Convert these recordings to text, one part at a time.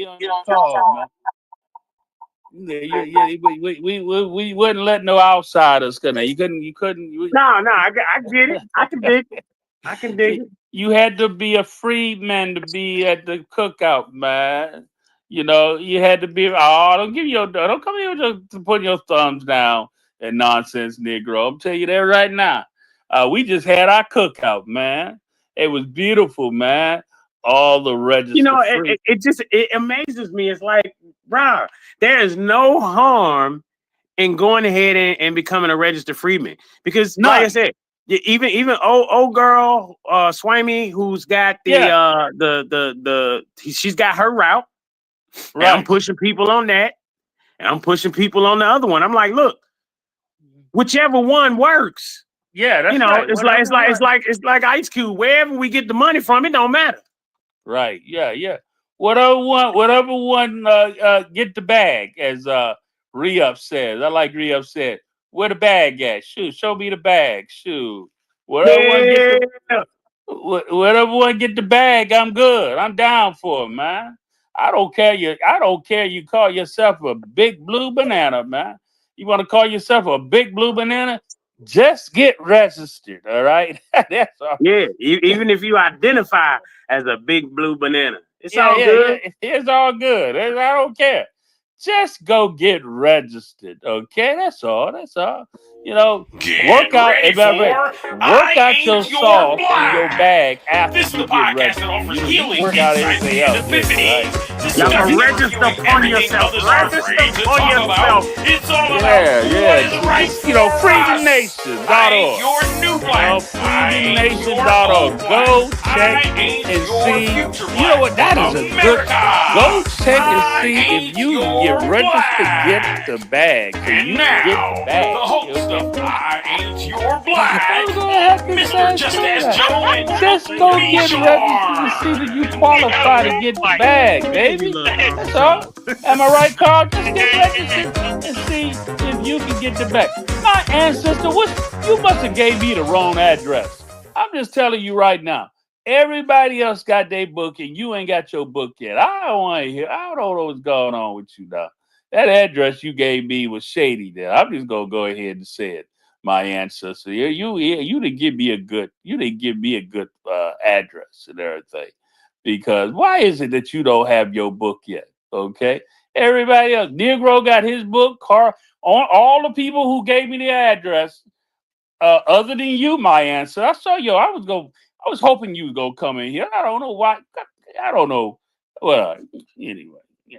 on the call, man. We wouldn't let no outsiders come in. You couldn't. No, I get it. I can dig it. I can dig it. You had to be a free man to be at the cookout, man. You know, you had to be. Oh, don't come here to put your thumbs down and nonsense, Negro. I'm telling you that right now. We just had our cookout, man. It was beautiful, man. All the You register know, free. it amazes me. It's like, bro, there is no harm in going ahead and becoming a registered freeman because, like I None. said, even old girl Swami, who's got Yeah, she's got her route, and I'm right. pushing people on that, and I'm pushing people on the other one. I'm like, look, whichever one works. Yeah, You that's know, right. Whatever one. it's like Ice Cube. Wherever we get the money from, it don't matter. Right. Yeah. Yeah. Whatever one. Get the bag, as Re-Up says. I like Re-Up said. Where the bag at? Shoot, show me the bag. Shoot. Whatever one get Yeah, the whatever one get the bag. I'm good. I'm down for it, man. I don't care. You call yourself a big blue banana, man. You want to call yourself a big blue banana? Just get registered. All right. That's all. yeah. Even if you identify as a big blue banana, it's Yeah, all yeah, good. yeah. It's all good. I don't care. Just go get registered. Okay, that's all. That's all. You know, Get work out. ready for Work I out your Ain't Your sauce in your Black. bag after This is the you get podcast that registered. offers You can healing work out insights everything and else later, epiphanies, right? Y'all But can discussing and register reviewing upon everything yourself. others are afraid Register to upon talk about. yourself. It's all about yeah, what yeah. is right Just for us. I ain't freedomnation.org. your new You know, black. I ain't your old freedomnation.org. black. Go check I ain't and your see. future You know black. what? That is a good. America. Go check and I see if ain't you can get your registered, get black. the bag, so And you can get the now, the bag. host Okay. of I Ain't Your I Black, was gonna have to Mr. say, Just say Ask that. Joe and Just Milton go B. get registered and see that you qualify to get the bag, baby. That's all. Am I right, Carl? Just get registered and see if you can get the bag. My ancestor, you must have gave me the wrong address. I'm just telling you right now. Everybody else got their book and you ain't got your book yet. I don't want to hear. I don't know what's going on with you now. That address you gave me was shady. There, I'm just gonna go ahead and say it. My ancestor, you didn't give me a good address and everything. Because why is it that you don't have your book yet? Okay, everybody else, Negro got his book. All the people who gave me the address, other than you, my answer. I saw you. I was hoping you would go come in here. I don't know why. I don't know. Well, anyway, yeah.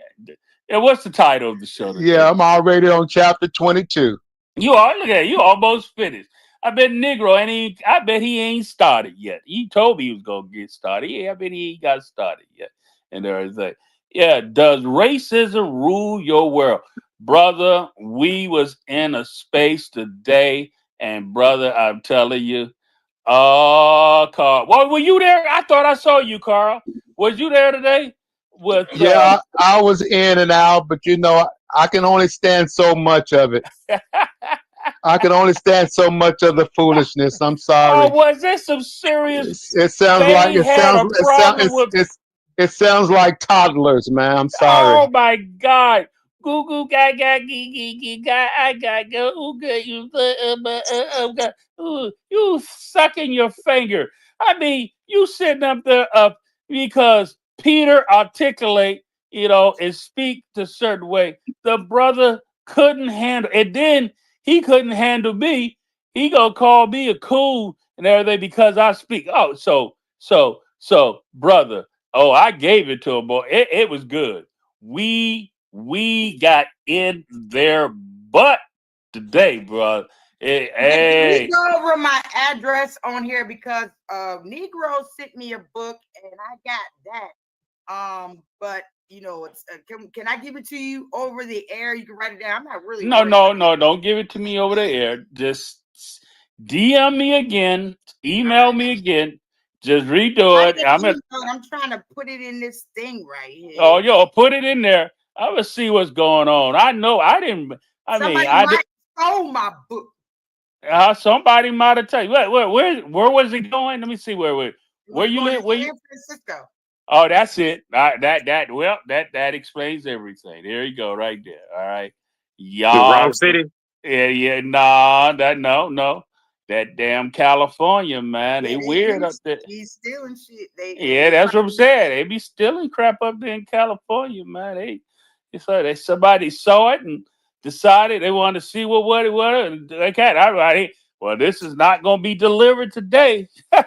Yeah, what's the title of the show Yeah, today? I'm already on chapter 22. You are look at you almost finished. I bet Negro I bet he ain't started yet. He told me he was gonna get started. Yeah, I bet he ain't got started yet. And everything. Yeah, does racism rule your world? Brother, we was in a space today, and brother, I'm telling you, oh Carl. Well, were you there? I thought I saw you, Carl. Was you there today? With Yeah, I was in and out, but I can only stand so much of it. I can only stand so much of the foolishness. I'm oh, sorry. was there some serious It sounds like they had a problem with it sounds like toddlers, man. I'm sorry. oh my God. Goo goo gaga gee gee gee ga I got go ooh good you you sucking your finger. I mean, you sitting up there because Peter articulate, and speak the certain way. The brother couldn't handle and then he couldn't handle me. He gonna call me a cool and everything because I speak. Oh, so brother. Oh, I gave it to him, boy. It was good. We got in their butt today, bro. Let me Hey, go over my address on here because Negro sent me a book and I got that. But it's can I give it to you over the air? You can write it down. I'm not really no, worried no, about no, don't give it to me over the air. Just DM me again, it. All email right. me again. Just I redo it. can email it. I'm trying to put it in this thing right Oh, here. yo, put it in there. I will see what's going on. I know I didn't. I mean, Somebody might stole my book. somebody might have told you. Where was it going? Let me see where It where was you going live. to Where you? San Francisco. Oh, that's it. That explains everything. There you go, right there. All right, The wrong y'all. city. Yeah. Nah, no. That damn California, man. They Yeah, weird up there. he's stealing shit. Yeah, that's what I'm saying. They be stealing crap up there in California, man. Somebody saw it and decided they wanted to see what it was. And they can't. All right. Well, this is not going to be delivered today. I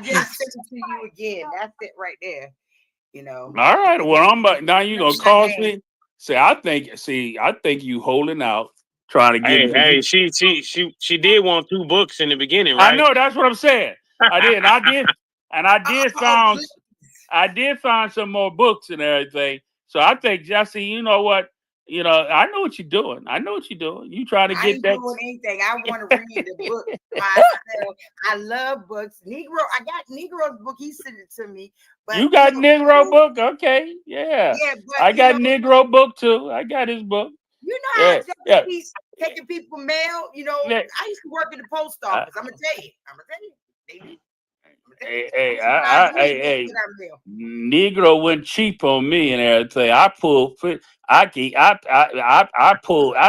just sent it to you again. That's it right there. You know. All right. Well, now you gonna Shut cause down. me. I think you holding out, trying to get. Hey, she did want 2 books in the beginning, I right? know that's what I'm saying. I did, and I did find some more books and everything. So I think Jesse, you know what? I know what you're doing. I know what you're doing. You trying to I get ain't that. doing anything. I want to read the book myself. I love books. I got Negro's book. He sent it to me. But You got Negro book, okay? Yeah, yeah, but I got Negro book too. I got his book. you know how Yeah. taking people mail. You know, Yeah. I used to work in the post office. I'm gonna tell you. Baby. Hey, Negro went cheap on me and everything. I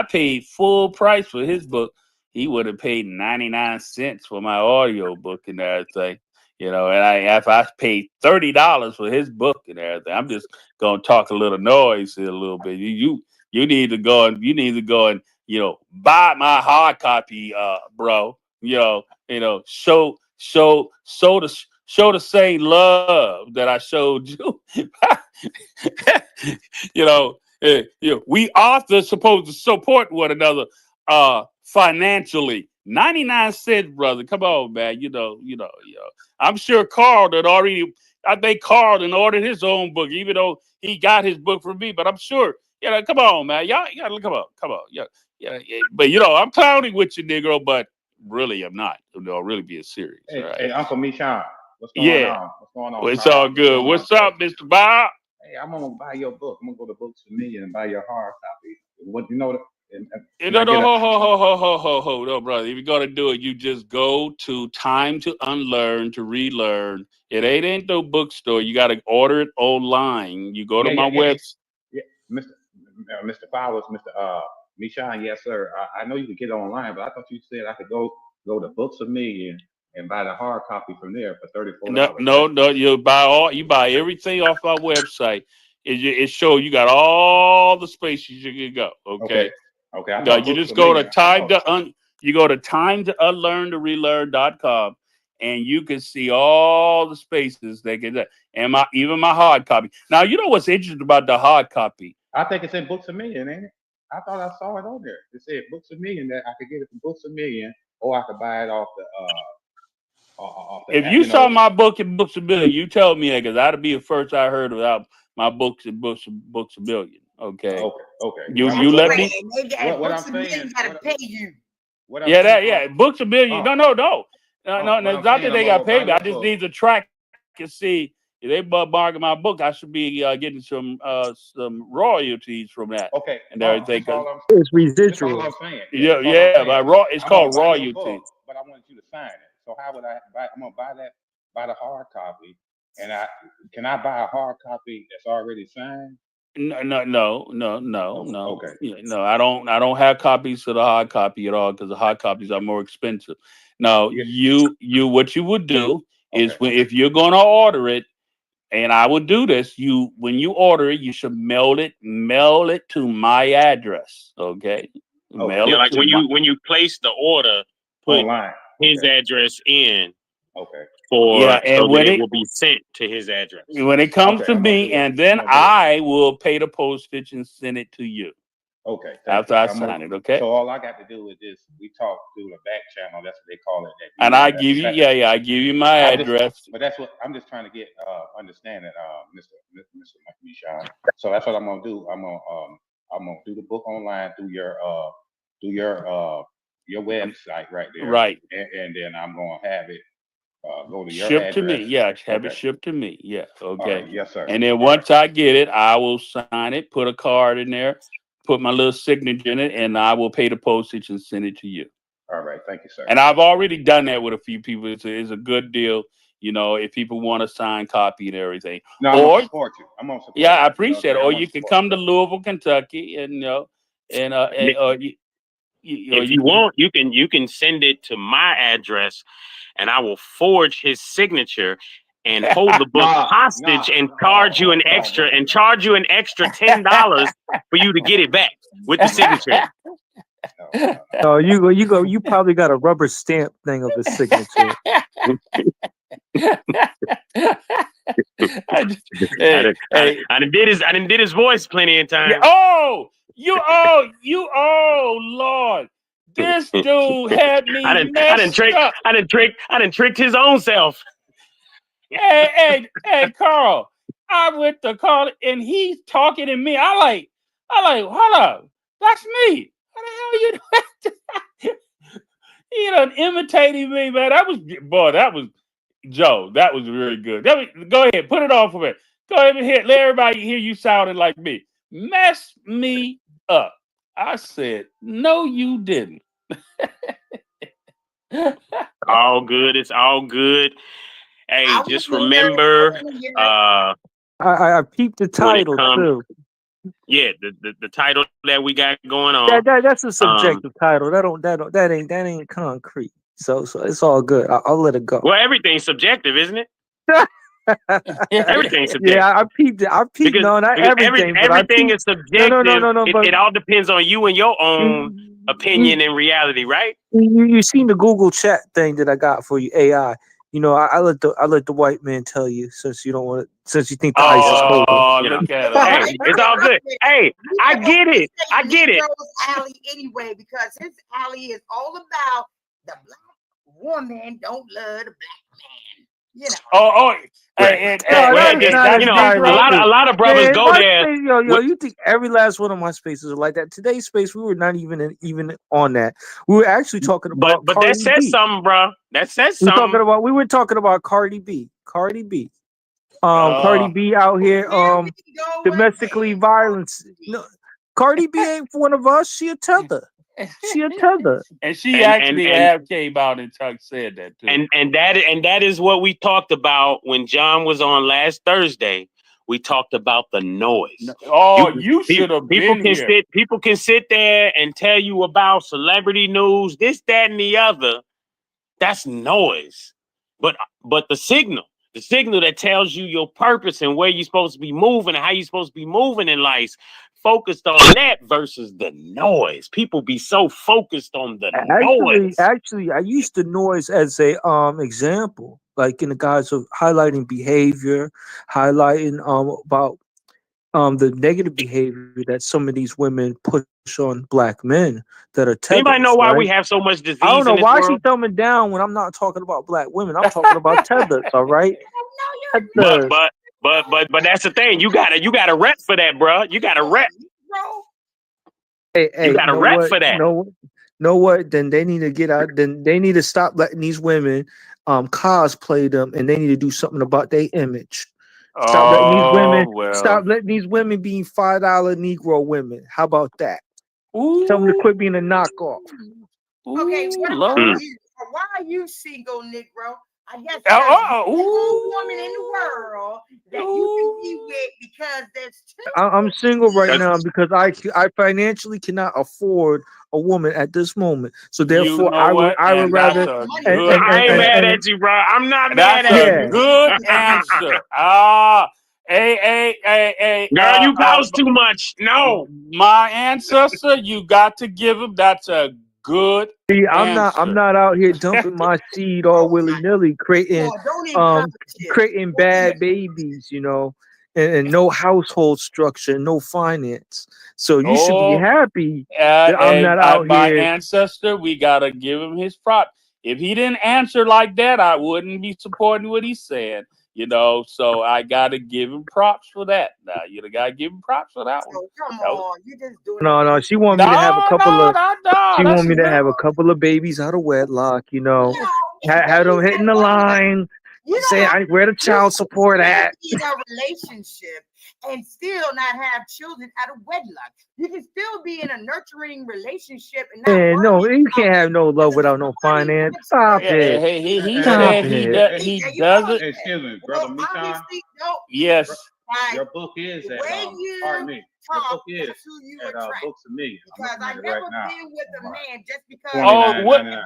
paid full price for his book. He would have paid 99 cents for my audio book and everything. And if I paid $30 for his book and everything, I'm just gonna talk a little noise here a little bit. You need to go and buy my hard copy, bro. Show the same love that I showed you. We authors supposed to support one another financially. 99 cents, brother. Come on, man. I'm sure Carl I think Carl had ordered his own book, even though he got his book from me. But I'm sure, come on, man. Y'all come on. Yeah. But I'm clowning with you, Negro, but really I'm not. Really being serious. Hey, all right? hey, Uncle Mishan, what's going on? What's going on? Well, it's all good. What's up, Mr. Bob? Hey, I'm gonna buy your book. I'm gonna go to Books for Me and buy your hard copy. What you know? No, brother. If you're gonna do it, you just go to Time to Unlearn to Relearn. It ain't no bookstore. You got to order it online. You go to my website. Yeah, Mr. Powers, Mr. Mishan, yes, sir. I know you could get it online, but I thought you said I could go to Books of Me and buy the hard copy from there for $34. No. You buy everything off our website. It shows you got all the spaces you can go. Okay. No, you just go to time to unlearn to relearn.com and you can see all the spaces they can. And even my hard copy. Now you know what's interesting about the hard copy? I think it's in Books a Million, ain't it? I thought I saw it on there. It said Books a Million, that I could get it from Books a Million, or I could buy it off the. If you saw my book in Books a Million, you tell me that, because that'd be the first I heard about my books in Books a Million. Okay. Okay. You let me. What I'm saying. Gotta pay you. Books a Million. No. It's not that they got paid. I just need to track and see if they bargain my book. I should be getting some royalties from that. Okay. And everything. It's residual. That's all I'm saying. It's called royalty. But I wanted you to sign it. So how would I buy? I'm gonna buy the hard copy, and can I buy a hard copy that's already signed? No. Okay. No, I don't have copies of the hard copy at all, because the hard copies are more expensive. Now, what you would do is, if you're going to order it, and I would do this, when you order it, you should mail it to my address. Okay. Mail it when you place the order, put his address in. Okay. It will be sent to his address. When it comes to me, and then I will pay the postage and send it to you. Okay. After I sign it, okay? So all I got to do is we talk through the back channel. That's what they call it. And I give you, I give you my address. But that's what I'm just trying to get understanding, Mr. Mishan. So that's what I'm gonna do. I'm gonna do the book online through your website right there. Right. And then I'm gonna have it go to your shipped address. to me. Yeah, have it shipped to me. Yeah. Okay. Right. Yes, sir. And then once I get it, I will sign it, put a card in there, put my little signature in it, and I will pay the postage and send it to you. All right. Thank you, sir. And I've already done that with a few people. It's a good deal. You know, if people want a signed copy and everything. No, I'm Or gonna support you. I'm gonna support yeah, you. I appreciate it. I'm Or gonna you can support come to Louisville, Kentucky, and or If you want, you can send it to my address, and I will forge his signature and hold the book hostage and charge you an extra $10 for you to get it back with the signature. Oh, you probably got a rubber stamp thing of his signature. I done did his voice plenty of times. Oh, Lord. This dude had me I done messed up. tricked his own self. Hey, Carl. I went to Carl and he's talking to me. I like, hold up. That's me. How the hell you doing? He done imitated me, man. That was Joe. That was really good. Go ahead, put it on for me. Go ahead and let everybody hear you sounding like me. Mess me up. I said, no, you didn't. All good. It's all good. Hey, just remember, I peeped the title too. Yeah, the title that we got going on. That's a subjective title. That ain't concrete. So it's all good. I'll let it go. Well, everything's subjective, isn't it? Everything's subjective. Yeah, I peeped it. Because, no, not everything. Everything is subjective. No. It all depends on you and your own opinion and reality, right? You seen the Google chat thing that I got for you, AI. You know, I let the white man tell you since you think the ice is cold. Oh, look at it. Hey, it's all good. Hey, I get it. Alley anyway, because his alley is all about the black woman don't love the black man. You know. A lot of brothers go there. You think every last one of my spaces are like that? Today's space, we were not even on that. We were actually talking about. But that says something, bro. That says something. We were talking about Cardi B. Cardi B out here, domestically violence. No, Cardi B ain't one of us. She a tether. She a tether. And she actually came out and said that too. And that is what we talked about when John was on last Thursday. We talked about the noise. You should have been here. People can sit there and tell you about celebrity news, this, that, and the other. That's noise. But the signal that tells you your purpose and where you're supposed to be moving and how you're supposed to be moving in life, focused on that versus the noise. People be so focused on the noise. Actually, I used the noise as a example, like in the guise of highlighting behavior, highlighting about the negative behavior that some of these women push on black men that are tethers. Anybody know why we have so much disease? I don't know why she's she thumbing down when I'm not talking about black women. I'm talking about tethers, all right? But that's the thing. You gotta rep for that, bro. You gotta rep. Hey, you gotta rep for that. Know what? Then they need to get out. Then they need to stop letting these women cosplay them, and they need to do something about their image. Stop letting these women be $5 Negro women. How about that? Tell them to quit being a knockoff. Okay, why are you single, Negro? I guess there's one woman in the world that you can be with because there's two. I'm single right now because I financially cannot afford a woman at this moment. So therefore, I would rather. I ain't mad at you, bro. I'm not mad at you. Good answer. Hey. Girl, you post too much. No. My ancestor, you got to give him. That's a good answer. I'm not out here dumping my seed all willy-nilly, creating bad babies, you know, and no household structure, no finance. So you should be happy that I'm not out my here. My ancestor, we gotta give him his props. If he didn't answer like that, I wouldn't be supporting what he said. You know, so I gotta give him props for that. Now you gotta give him props for that one. Come on, you just doing No. She want me to have a couple She want me to have a couple of babies out of wedlock. You know, have them hitting the line. You Say, don't have I where the child support at? be in a relationship and still not have children out of wedlock. You can still be in a nurturing relationship and not Man, no, worry you about can't have no love the without no money finance. next Stop door. Yeah, it. he Stop said it. he You does know it. that. Excuse me, Well, brother Mishan. obviously, no. Yes. Right. Your book is The at way you pardon me. Your talk, book is that's who you at attract. Books of Me. I'm Because looking I at it never right now. been with a All right. man just because Oh, he what? has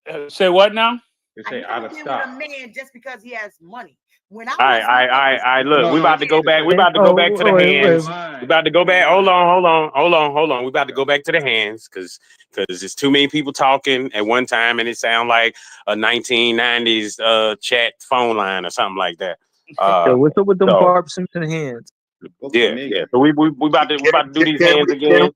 money. Say what now? It I say out never of been stock. with a man just because he has money. When I All right, was all right, all right, all right. Look, we No, about to go back. We And, about to go back to the wait, hands. wait. We about to go back. Hold on. We about to go back to the hands because there's too many people talking at one time, and it sounds like a 1990s chat phone line or something like that. Yo, what's up with them so Barb Simpson hands? Books of yeah, Me. yeah. So we about to do these hands again.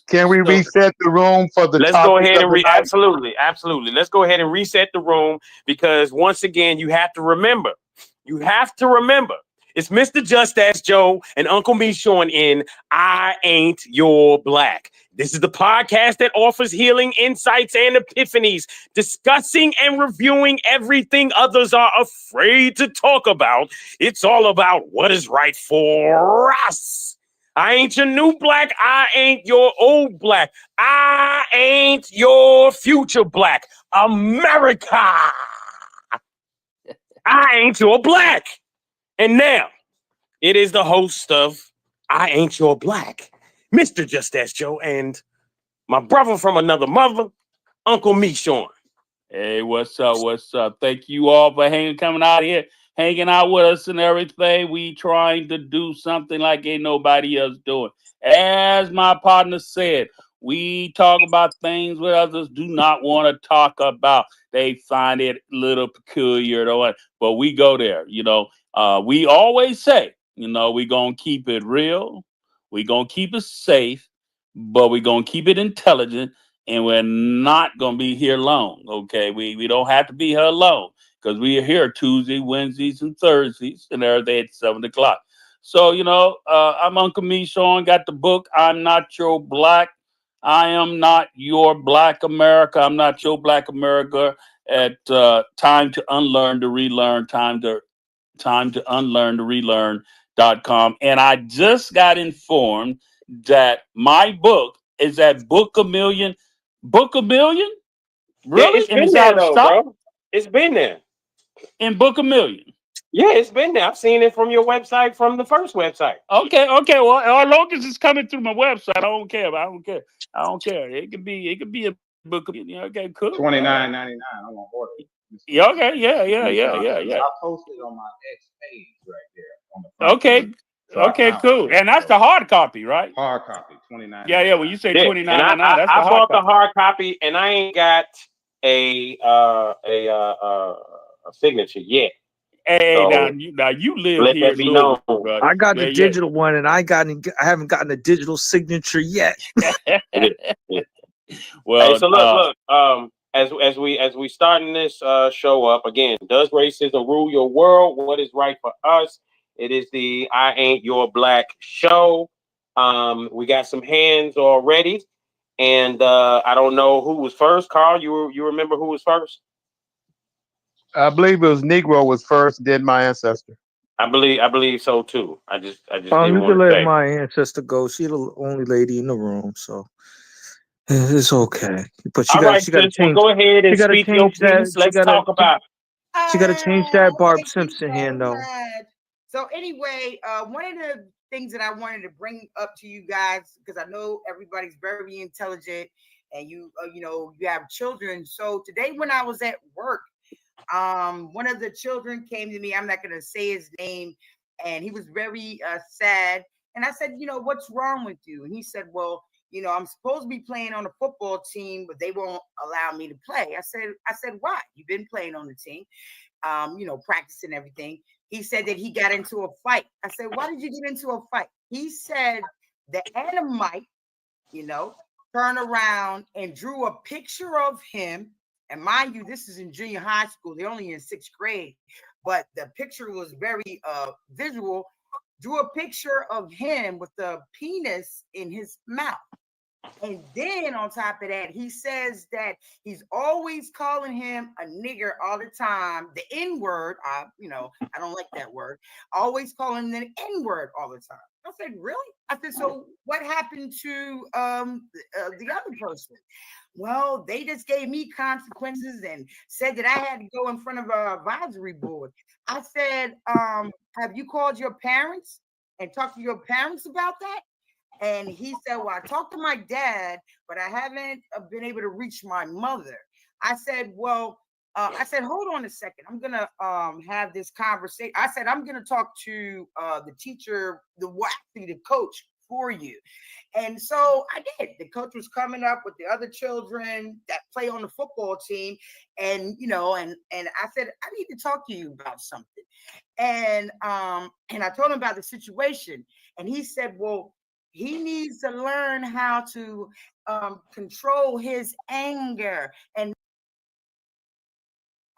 Can we So reset the room for the let's go topic ahead of and the night? absolutely. Let's go ahead and reset the room because once again, you have to remember. It's Mr. Just Ask Joe and Uncle Michon in I Ain't Your Black. This is the podcast that offers healing insights and epiphanies, discussing and reviewing everything others are afraid to talk about. It's all about what is right for us. I ain't your new black. I ain't your old black. I ain't your future black. America. I ain't your black. And now, it is the host of I Ain't Your Black, Mr. Just Ask Joe, and my brother from another mother, Uncle Michon. Hey, what's up? What's up? Thank you all for coming out here, hanging out with us and everything. We trying to do something like ain't nobody else doing. As my partner said, we talk about things what others do not want to talk about. They find it a little peculiar, but we go there. We always say, we gonna keep it real, we gonna keep it safe, but we gonna keep it intelligent, and we're not gonna be here long. Okay, we don't have to be here alone because we are here Tuesday, Wednesdays, and Thursdays, and everything at 7:00. So I'm Uncle Michon. Got the book. I'm Not Your Black. I am not your Black America. I'm not your Black America. At time to unlearn to relearn. Time to unlearn to relearn.com. And I just got informed that my book is at Book a Million. Book a Million? Yeah, Really? it's And been it's there out of though, stock bro. It's been there. in Book a Million. Yeah, it's been there. I've seen it from your website, from the first website. Okay. Well, as long as it's coming through my website, I don't care. I don't care. It could be a book. Okay, cool. $29.99. I want to order it. Yeah. Okay. Yeah. I posted on my X page right there on the front Okay. page. Okay. Cool. And that's the hard copy, right? Hard copy, $29. Yeah. When you say Yeah, $29.99, and that's I the hard bought copy. the hard copy, and I ain't got a signature yet. Hey, So now you live let here that in be Louisville, known. bro. I got the digital one, and I haven't gotten a digital signature yet. Well, hey, so look. As we starting this show up again, does racism rule your world? What is right for us? It is the I Ain't Your Black show. We got some hands already, and I don't know who was first. Carl, you remember who was first? I believe it was Negro was first, then my ancestor. I believe so too. I just You didn't can want to let say. my ancestor go. She's the only lady in the room, so it's okay. But she All got right, she got to sis, well, change. go ahead She and got to speak your change that. piece. Let's talk about it. She got to change that Barb Thank you Simpson so hand though. much. So anyway, one of the things that I wanted to bring up to you guys, because I know everybody's very intelligent and you have children. So today when I was at work, one of the children came to me. I'm not going to say his name, and he was very sad. And I said, what's wrong with you? And he said, well, I'm supposed to be playing on a football team, but they won't allow me to play. I said, why? You've been playing on the team, practicing everything. He said that he got into a fight. I said, why did you get into a fight? He said the Annamite, turned around and drew a picture of him. And mind you, this is in junior high school. They're only in 6th grade, but the picture was very visual. Drew a picture of him with the penis in his mouth. And then on top of that, he says that he's always calling him a nigger all the time. The N-word, I don't like that word. Always calling him the N-word all the time. I said, really? I said, so what happened to the other person? Well, they just gave me consequences and said that I had to go in front of an advisory board. I said, have you called your parents and talked to your parents about that? And he said, well, I talked to my dad, but I haven't been able to reach my mother. I said, well, hold on a second. I'm going to have this conversation. I said, I'm going to talk to the teacher, the coach for you. And so I did. The coach was coming up with the other children that play on the football team. And, and I said, I need to talk to you about something. And I told him about the situation. And he said, well, he needs to learn how to control his anger and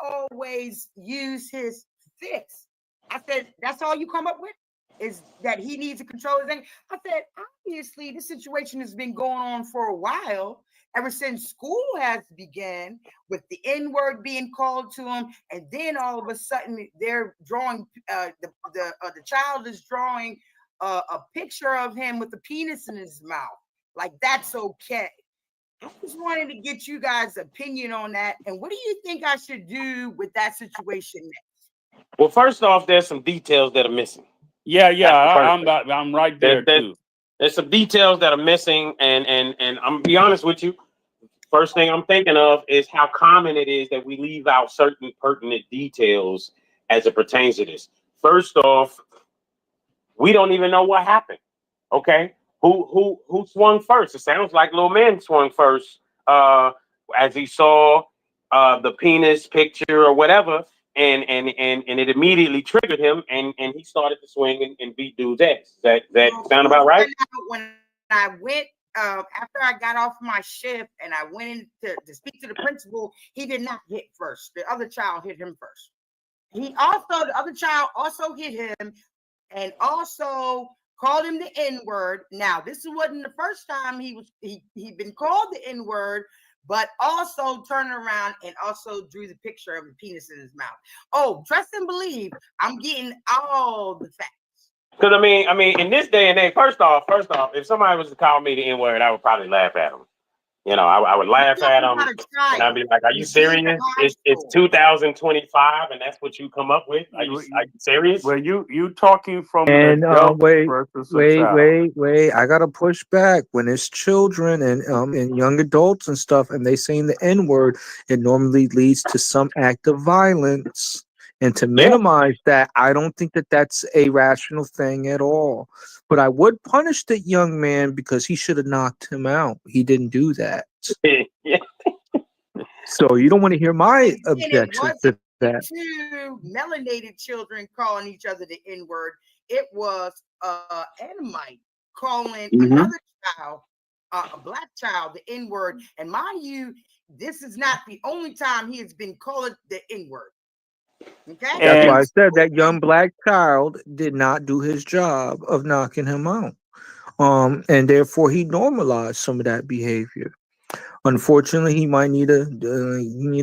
always use his fists. I said, that's all you come up with? Is that he needs to control his anger? I said, obviously, this situation has been going on for a while, ever since school has begun, with the N-word being called to him, and then all of a sudden they're drawing the child is drawing a picture of him with a penis in his mouth. Like, that's okay. I just wanted to get you guys' opinion on that. And what do you think I should do with that situation next? Well, first off, there's some details that are missing. Yeah, I'm right there too. There's some details that are missing, and I'm gonna be honest with you. First thing I'm thinking of is how common it is that we leave out certain pertinent details as it pertains to this. First off, we don't even know what happened. Okay, who swung first? It sounds like Lil Man swung first, as he saw the penis picture or whatever, and it immediately triggered him, and he started to swing and beat dude's ass. That sound about right? When I went after I got off my shift and I went in to speak to the principal, he did not hit first. The other child hit him first. The other child also hit him and also called him the N-word. Now, this wasn't the first time he'd been called the N-word, but also turned around and also drew the picture of the penis in his mouth. Oh, trust and believe, I'm getting all the facts. Because I mean, in this day and age, first off, if somebody was to call me the N-word, I would probably laugh at them. I would laugh at them, and I'd be like, "Are you serious? It's 2025, and that's what you come up with? Are you serious?" Well, you talking from and wait, wait. I gotta push back. When it's children and young adults and stuff, and they saying the N-word, it normally leads to some act of violence. And to minimize that, I don't think that that's a rational thing at all. But I would punish that young man because he should have knocked him out. He didn't do that. So you don't want to hear my objection to that. Two melanated children calling each other the N-word. It was Annamite calling another child, a black child, the N-word. And mind you, this is not the only time he has been called the N-word. Okay. That's why I said that young black child did not do his job of knocking him out. And therefore he normalized some of that behavior. Unfortunately, he might need to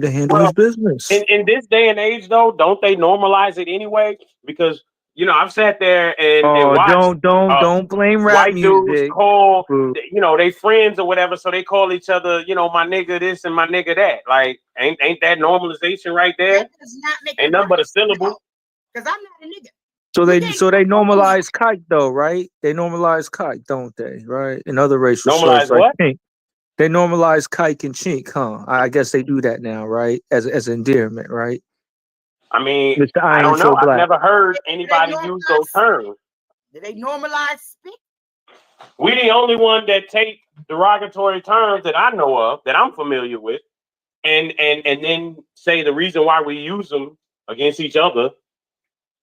handle his business. In this day and age, though, don't they normalize it anyway? Because I've sat there and watched, don't blame rap white music. dudes call they friends or whatever, so they call each other my nigga this and my nigga that. Like, ain't that normalization right there? That does not make ain't nothing but a syllable. Because I'm not a nigga. So they normalize kike though, right? They normalize kike, don't they? Right? In other racial slurs like pink. They normalize kike and chink, huh? I guess they do that now, right? As endearment, right? I mean, I don't know. I've never heard anybody use those terms. Did they normalize spit? We the only one that take derogatory terms that I know of, that I'm familiar with, and then say the reason why we use them against each other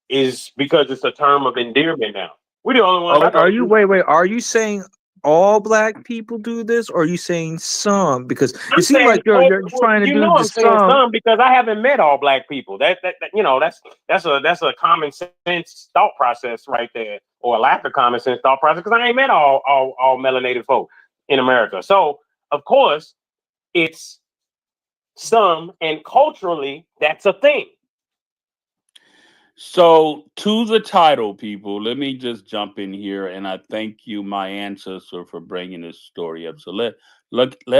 is because it's a term of endearment now. We the only one. Are you saying all black people do this, or are you saying some? Because it seems like you're trying to do the some because I haven't met all black people. That's a common sense thought process right there, or a lack of common sense thought process, because I ain't met all melanated folk. in America. So, of course, it's some, and culturally, that's a thing. So, to the title, people, let me just jump in here, and I thank you, my ancestor, for bringing this story up. So let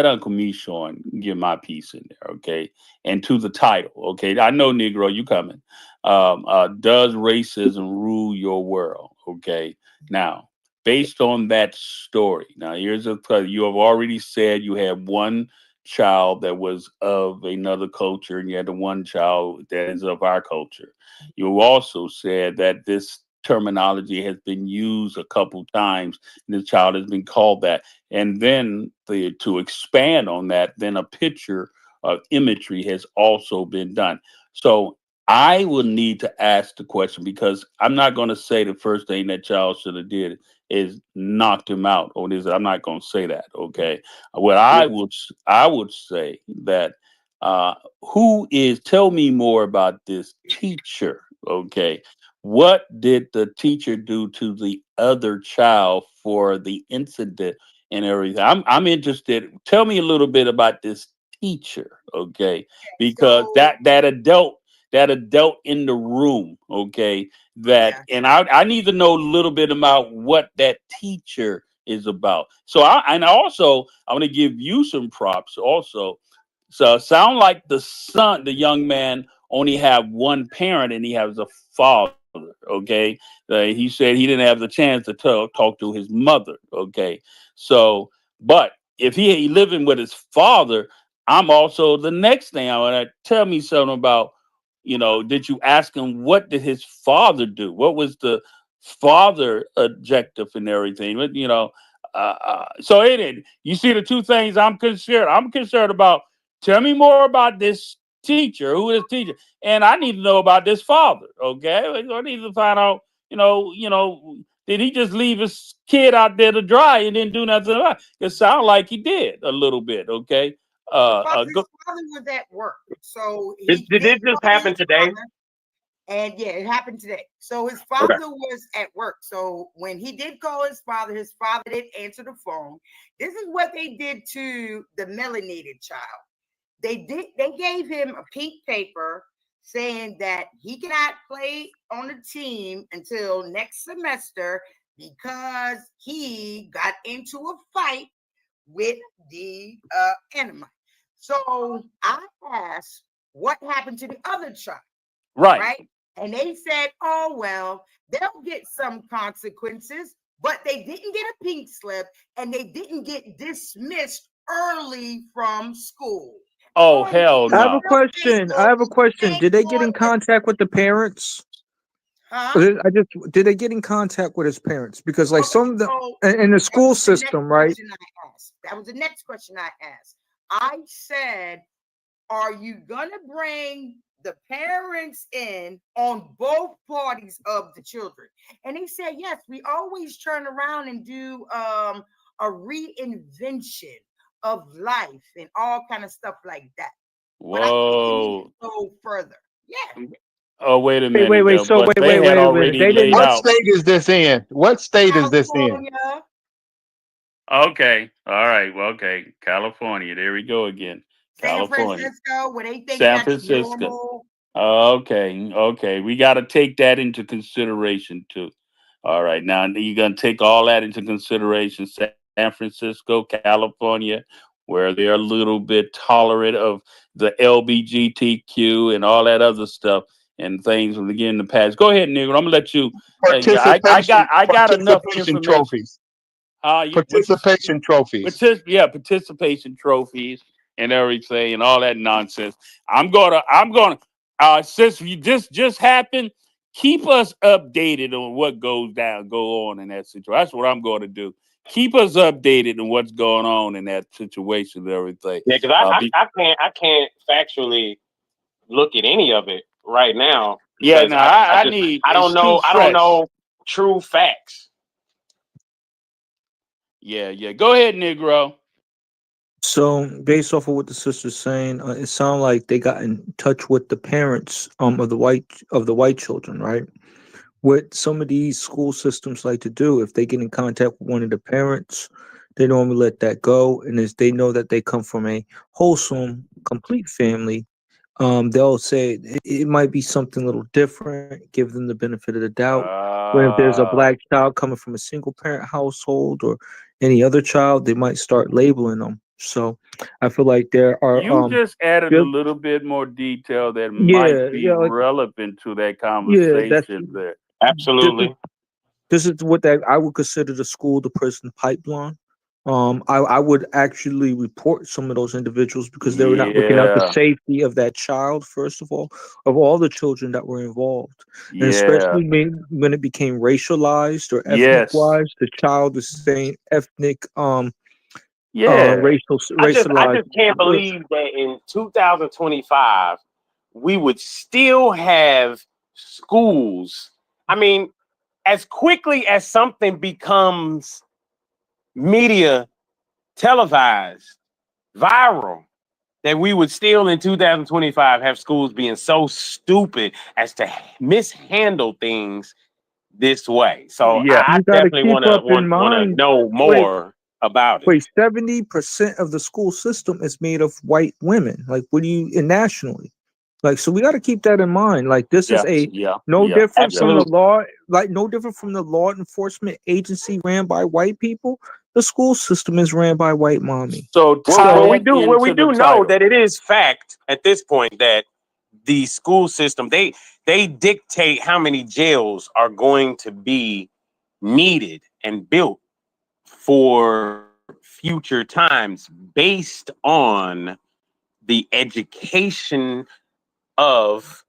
Uncle Meshon give my piece in there, okay? And to the title, okay? I know, Negro, you coming. Does racism rule your world? Okay. Now, based on that story, now here's a you have already said you had one child that was of another culture, and you had the one child that is of our culture. You also said that this terminology has been used a couple times, and the child has been called that. And then to expand on that, then a picture of imagery has also been done. So I will need to ask the question, because I'm not going to say the first thing that child should have did is knocked him out, or this. I'm not going to say that. Okay, what I would say that tell me more about this teacher. Okay, what did the teacher do to the other child for the incident and everything? I'm interested. Tell me a little bit about this teacher. Okay, because So that adult in the room. Okay, yeah. and I need to know a little bit about what that teacher is about. So I want to give you some props also. So sound like the young man only have one parent, and he has a father. Okay, he said he didn't have the chance to talk to his mother. Okay, so but if he living with his father, I'm also the next thing I want to tell me something about. Did you ask him what did his father do? What was the father objective and everything? But, so you see the two things I'm concerned. I'm concerned about. Tell me more about this teacher. Who is teacher? And I need to know about this father. Okay, I need to find out. Did he just leave his kid out there to dry and didn't do nothing about it? It sounds like he did a little bit. Okay. His father was at work, so he Did this just happen today? Father, and yeah, it happened today. So his father was at work. So when he did call his father didn't answer the phone. This is what they did to the melanated child. They gave him a pink paper saying that he cannot play on the team until next semester because he got into a fight with the enemy. So I asked what happened to the other child. Right. And they said, oh, well, they'll get some consequences, but they didn't get a pink slip and they didn't get dismissed early from school. Oh, hell no. I have a question. Did they get in contact with the parents? Huh? Did they get in contact with his parents? Because like some of the in the school system, right? That was the next question I asked. I said, are you gonna bring the parents in on both parties of the children? And he said, yes, we always turn around and do a reinvention of life and all kind of stuff like that. Whoa. But I think we need to go further. Yeah. Oh, wait a minute. Wait. So wait. What state is this in? What state is this in? Okay. All right. Well, okay. California. There we go again. San Francisco, where they think San that's Francisco. normal. Okay. We got to take that into consideration too. All right. Now you're gonna take all that into consideration. San Francisco, California, where they're a little bit tolerant of the LBGTQ and all that other stuff and things from again in the past. Go ahead, nigga. I'm gonna let you. I got enough information. Trophies. Participation trophies. Participation trophies and everything and all that nonsense. I'm gonna. Since you just happened, keep us updated on what go on in that situation. That's what I'm going to do. Keep us updated on what's going on in that situation and everything. Yeah, because I can't factually look at any of it right now. Yeah, no, I don't know true facts. Yeah. Go ahead, Negro. So, based off of what the sister's saying, it sounds like they got in touch with the parents of the white children, right? What some of these school systems like to do, if they get in contact with one of the parents, they normally let that go. And as they know that they come from a wholesome, complete family, they'll say it might be something a little different, give them the benefit of the doubt. Where if there's a black child coming from a single parent household or any other child, they might start labeling them. So I feel like there are You just added a good- little bit more detail that might yeah, be yeah, like, relevant to that yeah, that's conversation there. Absolutely. this is what that I would consider the school to prison pipeline. I would actually report some of those individuals because they were not looking out the Yeah, safety of that child, first of all the children that were involved. And yeah, especially when it became racialized or ethnic yes, wise, the child is saying ethnic yeah. I racialized. just can't believe that in 2025 we would still have schools. I mean, as quickly as something becomes media televised, viral, that we would still in 2025 have schools being so stupid as to mishandle things this way. So Yeah. I You got to definitely keep want up in to mind. know Wait, more about it. wait, 70% of the school system is made of white women. Like, what do you, and nationally? Like, so we got to keep that in mind. Like, this is Yeah, a yeah, no yeah, different yeah. from the Absolutely. law, like, no different from the law enforcement agency ran by white people. The school system is ran by white mommy. So Well, tie So, we into the do know title. that it is fact at this point that the school system they dictate how many jails are going to be needed and built for future times based on the education of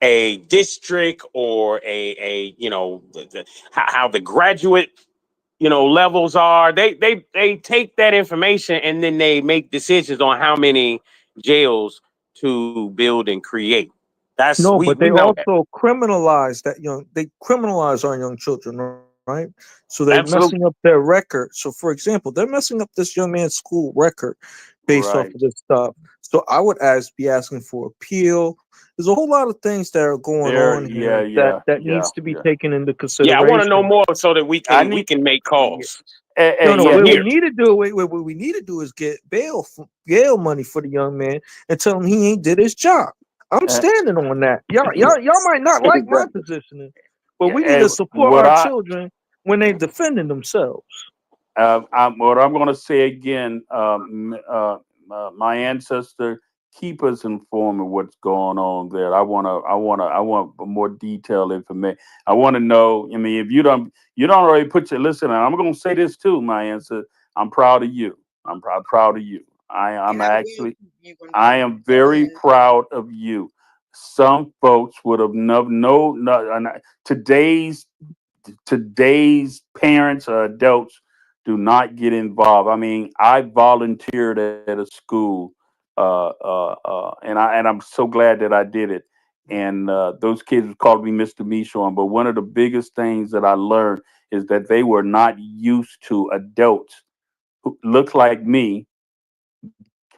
a district or a how the graduate levels are. They take that information and then they make decisions on how many jails to build and create. That's no, we but we they know that. also criminalize they criminalize our young children, right? So they're Absolutely. messing up their record. So, for example, they're messing up this young man's school record based off Right. of this stuff. So I would be asking for appeal. There's a whole lot of things that are going There, on yeah, here yeah, that yeah, needs to be yeah. taken into Yeah, I want to know consideration. more so that I we need can make calls. No, no. Yeah, What we here. need to do, what we need to do is get bail money for the young man and tell him he ain't did his job. I'm uh, standing on that. Y'all might not like my positioning, but we need to support what our I children when they defending themselves. what I'm going to say again, my ancestor, keep us informed of what's going on there. I want more detailed information. I want to know. I mean, if you don't already put your listen. I'm going to say this too, my ancestor. I'm proud of you. I'm proud of you. I'm And I will actually. keep you I informed. am very And proud of you. Some folks would have today's today's parents or adults do not get involved. I mean, I volunteered at a school, and I'm so glad that I did it. And those kids called me Mr. Michon. But one of the biggest things that I learned is that they were not used to adults who look like me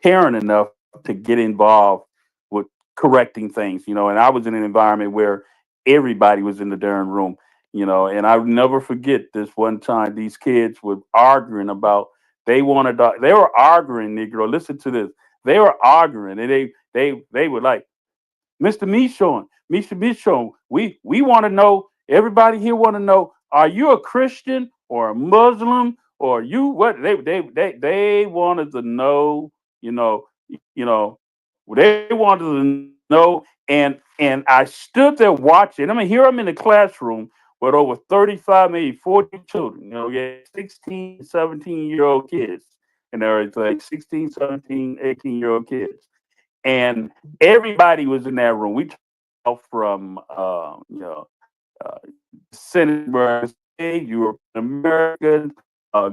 caring enough to get involved with correcting things, and I was in an environment where everybody was in the darn room, and I'll never forget this one time these kids were arguing about they were arguing, Negro. Listen to this. They were arguing and they were like, Mr. Michon, we want to know, everybody here want to know, are you a Christian or a Muslim or you what they wanted to know, you know, you know, they wanted to know, and I stood there watching. I mean, here I'm in the classroom with over 35, maybe 40 children, yeah, 16, 17-year-old kids. And there was like 16, 17, 18-year-old kids. And everybody was in that room. We talked from uh, Senate, European Americans,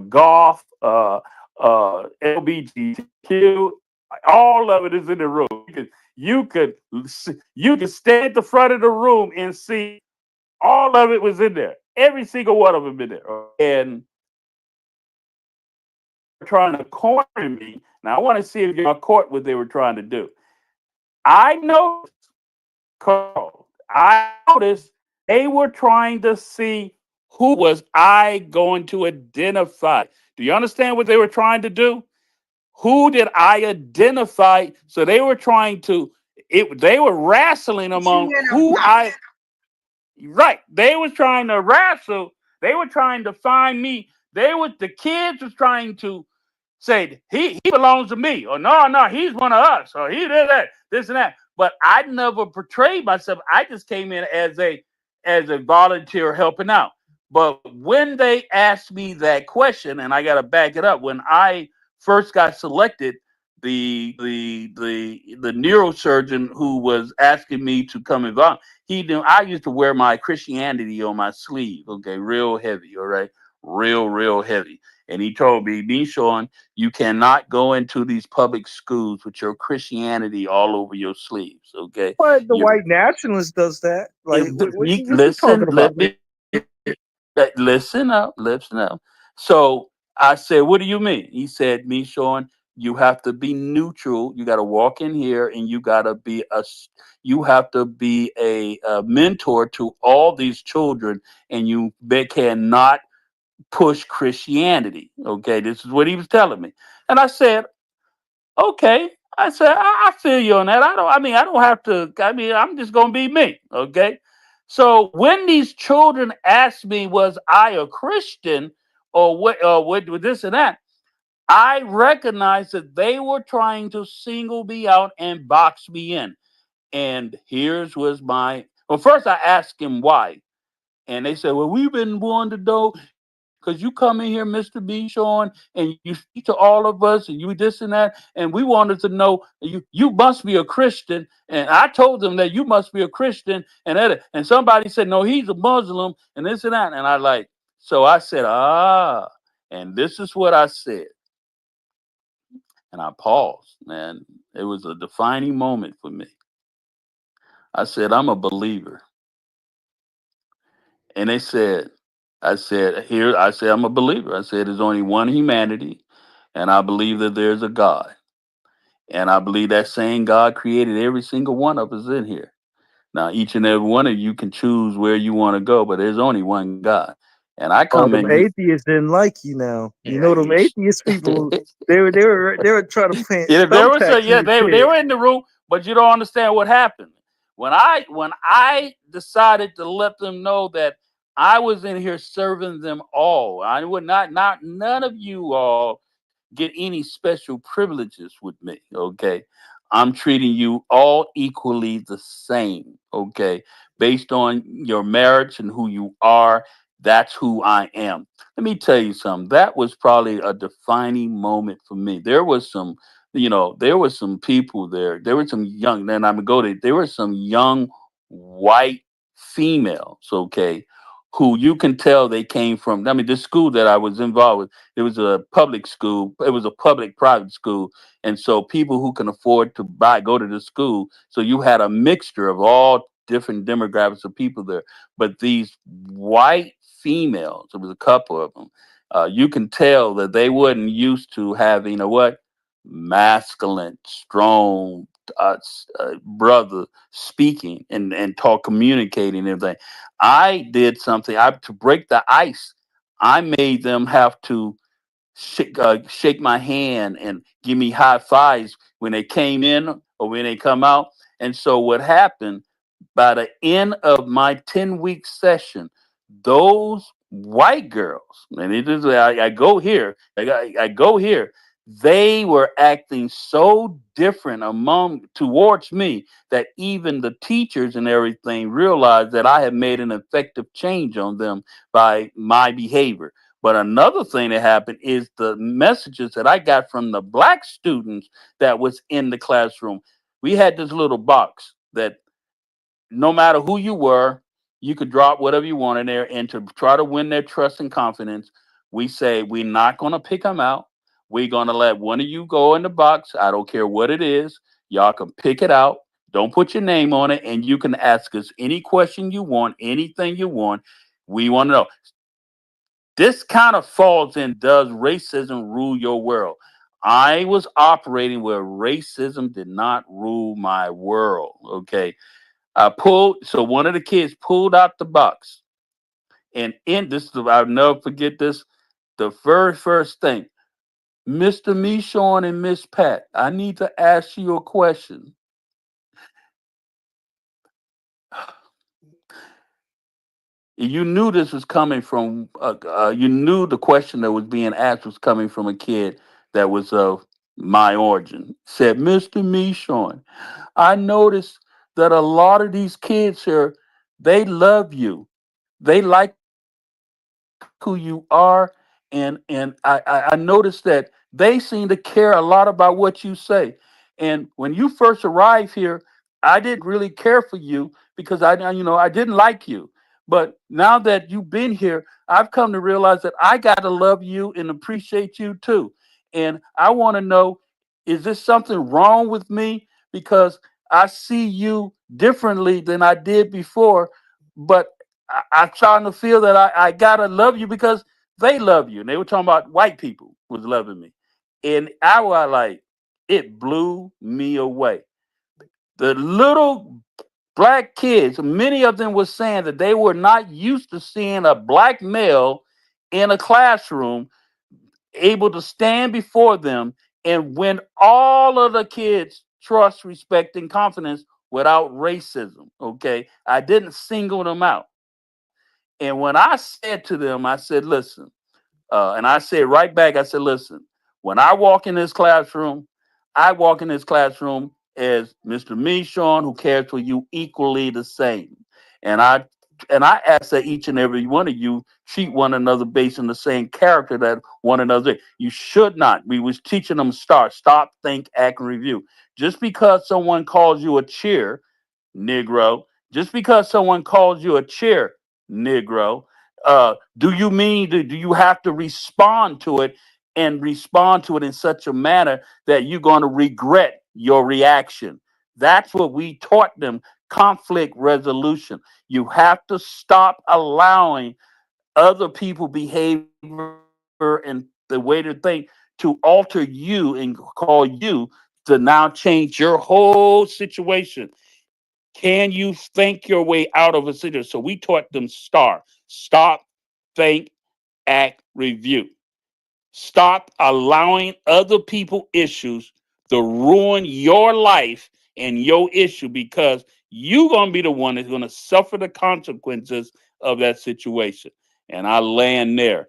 Goth, LBGTQ. All of it is in the room. You could stand at the front of the room and see all of it was in there. Every single one of them in there. And trying to corner me. Now I want to see if y'all caught what they were trying to do. I noticed, Carl, I noticed they were trying to see who was I going to identify. Do you understand what they were trying to do? Who did I identify? So they were trying to. They were wrestling Put you among in a who box. I. Right. They was trying to wrestle. They were trying to find me. The kids was trying to say he belongs to me, or no, he's one of us, or he did that, this and that. But I never portrayed myself. I just came in as a volunteer helping out. But when they asked me that question, and I gotta back it up, when I first got selected, the neurosurgeon who was asking me to come involved, he knew I used to wear my Christianity on my sleeve, okay, real heavy, all right, real heavy. And he told me, Sean, you cannot go into these public schools with your Christianity all over your sleeves, okay? But the You white nationalist does that. Like, what you talking listen, about? listen up, listen up. So I said, what do you mean? He said, me, Sean, you have to be neutral. You got to walk in here, and you have to be a mentor to all these children, and they cannot push Christianity. Okay, this is what he was telling me, and I said, okay. I said, I feel you on that. I don't have to. I mean, I'm just gonna be me. Okay. So when these children asked me, was I a Christian or what with this and that, I recognized that they were trying to single me out and box me in. And here's was my well, first I asked him why. And they said, well, we've been wanting to know because you come in here, Mr. B. Sean, and you speak to all of us, and you this and that, and we wanted to know you must be a Christian, and I told them that you must be a Christian, and somebody said no, he's a Muslim, and this and that, and so I said and this is what I said, and I paused, man. It was a defining moment for me. I said I'm a believer, and they said. I said, I'm a believer. I said, there's only one humanity, and I believe that there's a God. And I believe that same God created every single one of us in here. Now, each and every one of you can choose where you want to go, but there's only one God. And I Oh, come them in atheists didn't like you now. You here. know them atheist people. They were trying to plant Yeah, there was thumbtacks in your they kid. were in the room, but you don't understand what happened. When I decided to let them know that I was in here serving them all, I would not none of you all get any special privileges with me, okay? I'm treating you all equally the same, okay? Based on your merits and who you are, that's who I am. Let me tell you something. That was probably a defining moment for me. There was some people there. There were some young, then I'm gonna go to there were some young white females, okay, who you can tell they came from. I mean, the school that I was involved with, it was a public school. It was a public private school, and so people who can afford to go to the school. So you had a mixture of all different demographics of people there. But these white females, there was a couple of them. You can tell that they wasn't used to having a what masculine, strong brother speaking and talk, communicating and everything. I did something. To break the ice. I made them have to shake my hand and give me high fives when they came in or when they come out. And so what happened by the end of my 10-week session, those white girls, and it is I go here, I go here, they were acting so different towards me that even the teachers and everything realized that I had made an effective change on them by my behavior. But another thing that happened is the messages that I got from the black students that was in the classroom. We had this little box that no matter who you were, you could drop whatever you want in there. And to try to win their trust and confidence, we say, we're not going to pick them out. We're going to let one of you go in the box. I don't care what it is. Y'all can pick it out. Don't put your name on it. And you can ask us any question you want, anything you want. We want to know. This kind of falls in, does racism rule your world? I was operating where racism did not rule my world. Okay. So one of the kids pulled out the box, and in this, I'll never forget this. the very first thing, Mr. Michon and Miss Pat, I need to ask you a question. You knew this was coming from, you knew the question that was being asked was coming from a kid that was of my origin. Said, Mr. Michon, I noticed that a lot of these kids here, they love you. They like who you are, and I noticed that they seem to care a lot about what you say. And when you first arrived here, I didn't really care for you because I didn't like you. But now that you've been here, I've come to realize that I got to love you and appreciate you too. And I want to know, is this something wrong with me? Because I see you differently than I did before, but I'm trying to feel that I gotta love you because they love you. And they were talking about white people was loving me. And I was like, it blew me away. The little black kids, many of them were saying that they were not used to seeing a black male in a classroom able to stand before them and win all of the kids' trust, respect, and confidence without racism. Okay. I didn't single them out. And when I said to them, I said, listen, and I said right back, I said, listen, when I walk in this classroom, I walk in this classroom as Mr. Michon, who cares for you equally the same. And I ask that each and every one of you treat one another based on the same character that one another. You should not. We was teaching them stop, think, act, and review. Just because someone calls you a cheer, Negro, just because someone calls you a chair, Negro, do you have to respond to it and respond to it in such a manner that you're going to regret your reaction? That's what we taught them, conflict resolution. You have to stop allowing other people behavior and the way to think to alter you and call you to now change your whole situation. Can you think your way out of a situation? So we taught them stop, think, act, review. Stop allowing other people issues to ruin your life and your issue because you're going to be the one that's going to suffer the consequences of that situation. And I land there.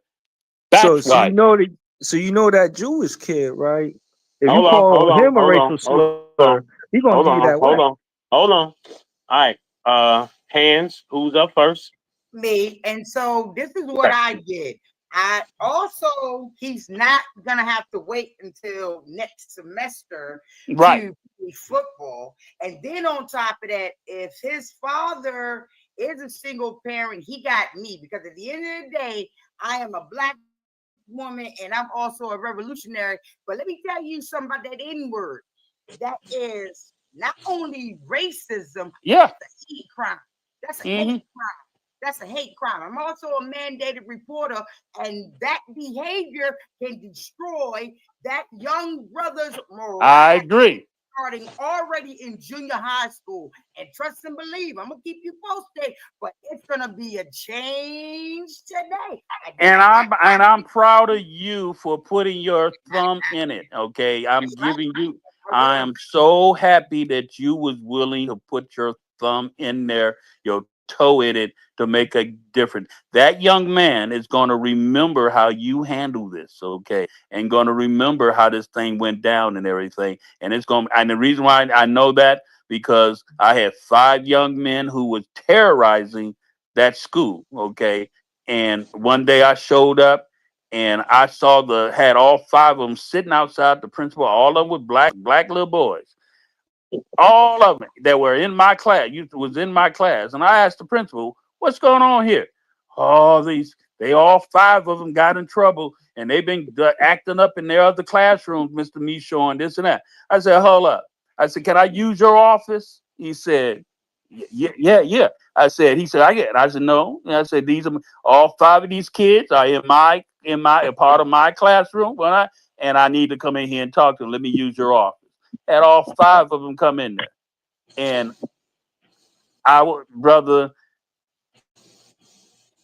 So That's right. you know that Jewish kid, right? If you Hold on, call hold on, him a hold on, racial hold slur, on, he gonna hold give you on, that hold whack. on, hold on. All right. Hands, who's up first? Me. And so this is what Okay. I did. I also, he's not gonna have to wait until next semester Right. to play football. And then on top of that, if his father is a single parent, he got me because at the end of the day, I am a black woman and I'm also a revolutionary. But let me tell you something about that N word. That is not only racism, Yeah. that's a hate crime. That's a hate Mm-hmm. crime. That's a hate crime. I'm also a mandated reporter, and that behavior can destroy that young brother's morale I agree. starting already in junior high school. And trust and believe, I'm gonna keep you posted, but it's gonna be a change today. And I'm proud of you for putting your thumb in it. Okay, I'm That's right. giving you. I I will. am so happy that you was willing to put your thumb in there, your toe in it to make a difference. That young man is going to remember how you handle this, okay, and going to remember how this thing went down and everything. And it's going. And the reason why I know that because I had 5 young men who was terrorizing that school. Okay, and one day I showed up and I saw had all 5 of them sitting outside the principal, all of them with black little boys. All of them that were in my class, was in my class. And I asked the principal, what's going on here? All they all 5 of them got in trouble and they've been acting up in their other classrooms, Mr. Michon, this and that. I said, hold up. I said, can I use your office? He said, yeah. He said, I get it. I said, no. And I said, these are all 5 of these kids are in my a part of my classroom. And I need to come in here and talk to them. Let me use your office. Had all 5 of them come in there. And our brother,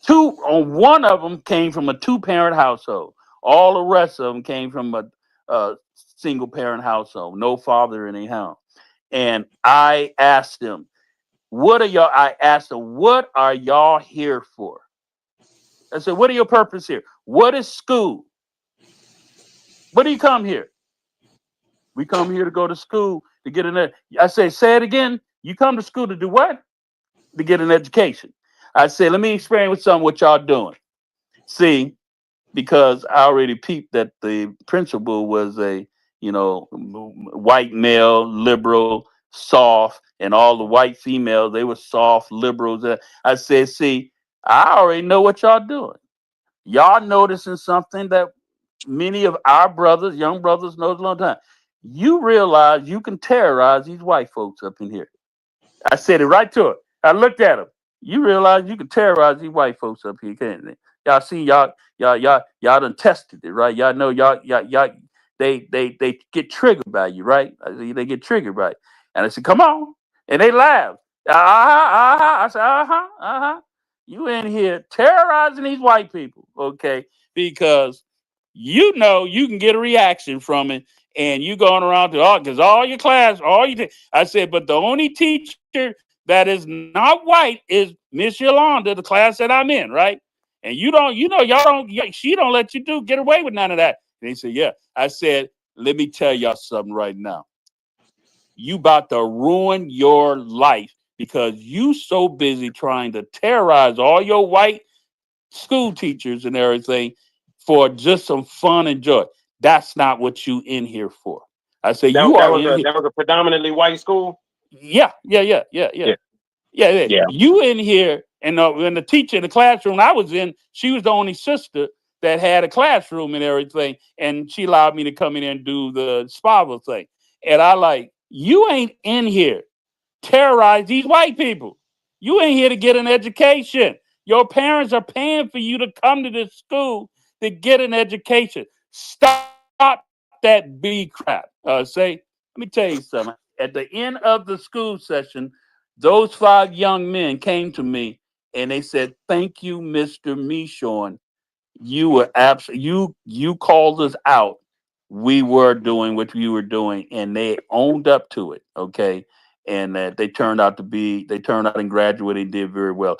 One of them came from a 2-parent household. All the rest of them came from a single parent household, no father in the house. And I asked them, what are y'all here for? I said, what are your purpose here? What is school? What do you come here? We come here to go to school to get an. I say it again. You come to school to do what? To get an education. I said, let me explain with some what y'all doing. See, because I already peeped that the principal was a, white male, liberal, soft, and all the white females, they were soft liberals. I said, see, I already know what y'all doing. Y'all noticing something that many of our brothers, young brothers, knows a long time. You realize you can terrorize these white folks up in here. I said it right to her. I looked at him. You realize you can terrorize these white folks up here, can't they? Y'all see, y'all done tested it, right? Y'all know they get triggered by you, right? They get triggered by it. And I said, come on. And they laughed. I said, you in here terrorizing these white people, okay? Because you know you can get a reaction from it, and you going around to because all your class, I said, but the only teacher that is not white is Miss Yolanda, the class that I'm in, right? And she don't let you get away with none of that. And he said, yeah. I said, let me tell y'all something right now. You about to ruin your life because you so busy trying to terrorize all your white school teachers and everything for just some fun and joy. That's not what you in here for. I say that was a predominantly white school. Yeah. You in here, and when the teacher in the classroom I was in, she was the only sister that had a classroom and everything, and she allowed me to come in and do the SPAVA thing. And you ain't in here terrorize these white people. You ain't here to get an education. Your parents are paying for you to come to this school to get an education. Stop that B crap. Let me tell you something. At the end of the school session, those 5 young men came to me and they said, thank you, Mr. Michon. You were you called us out. We were doing what you were doing, and they owned up to it. Okay. And they turned out and graduated and did very well.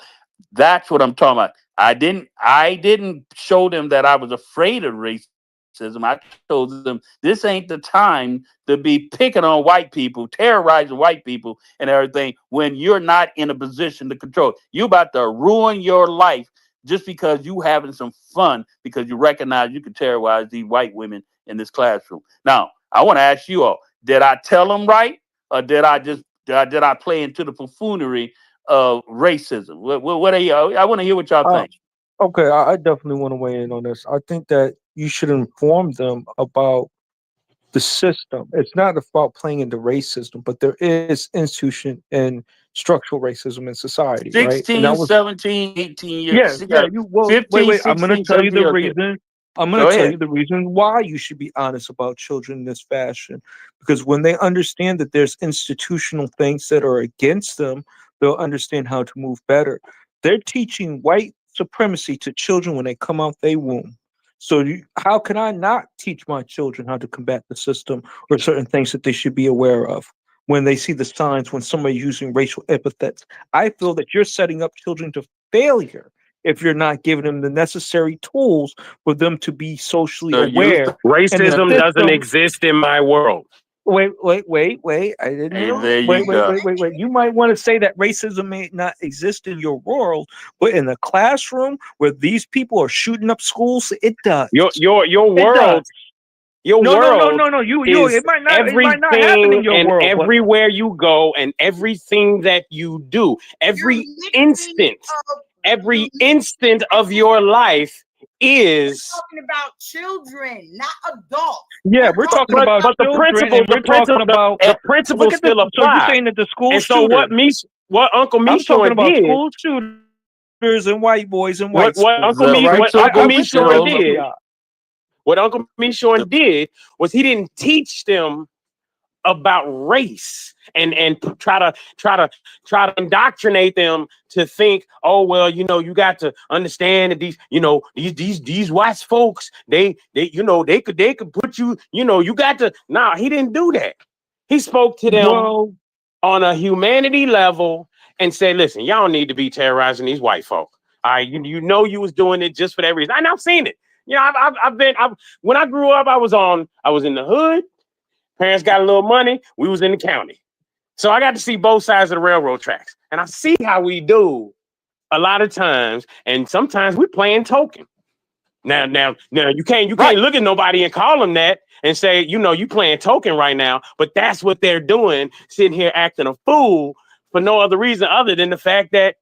That's what I'm talking about. I didn't show them that I was afraid of racism. I told them this ain't the time to be picking on white people, terrorizing white people and everything when you're not in a position to control. You about to ruin your life just because you having some fun because you recognize you can terrorize these white women in this classroom. Now, I want to ask you all, did I tell them right? Or did I play into the buffoonery of racism? What are y'all? I want to hear what y'all think. Okay, I definitely want to weigh in on this. I think that you should inform them about the system. It's not about playing into racism, but there is institution and structural racism in society, 16, right? 17, 18 years. Yeah. Wait. I'm going to tell you the reason. I'm going to tell you the reason why you should be honest about children in this fashion. Because when they understand that there's institutional things that are against them, they'll understand how to move better. They're teaching white supremacy to children when they come out their womb. So how can I not teach my children how to combat the system or certain things that they should be aware of when they see the signs when somebody's using racial epithets? I feel that you're setting up children to failure if you're not giving them the necessary tools for them to be socially aware. Racism doesn't exist in my world. Wait. I didn't know. Wait. You might want to say that racism may not exist in your world, but in the classroom where these people are shooting up schools, it does. Your world. Your world. No. It might not happen in your world. Everywhere you go and everything that you do, every instant of your life is talking about children, not adults. Yeah, we're talking about the principle still applies. So you're saying that the school and so shooters, what Uncle Michon did, school shooters and white boys and white what Uncle Michon did was he didn't teach them about race and try to indoctrinate them to think, oh well, you know, you got to understand that these white folks, they could put you, you know, you got to. Nah, he didn't do that. He spoke to them on a humanity level and said, listen, y'all need to be terrorizing these white folk. All right, you know you was doing it just for that reason. And I've seen it. You know, when I grew up, I was in the hood. Parents got a little money. We was in the county. So I got to see both sides of the railroad tracks. And I see how we do a lot of times. And sometimes we're playing token. Now you can't look at nobody and call them that and say, you know, you playing token right now. But that's what they're doing, sitting here acting a fool for no other reason other than the fact that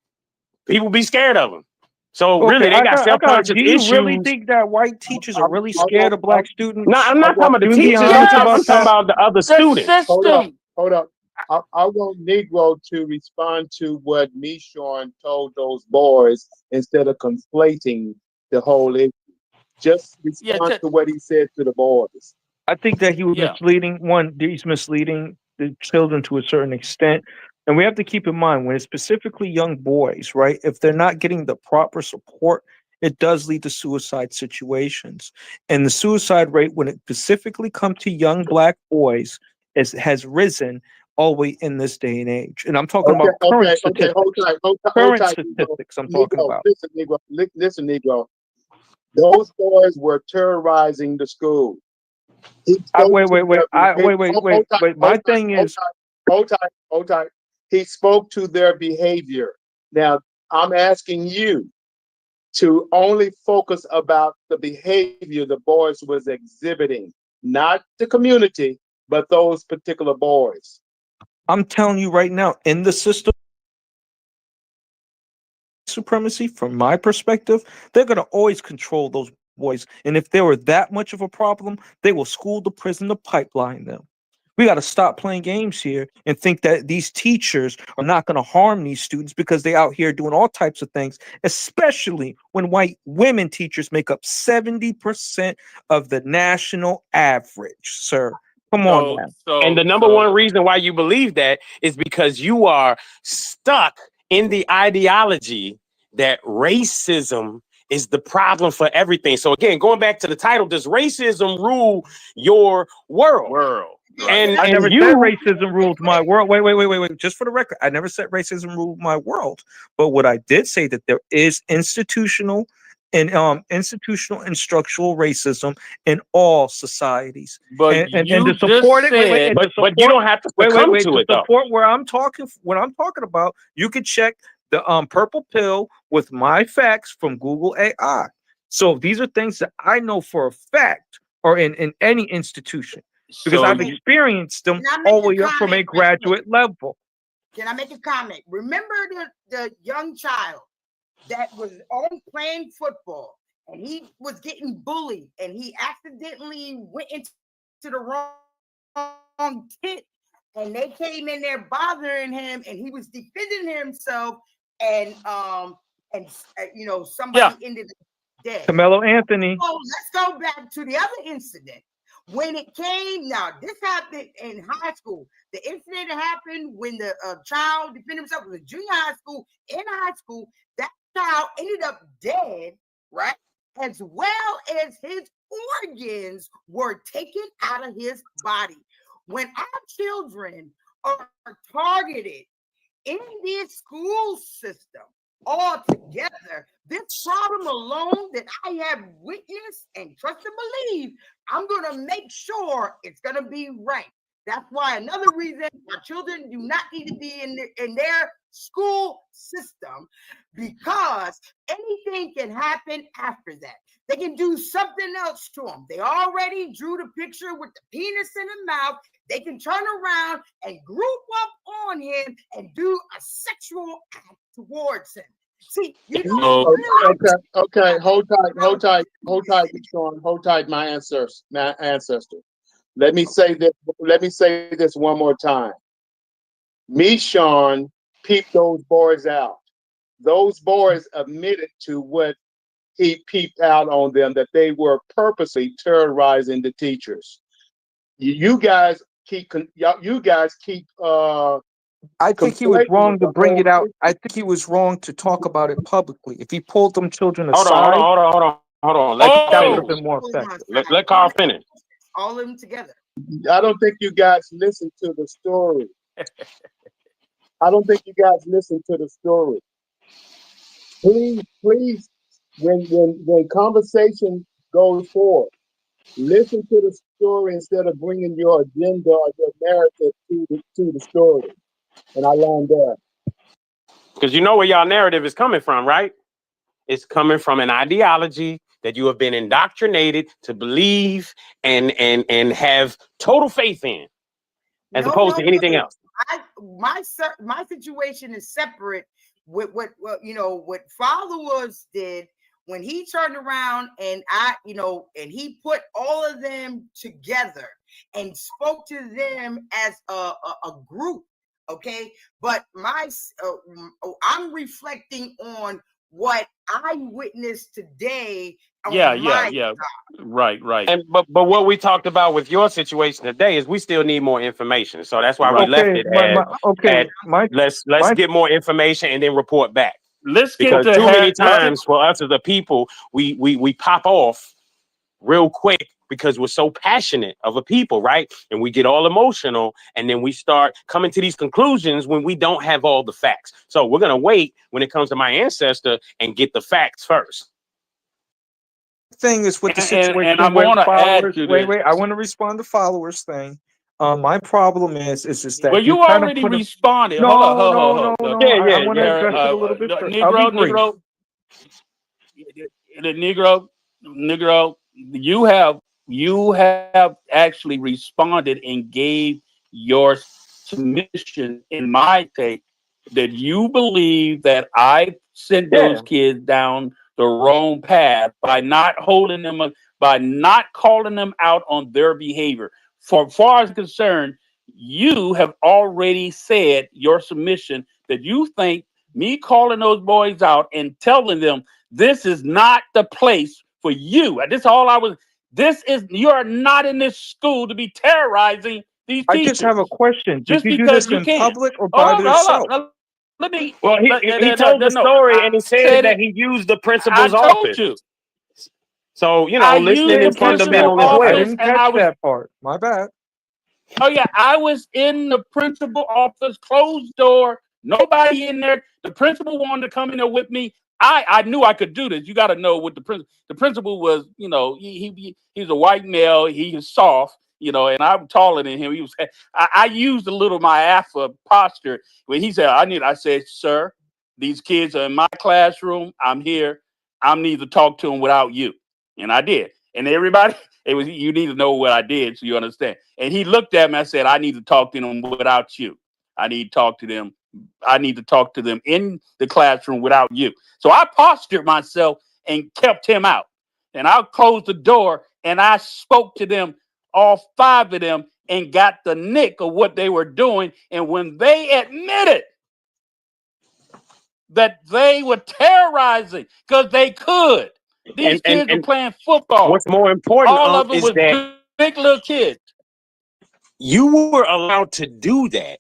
people be scared of them. So really, they got self-conscious issues. Do you really think that white teachers are really scared of black students? No, I'm not talking about the teachers. I'm talking about the other students. Hold up. I want Negro to respond to what Mishon told those boys instead of conflating the whole issue. Just respond to what he said to the boys. I think that he was misleading. One, he's misleading the children to a certain extent. And we have to keep in mind when it's specifically young boys, right? If they're not getting the proper support, it does lead to suicide situations. And the suicide rate, when it specifically comes to young black boys, has risen all the way in this day and age. And I'm talking about current statistics. Current statistics I'm talking about. Listen, Negro. Those boys were terrorizing the school. Wait. My thing is, hold tight. He spoke to their behavior. Now, I'm asking you to only focus about the behavior the boys was exhibiting, not the community, but those particular boys. I'm telling you right now, in the system supremacy, from my perspective, they're going to always control those boys. And if they were that much of a problem, they will school the prison to pipeline them. We got to stop playing games here and think that these teachers are not going to harm these students because they're out here doing all types of things, especially when white women teachers make up 70% of the national average, sir. Come on, man. And the number one reason why you believe that is because you are stuck in the ideology that racism is the problem for everything. So again, going back to the title, does racism rule your world? And I never you said racism ruled my world. Wait. Just for the record, I never said racism ruled my world. But what I did say that there is institutional and structural racism in all societies. But and to support it, but you don't have to succumb to it. To support what I'm talking about, you could check the purple pill with my facts from Google AI. So these are things that I know for a fact are in any institution. Because I've experienced them all the way up from a graduate level. Can I make a comment? Remember the young child that was on playing football and he was getting bullied and he accidentally went into the wrong tent and they came in there bothering him and he was defending himself and somebody ended up dead. Camelo Anthony. So let's go back to the other incident. When it came, now this happened in high school. The incident happened when the child defended himself in junior high school. In high school, that child ended up dead, right? As well as his organs were taken out of his body. When our children are targeted in this school system altogether, this problem alone that I have witnessed and trust and believe, I'm going to make sure it's going to be right. That's why another reason our children do not need to be in their school system, because anything can happen after that. They can do something else to them. They already drew the picture with the penis in the mouth. They can turn around and group up on him and do a sexual act towards him. See, you know. Okay. Hold tight, Sean. Hold tight, my ancestor. Let me say this one more time. Mishon peeped those boys out. Those boys admitted to what he peeped out on them, that they were purposely terrorizing the teachers. You guys you guys keep I think he was conflating wrong to the bring whole it out. issue. I think he was wrong to talk about it publicly. If he pulled them children Hold on, aside, hold on. Let that Carl would have finish. been more Pull them effective. aside. Let Carl finish. All of them together. I don't think you guys listen to the story. I don't think you guys listen to the story. Please, when conversation goes forward, listen to the story instead of bringing your agenda or your narrative to the story. And I learned that. Because you know where y'all narrative is coming from, right? It's coming from an ideology that you have been indoctrinated to believe and have total faith in, as opposed to anything else. My situation is separate with what followers did when he turned around and and he put all of them together and spoke to them as a group. Okay, but I'm reflecting on what I witnessed today. Yeah. Right. And but what we talked about with your situation today is we still need more information. So that's why we left it let's get more information and then report back. Let's get Because to too many times for us as a people, we pop off real quick because we're so passionate of a people, right? And we get all emotional, and then we start coming to these conclusions when we don't have all the facts. So we're gonna wait when it comes to my ancestor and get the facts first. Thing is with the situation and I where want to add followers. to Wait, this. I want to respond to followers thing. My problem is that Well, you already responded. No, Hold on. I want to address it a little bit further. Negro, you have actually responded and gave your submission in my take that you believe that I sent those kids down the wrong path by not holding them up, by not calling them out on their behavior. For far as concerned, you have already said your submission that you think me calling those boys out and telling them this is not the place for you. You are not in this school to be terrorizing these teachers. I just have a question. Just Did you do because this you in can. public or by yourself? Well, he told the story and he said that he used the principal's office. You. So, listening is fundamental as well. I didn't catch that part. My bad. Oh, yeah. I was in the principal office, closed door, nobody in there. The principal wanted to come in there with me. I knew I could do this. You got to know what the principal was, he's a white male. He is soft, and I'm taller than him. I used a little my alpha posture when he said, I said, sir, these kids are in my classroom. I'm here. I need to talk to them without you. And I did. And everybody, you need to know what I did so you understand. And he looked at me. I said, I need to talk to them without you. I need to talk to them. I need to talk to them in the classroom without you. So I postured myself and kept him out. And I closed the door and I spoke to them, all 5 of them, and got the nick of what they were doing. And when they admitted that they were terrorizing because they could, these kids were playing football. What's more important, all of them is was that big little kids. You were allowed to do that.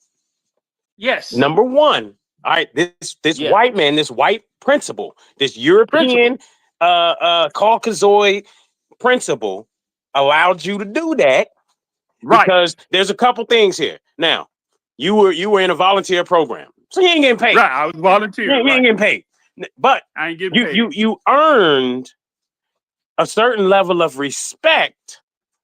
Yes. Number one, all right, this white man, this white principal, this European Caucasoid principal allowed you to do that. Right. Because there's a couple things here. Now, you were in a volunteer program. So you ain't getting paid. Right, I was volunteering. You ain't getting paid. But I ain't getting paid. You earned a certain level of respect.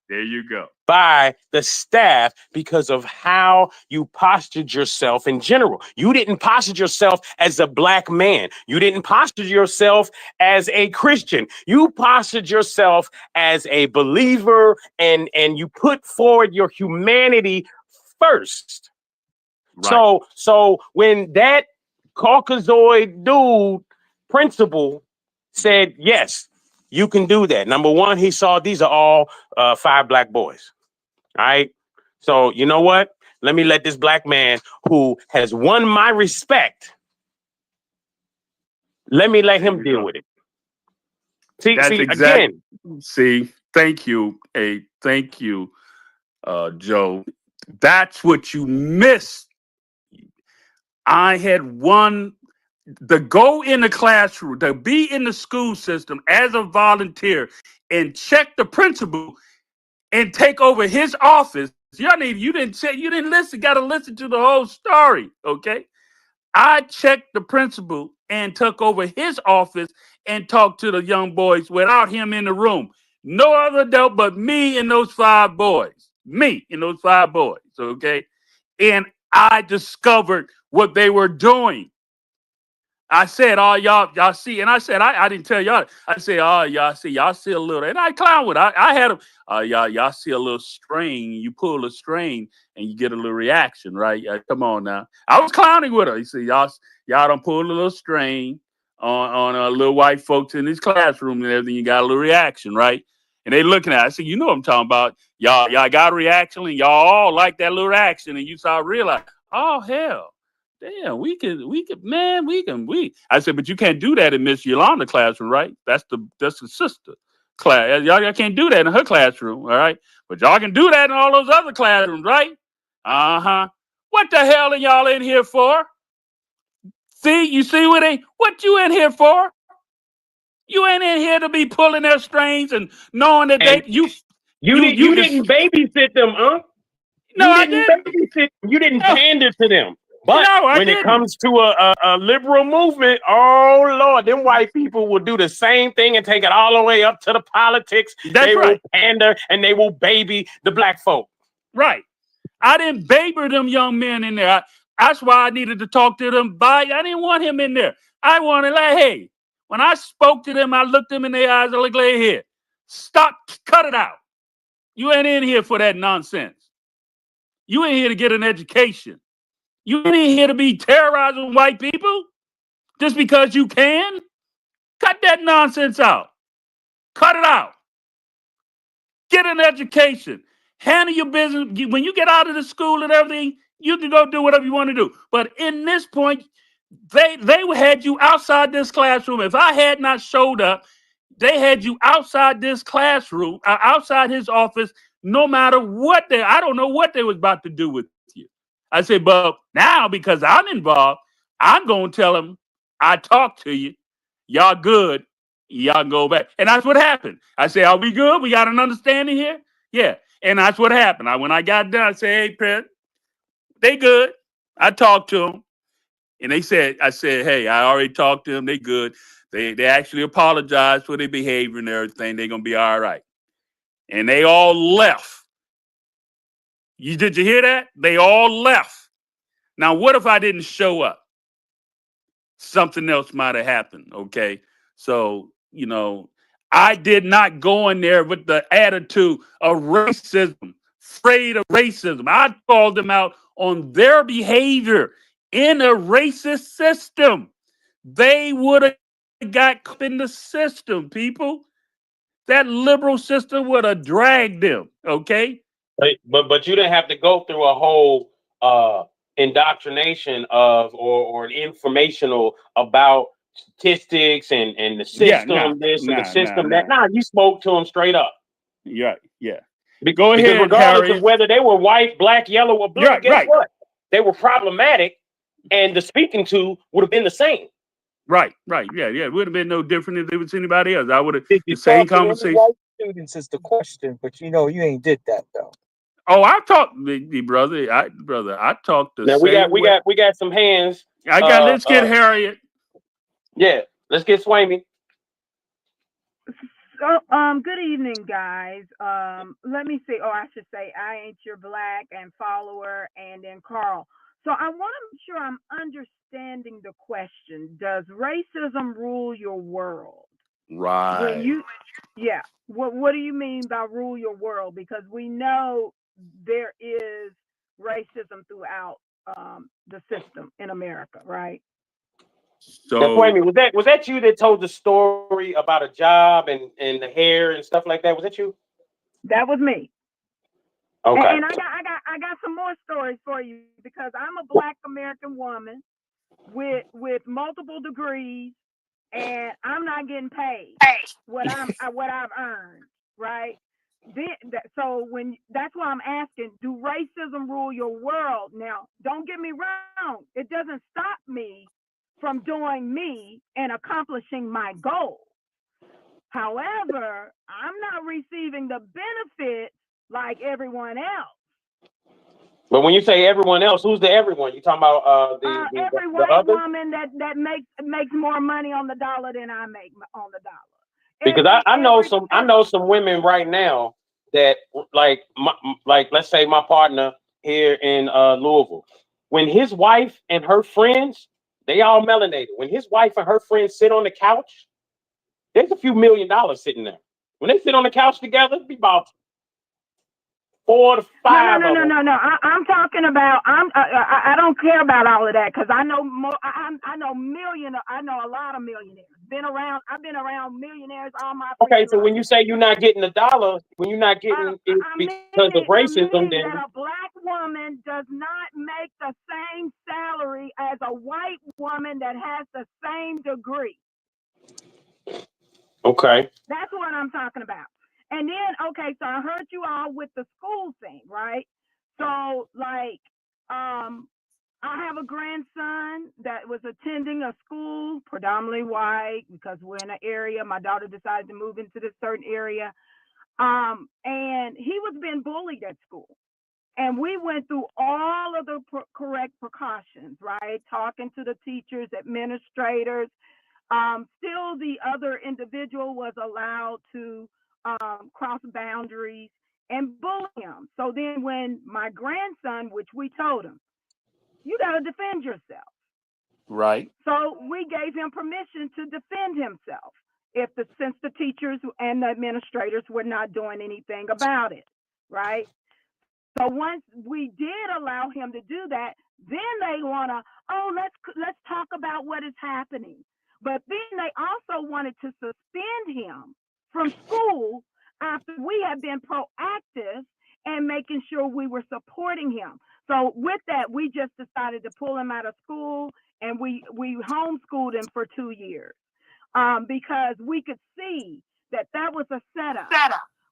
There you go. By the staff because of how you postured yourself in general. You didn't posture yourself as a black man. You didn't posture yourself as a Christian. You postured yourself as a believer and you put forward your humanity first. Right. So when that Caucasoid dude principal said, yes, you can do that. Number one, he saw these are all 5 black boys. All right. So you know what? Let this black man who has won my respect. Let him deal with it. See, thank you. Thank you, Joe. That's what you missed. I had one to go in the classroom, to be in the school system as a volunteer and check the principal and take over his office. You didn't listen, gotta listen to the whole story, okay? I checked the principal and took over his office and talked to the young boys without him in the room. No other adult but me and those 5 boys. Me and those 5 boys, okay? And I discovered what they were doing. I said, "Oh, y'all see," and I said, I didn't tell y'all. I said, "Oh, y'all see a little," and I clown with it. I had them. Y'all see a little strain. You pull a strain and you get a little reaction, right? Come on now. I was clowning with her. You see, y'all don't pull a little strain on little white folks in this classroom and everything. You got a little reaction, right? And they looking at it. I said, you know what I'm talking about. Y'all got a reaction, and y'all all like that little reaction, and you start realize, oh hell. Damn, we can. I said, but you can't do that in Miss Yolanda classroom, right? That's the sister class. Y'all can't do that in her classroom, all right? But y'all can do that in all those other classrooms, right? Uh-huh. What the hell are y'all in here for? You see what you in here for? You ain't in here to be pulling their strings and knowing that You didn't babysit them, huh? No, I didn't. Babysit. You didn't No. pander to them. But No, when didn't. It comes to a liberal movement, oh Lord, them white people will do the same thing and take it all the way up to the politics. That's right. Will pander and they will baby the black folk. Right. I didn't baby them young men in there. That's why I needed to talk to them. I didn't want him in there. I wanted, like, hey, when I spoke to them, I looked them in their eyes. I looked like, here, stop, cut it out. You ain't in here for that nonsense. You ain't here to get an education. You ain't here to be terrorizing white people just because you can. Cut that nonsense out. Cut it out. Get an education. Handle your business. When you get out of the school and everything, you can go do whatever you want to do. But in this point, they had you outside this classroom. If I had not showed up, they had you outside this classroom, outside his office, no matter what I don't know what they was about to do with you. I said, but now because I'm involved, I'm going to tell them I talked to you. Y'all good. Y'all go back. And that's what happened. I said, are we good? We got an understanding here? Yeah. And that's what happened. When I got done, I said, hey, Pet, they good. I talked to them. And I said, hey, I already talked to them. They good. They actually apologized for their behavior and everything. They're going to be all right. And they all left. Did you hear that? They all left. Now, what if I didn't show up? Something else might have happened, okay? So, I did not go in there with the attitude of racism, afraid of racism. I called them out on their behavior in a racist system. They would have got caught in the system, people. That liberal system would have dragged them, okay? But you didn't have to go through a whole indoctrination of or an informational about statistics and the system, the system that. Nah, you spoke to them straight up. Yeah, yeah. Go ahead, regardless of whether they were white, black, yellow, or blue, guess what? They were problematic, and the speaking to would have been the same. Right. Yeah. It would have been no different if it was anybody else. I would have the same conversation. White students is the question, but you ain't did that though. Oh, I talked, brother. I talked to. Now we got some hands. Let's get Harriet. Yeah, let's get Swamy. So, good evening, guys. Let me see. Oh, I should say, I ain't your black and follower, and then Carl. So I want to make sure I'm understanding the question. Does racism rule your world? Right. What do you mean by rule your world? Because we know there is racism throughout the system in America, right? So wait a minute, was that you that told the story about a job and the hair and stuff like that? Was that you? That was me. Okay. And I got some more stories for you because I'm a Black American woman with multiple degrees, and I'm not getting paid what I've earned, right? So so that's why I'm asking, do racism rule your world? Now, don't get me wrong. It doesn't stop me from doing me and accomplishing my goal. However, I'm not receiving the benefits like everyone else. But when you say everyone else, who's the everyone? You talking about every the white other? woman that makes more money on the dollar than I make on the dollar. Because I know some women right now that like let's say my partner here in Louisville. When his wife and her friends, they all melanated. When his wife and her friends sit on the couch, there's a few $1 million sitting there. When they sit on the couch together, it'd be about 4 to 5. No. I'm talking about. I don't care about all of that because I know more. I know a lot of millionaires. I've been around millionaires all my. Okay, so when you say you're not getting the dollar, when you're not getting it because of racism, then that a black woman does not make the same salary as a white woman that has the same degree. Okay. That's what I'm talking about. And then, okay, so I heard you all with the school thing, right? So, like, I have a grandson that was attending a school, predominantly white, because we're in an area. My daughter decided to move into this certain area. And he was being bullied at school. And we went through all of the correct precautions, right? Talking to the teachers, administrators. Still, the other individual was allowed to cross boundaries and bully him. So then when my grandson, which we told him, you got to defend yourself. Right. So we gave him permission to defend himself since the teachers and the administrators were not doing anything about it, right? So once we did allow him to do that, then they want to, let's talk about what is happening. But then they also wanted to suspend him from school after we had been proactive and making sure we were supporting him. So with that, we just decided to pull him out of school, and we homeschooled him for 2 years because we could see that was a setup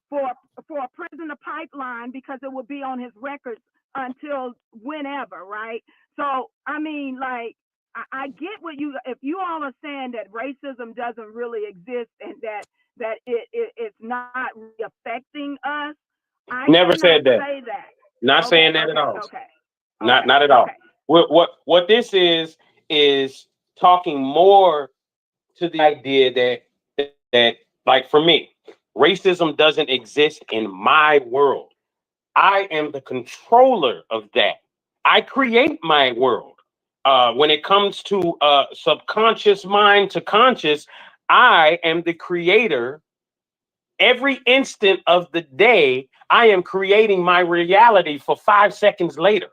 for a prisoner pipeline, because it would be on his records until whenever, right? So, I mean, like, I get if you all are saying that racism doesn't really exist and that it's not really affecting us. I never said that. Say that. Not saying that at all. Okay. Not at all. What this is talking more to the idea that like for me, racism doesn't exist in my world. I am the controller of that. I create my world. When it comes to subconscious mind to conscious, I am the creator. Every instant of the day, I am creating my reality for 5 seconds later.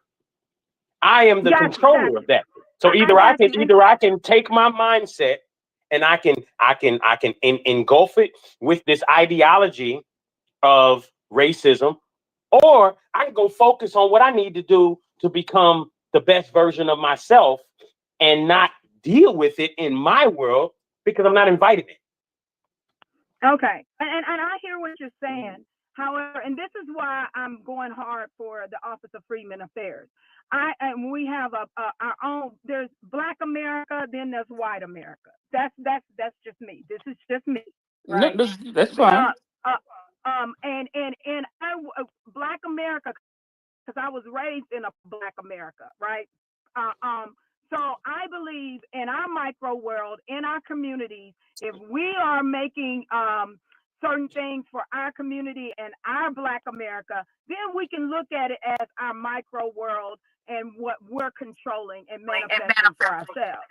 I am the controller of that. So either I can take my mindset and I can engulf it with this ideology of racism, or I can go focus on what I need to do to become the best version of myself and not deal with it in my world because I'm not invited in. Okay. And I hear what you're saying. However, and this is why I'm going hard for the Office of Freedmen Affairs. And we have our own. There's Black America, then there's White America. That's just me. This is just me. Right? That's fine. And Black America, because I was raised in a Black America, right? So I believe in our micro world, in our communities, if we are making certain things for our community and our Black America, then we can look at it as our micro world and what we're controlling and manifesting for ourselves.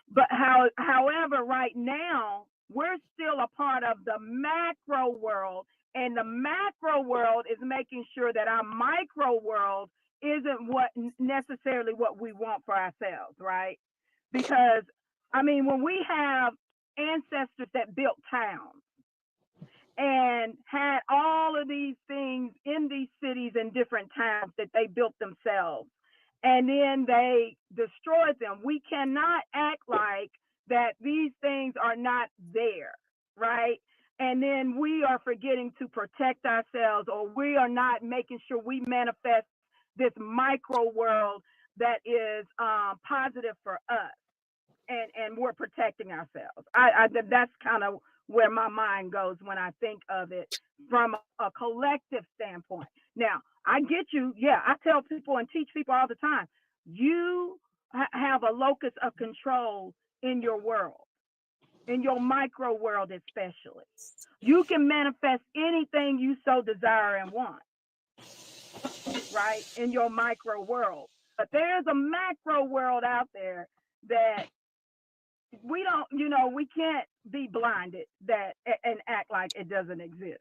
But however, right now, we're still a part of the macro world, and the macro world is making sure that our micro world isn't necessarily what we want for ourselves, right? Because, I mean, when we have ancestors that built towns and had all of these things in these cities and different towns that they built themselves, and then they destroyed them, we cannot act like that these things are not there, right? and then we are forgetting to protect ourselves, or we are not making sure we manifest this micro world that is positive for us, and we're protecting ourselves. That's kind of where my mind goes when I think of it from a collective standpoint. Now, I get you. Yeah, I tell people and teach people all the time, you have a locus of control in your world, in your micro world especially. You can manifest anything you so desire and want, right, in your micro world. But there's a macro world out there that we don't, we can't be blinded that and act like it doesn't exist.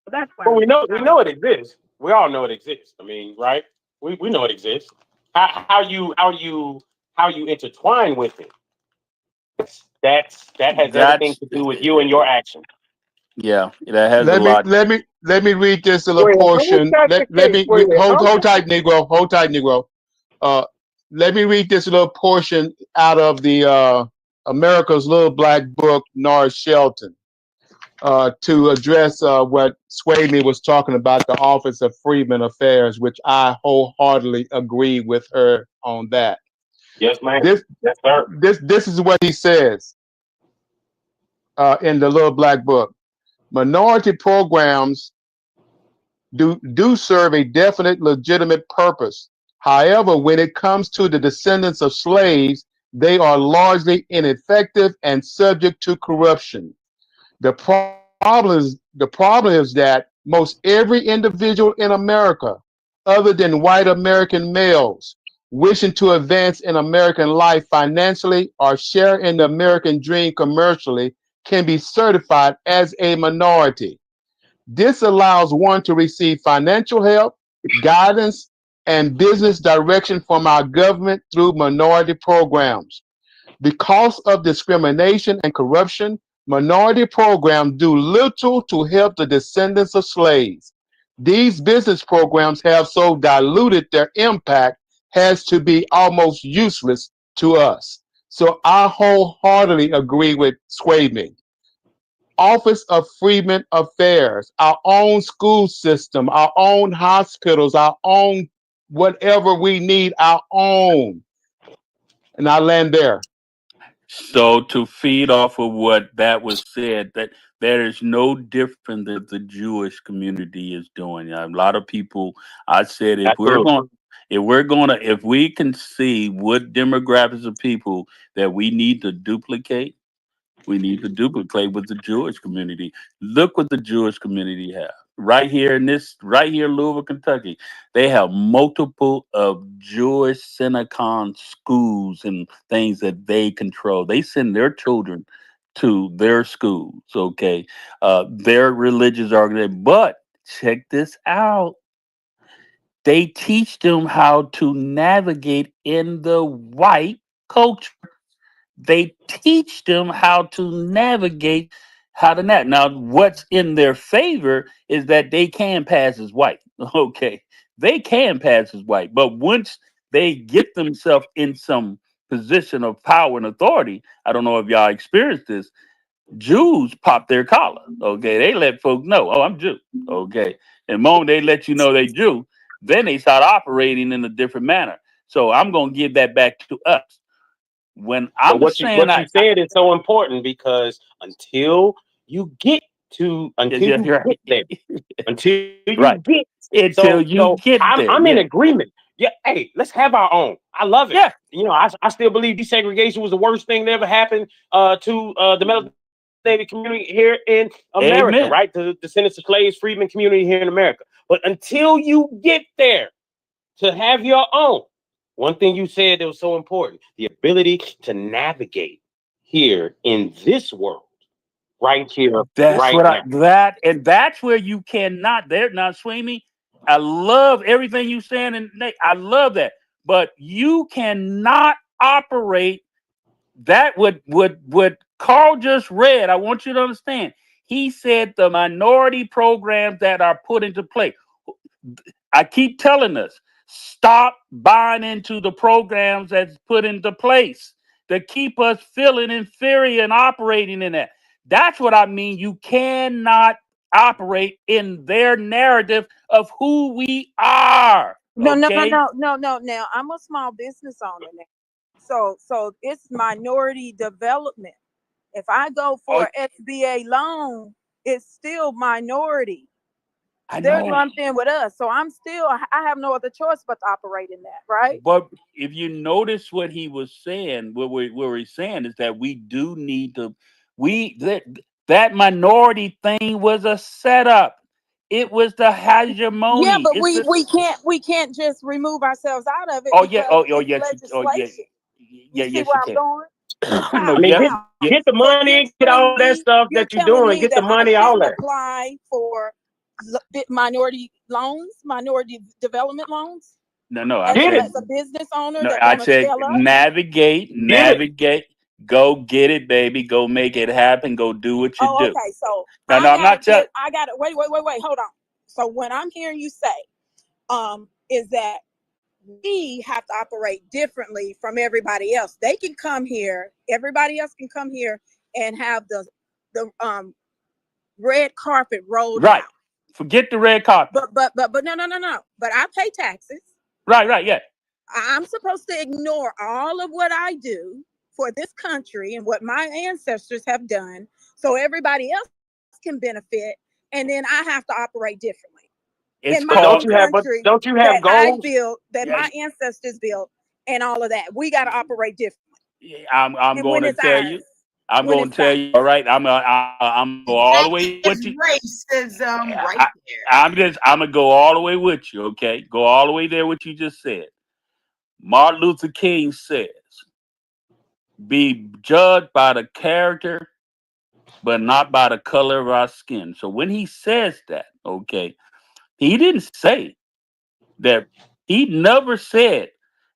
So that's why. Well, we know it exists. We all know it exists. I mean, right? We know it exists. How you intertwine with it. That has everything That's to do with you and your action. yeah, that has a Let me lot. let me read this a Go little ahead. portion. Finish that Let case. me Go ahead. hold tight, Negro. Hold tight, Negro. Let me read this little portion out of the America's Little Black Book, Norris Shelton, to address what Sway Me was talking about, the Office of Freedmen Affairs, which I wholeheartedly agree with her on that. Yes, ma'am. This Yes, sir. this is what he says in the Little Black Book. Minority programs do serve a definite legitimate purpose. However, when it comes to the descendants of slaves, they are largely ineffective and subject to corruption. The problem is that most every individual in America, other than white American males, wishing to advance in American life financially or share in the American dream commercially, can be certified as a minority. This allows one to receive financial help, guidance, and business direction from our government through minority programs. Because of discrimination and corruption, minority programs do little to help the descendants of slaves. These business programs have so diluted their impact as to be almost useless to us. So I wholeheartedly agree with Sway Me. Office of Freedmen Affairs, our own school system, our own hospitals, our own whatever we need, our own. And I land there. So to feed off of what that was said, that there is no different that the Jewish community is doing. A lot of people, I said, Absolutely. if we can see what demographics of people that we need to duplicate, we need to duplicate with the Jewish community. Look what the Jewish community have right here in Louisville, Kentucky. They have multiple of Jewish synagogue schools and things that they control. They send their children to their schools. Okay, their religious organization. But check this out. They teach them how to navigate in the white culture. They teach them how to navigate now what's in their favor is that they can pass as white. Okay, they can pass as white, but once they get themselves in some position of power and authority, I don't know if y'all experienced this, Jews pop their collar. Okay, they let folks know, oh, I'm Jew. Okay, and the moment they let you know they Jew, then they start operating in a different manner. So I'm gonna give that back to us. When But I'm saying what you said is so important because until you get yeah, you're right. there, until you Right. get Until you get there. I'm in Yeah. agreement. Yeah, hey, let's have our own. I love it. Yeah. You know, I still believe desegregation was the worst thing that ever happened to the melanated community here in America, Amen. right? The descendants of slaves, freedmen community here in America. But until you get there to have your own, one thing you said that was so important, the ability to navigate here in this world, right here, That's right what now. that's where you cannot there now, Sweeney. I love everything you saying, and Nate, I love that. But you cannot operate that what Carl just read. I want you to understand. He said the minority programs that are put into play. I keep telling us, stop buying into the programs that's put into place to keep us feeling inferior and operating in that. That's what I mean. You cannot operate in their narrative of who we are. No, no, no, Okay. no, no, no. Now I'm a small business owner now. So it's minority development. If I go for Oh, an SBA loan, it's still minority. I They're know. lumped in with us. So I have no other choice but to operate in that, right? But if you notice what he was saying, what he's saying is that we do need to, that minority thing was a setup. It was the Yeah, hegemony. but It's the we can't just remove ourselves out of it oh yeah, because it's yes, oh yeah, legislation. You see yes you where I'm can. going? No, I mean, yes, How? yes. get the So money and get all that stuff you're that you're telling doing. me Get the that I money, all can't that. apply for minority loans, minority development loans, No, I Get it. said as a business owner no, that I want to said scale up? navigate, go get it, baby, go make it happen, go do what you Oh, do. okay. So No, I'm not telling. I got to wait, hold on. So what I'm hearing you say, is that we have to operate differently from everybody else. They can come here, everybody else can come here and have the red carpet rolled Right. out. Forget the red carpet. But no. But I pay taxes. Right, yeah. I'm supposed to ignore all of what I do for this country and what my ancestors have done so everybody else can benefit, and then I have to operate differently It's in my But called. own country don't you that have I goals? built, that Yeah, my ancestors built, and all of that. We got to operate differently. I'm And going when to it's tell ours, you. I'm when going it's to tell ours. you. All right, I'm go all the That way is with you. racism right I, there. I'm gonna go all the way with you. Okay, go all the way there. What you just said. Martin Luther King says, "Be judged by the character, but not by the color of our skin." So when he says that, okay, he didn't say that. He never said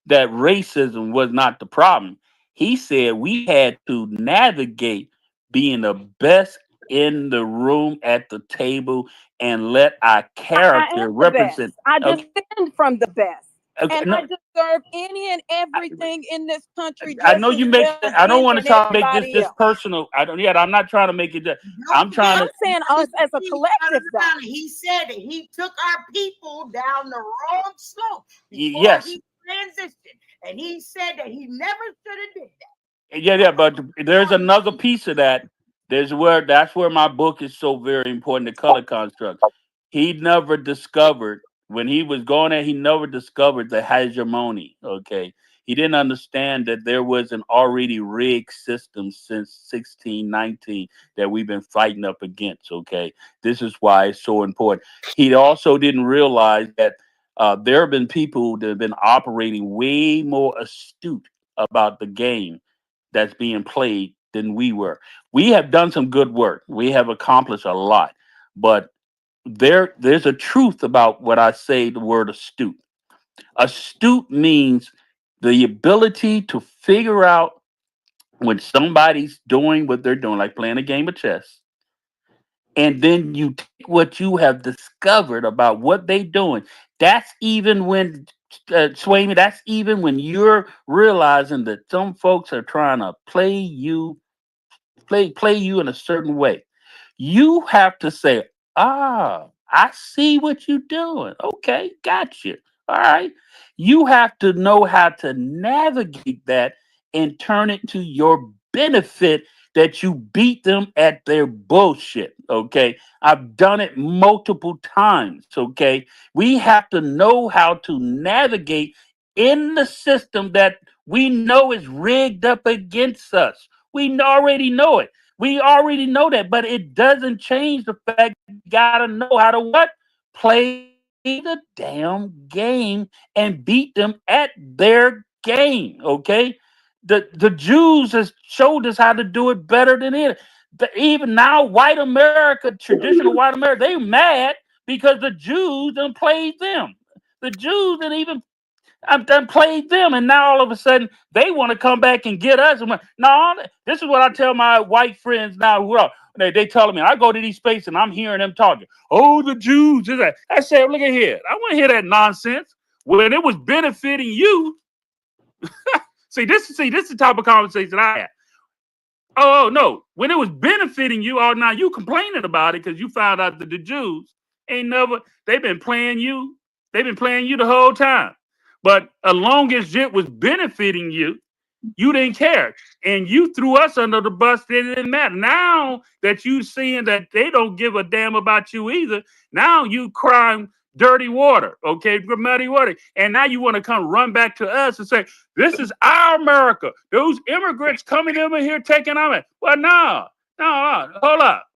that racism was not the problem. He said we had to navigate being the best in the room at the table and let our I am character the best. represent. I Okay, descend from the best. okay, And I no, deserve any and everything in this country I just know as you make. well as I don't any want to and try to make everybody this else. personal. I don't. Yeah, I'm not trying to make it. I'm Don't trying I'm to. saying us as a collective, though. He said that he took our people down the wrong slope before Yes, he transitioned, and he said that he never should have did that. yeah, but there's another piece of that. That's where my book is so very important. The color construct. He never discovered when he was going there. He never discovered the hegemony. Okay, he didn't understand that there was an already rigged system since 1619 that we've been fighting up against. Okay, this is why it's so important. He also didn't realize that there have been people that have been operating way more astute about the game that's being played than we were. We have done some good work. We have accomplished a lot, but there's a truth about what I say the word astute. Astute means the ability to figure out when somebody's doing what they're doing, like playing a game of chess, and then you take what you have discovered about what they're doing. That's even when Sway me. That's even when you're realizing that some folks are trying to play you in a certain way. You have to say, I see what you're doing. Okay, got you. All right. You have to know how to navigate that and turn it to your benefit that you beat them at their bullshit. Okay. I've done it multiple times. Okay. We have to know how to navigate in the system that we know is rigged up against us. We already know it. We already know that, but it doesn't change the fact you gotta know how to what? Play the damn game and beat them at their game. Okay. The Jews has showed us how to do it better than it. Even now, white America, traditional white America, they mad because the Jews done played them. The Jews didn't even I've done played them, and now all of a sudden they want to come back and get us. No, this is what I tell my white friends now. Who are they telling me? I go to these spaces and I'm hearing them talking. Oh, the Jews. I said, look at here. I want to hear that nonsense when it was benefiting you. See, this is the type of conversation I have. Oh no, when it was benefiting you, oh now you complaining about it because you found out that the Jews ain't never. They've been playing you. They've been playing you the whole time. But as long as it was benefiting you, you didn't care. And you threw us under the bus. It didn't matter. Now that you seeing that they don't give a damn about you either, now you crying dirty water, okay, muddy water. And now you want to come run back to us and say, this is our America. Those immigrants coming over here taking our money. Well, no, hold up.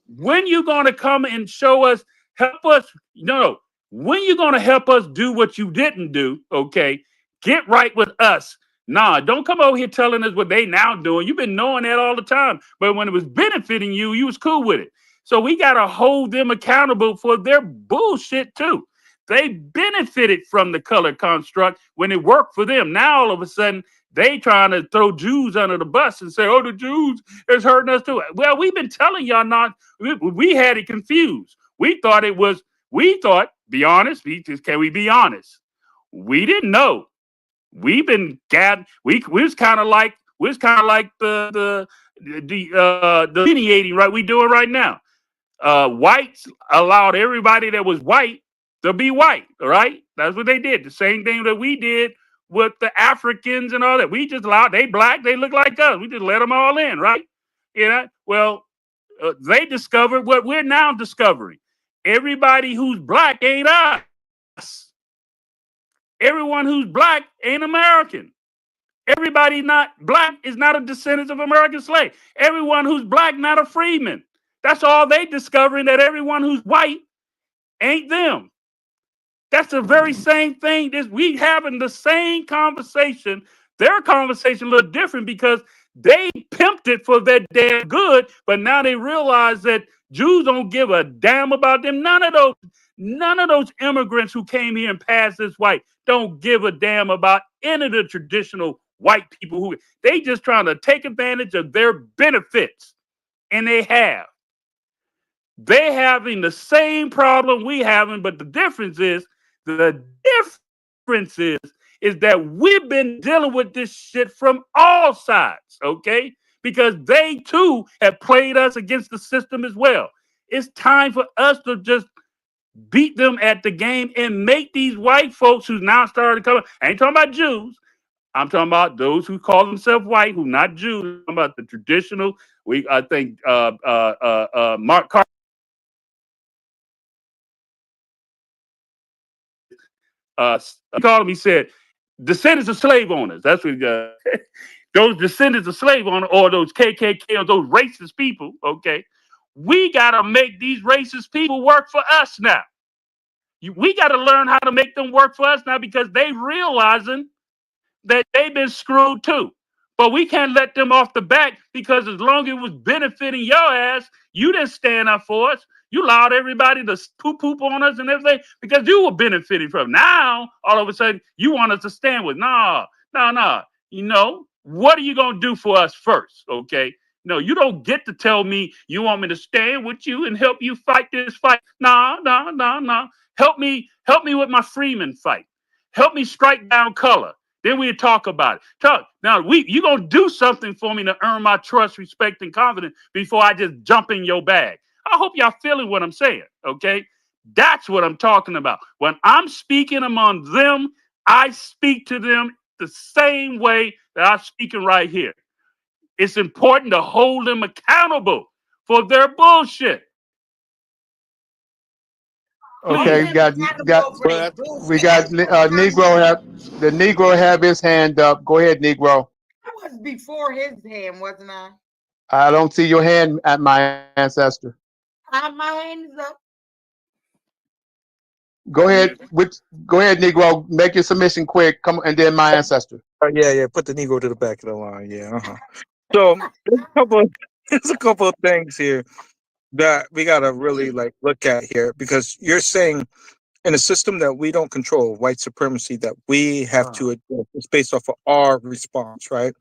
When you going to come and show us, help us, no, when you going to help us do what you didn't do, okay, get right with us. Nah, don't come over here telling us what they now doing. You've been knowing that all the time. But when it was benefiting you, you was cool with it. So we got to hold them accountable for their bullshit too. They benefited from the color construct when it worked for them. Now all of a sudden they trying to throw Jews under the bus and say, oh, the Jews is hurting us too. Well, we've been telling y'all not. We had it confused. We thought, be honest, can we be honest? We didn't know. We've been we was kind of like the delineating, right? We doing right now. Whites allowed everybody that was white to be white, right? That's what they did. The same thing that we did with the Africans and all that. We just allowed, they black, they look like us. We just let them all in, right? You know, well, they discovered what we're now discovering. Everybody who's black ain't us. Everyone who's black ain't American. Everybody not black is not a descendant of American slave. Everyone who's black not a freedman. That's all they discovering, that everyone who's white ain't them. That's the very same thing. We having the same conversation. Their conversation a little different because they pimped it for their damn good, but now they realize that Jews don't give a damn about them. None of those immigrants who came here and passed as white don't give a damn about any of the traditional white people who they just trying to take advantage of their benefits, and they have. They having the same problem we having, but the difference is that we've been dealing with this shit from all sides, okay? Because they too have played us against the system as well. It's time for us to just beat them at the game and make these white folks who's now started to come. I ain't talking about Jews. I'm talking about those who call themselves white, who not Jews. I'm talking about the traditional. I think Mark Carter called him. He said, descendants of slave owners. That's what those descendants of slave owners, or those KKK, or those racist people. Okay, we gotta make these racist people work for us now. We gotta learn how to make them work for us now, because they realizing that they've been screwed too. But we can't let them off the back, because as long as it was benefiting your ass, you didn't stand up for us. You allowed everybody to poop on us and everything because you were benefiting from it. Now, all of a sudden, you want us to stand with. No. You know, what are you going to do for us first, okay? No, you don't get to tell me you want me to stand with you and help you fight this fight. No. Help me with my Freeman fight. Help me strike down color. Then we talk about it. Now, you going to do something for me to earn my trust, respect, and confidence before I just jump in your bag. I hope y'all feeling what I'm saying, okay? That's what I'm talking about. When I'm speaking among them, I speak to them the same way that I'm speaking right here. It's important to hold them accountable for their bullshit. Okay, we got the Negro have his hand up. Go ahead, Negro. I was before his hand, wasn't I? I don't see your hand at my ancestor. My hand is up. Go ahead, Negro. Make your submission quick. Come, and then my ancestor. Yeah. Put the Negro to the back of the line. Yeah. So there's a couple of things here that we gotta really look at here, because you're saying in a system that we don't control, white supremacy, that we have to address. It's based off of our response, right?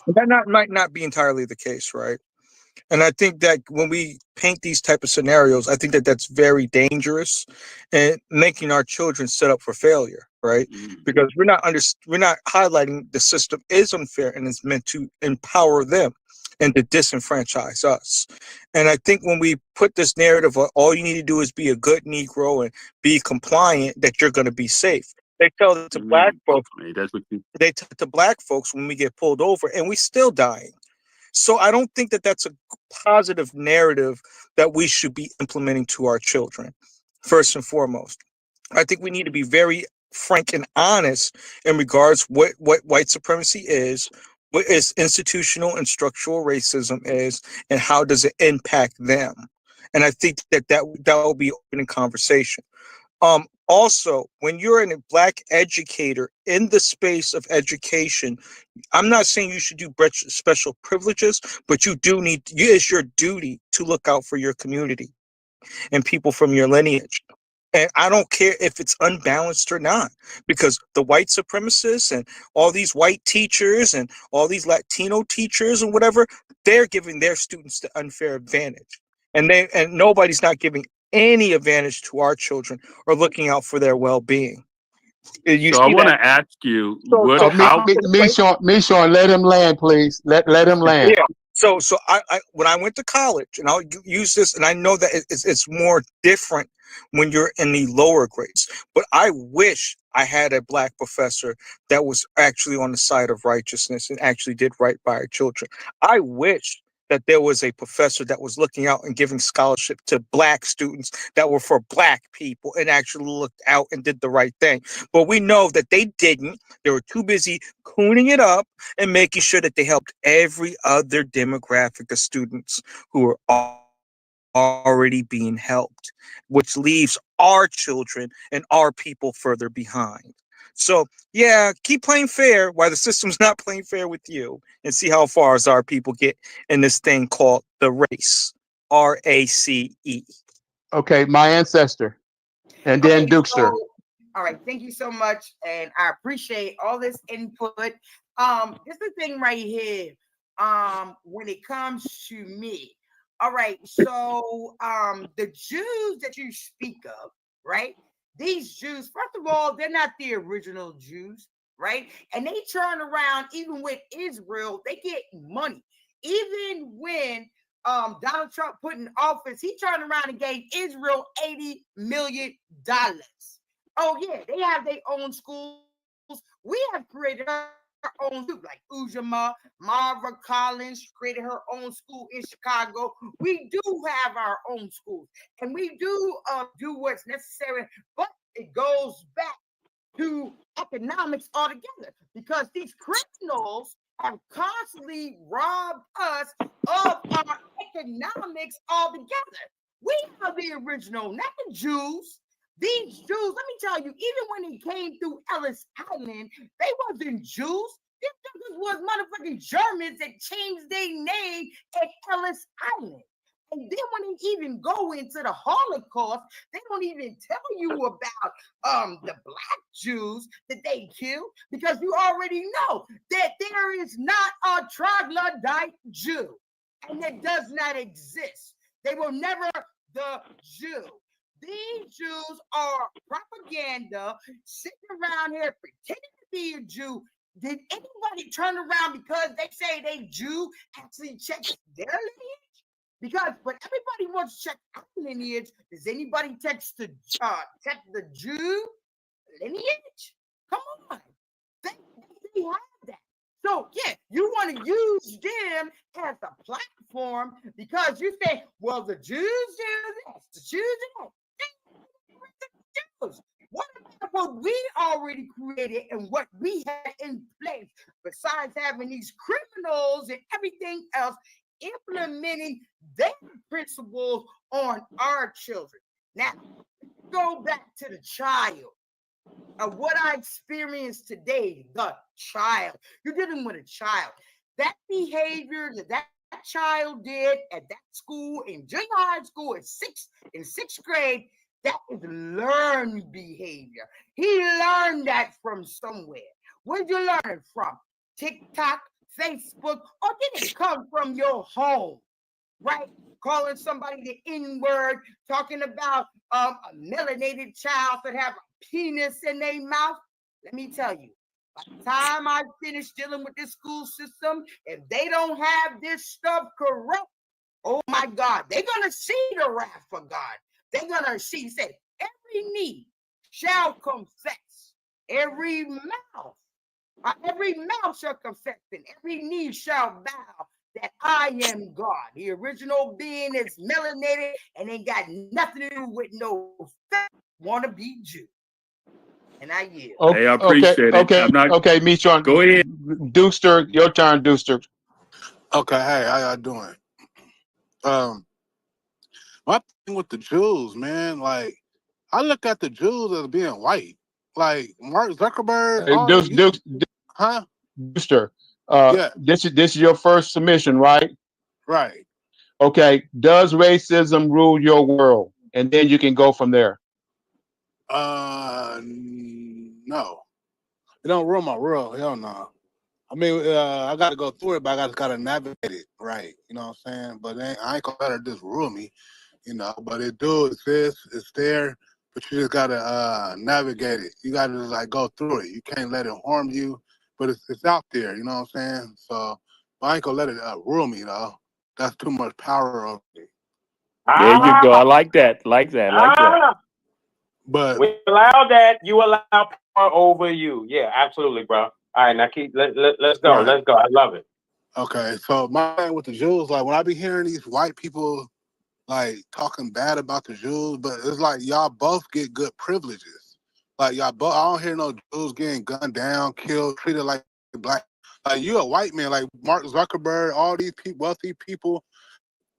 That might not be entirely the case, right? And I think that when we paint these type of scenarios, I think that that's very dangerous and making our children set up for failure. right? Because we're not highlighting the system is unfair and it's meant to empower them and to disenfranchise us. And I think when we put this narrative of all you need to do is be a good Negro and be compliant, that you're going to be safe. They tell it to black folks. They tell it to black folks when we get pulled over, and we still dying. So I don't think that that's a positive narrative that we should be implementing to our children. First and foremost, I think we need to be very frank and honest in regards what white supremacy is, what is institutional and structural racism is, and how does it impact them. And I think that will be open in conversation. Also, when you're a black educator in the space of education, I'm not saying you should do special privileges, but you do need, it's your duty to look out for your community and people from your lineage. And I don't care if it's unbalanced or not, because the white supremacists and all these white teachers and all these Latino teachers and whatever, they're giving their students the unfair advantage. And nobody's not giving any advantage to our children or looking out for their well-being. So I want to ask you, Michon, let him land, please. Let him land. Yeah. So I when I went to college, and I'll use this, and I know that it's more different when you're in the lower grades, but I wish I had a black professor that was actually on the side of righteousness and actually did right by our children. I wish that there was a professor that was looking out and giving scholarship to black students that were for black people and actually looked out and did the right thing. But we know that they didn't. They were too busy cooning it up and making sure that they helped every other demographic of students who were already being helped, which leaves our children and our people further behind. So, yeah, keep playing fair while the system's not playing fair with you, and see how far as our people get in this thing called the race, RACE. Okay, my ancestor, and then Dukester. All right, thank you so much, and I appreciate all this input. This is the thing right here. When it comes to me, all right. So, the Jews that you speak of, right? These Jews, first of all, they're not the original Jews, right? And they turn around, even with Israel, they get money. Even when Donald Trump put in office, he turned around and gave Israel $80 million. Oh, yeah, they have their own schools. We have created our own schools, like Ujima, Marva Collins created her own school in Chicago. We do have our own schools, and we do what's necessary, but it goes back to economics altogether, because these criminals have constantly robbed us of our economics altogether. We are the original, not the Jews. These Jews, let me tell you, even when they came through Ellis Island, they wasn't Jews. These was motherfucking Germans that changed their name at Ellis Island. And then when they even go into the Holocaust, they don't even tell you about the black Jews that they killed, because you already know that there is not a troglodyte Jew, and that does not exist. They were never the Jew. These Jews are propaganda, sitting around here pretending to be a Jew. Did anybody turn around because they say they Jew actually check their lineage? Because when everybody wants to check our lineage, does anybody check the Jew lineage? Come on, they have that. So yeah, you want to use them as a platform because you say, well, the Jews do this, the Jews do that. What about what we already created and what we had in place, besides having these criminals and everything else implementing their principles on our children? Now, go back to the child. What I experienced today, the child. You're dealing with a child. That behavior that child did at that school, in junior high school, in sixth grade, that is learned behavior. He learned that from somewhere. Where'd you learn it from? TikTok, Facebook, or did it come from your home? Right? Calling somebody the N-word, talking about a melanated child that have a penis in their mouth. let me tell you, by the time I finish dealing with this school system, if they don't have this stuff correct, oh my God, they're going to see the wrath of God. They're going to see, say, every knee shall confess, every mouth shall confess, and every knee shall bow that I am God. The original being is melanated and ain't got nothing to do with no wannabe Jew. And I yield. Hey, I appreciate it. Okay, I'm not. okay, Meachon. Go ahead. Deuster, your turn, Deuster. Okay, hey, how y'all doing? My thing with the Jews, man, like I look at the Jews as being white. Like Mark Zuckerberg, all huh? Deuster. Yeah, This is your first submission, right? right. Okay. Does racism rule your world? And then you can go from there. No. It don't rule my world. Hell no. I mean, I got to go through it, but I got to navigate it right. You know what I'm saying? But I ain't gonna let her just rule me. You know, but it do exist. It's there, but you just gotta navigate it. You gotta just like go through it. You can't let it harm you, but it's out there. You know what I'm saying? So but I ain't gonna let it rule me though. That's too much power over me. There you go. I like that. Like that. But we allow that. You allow power over you. Yeah, absolutely, bro. All right, now let's go. Right. Let's go. I love it. Okay, so my thing with the Jews, like when I be hearing these white people like talking bad about the Jews, but it's like y'all both get good privileges. Like y'all both, I don't hear no Jews getting gunned down, killed, treated like black. Like you a white man, like Mark Zuckerberg, all these wealthy people.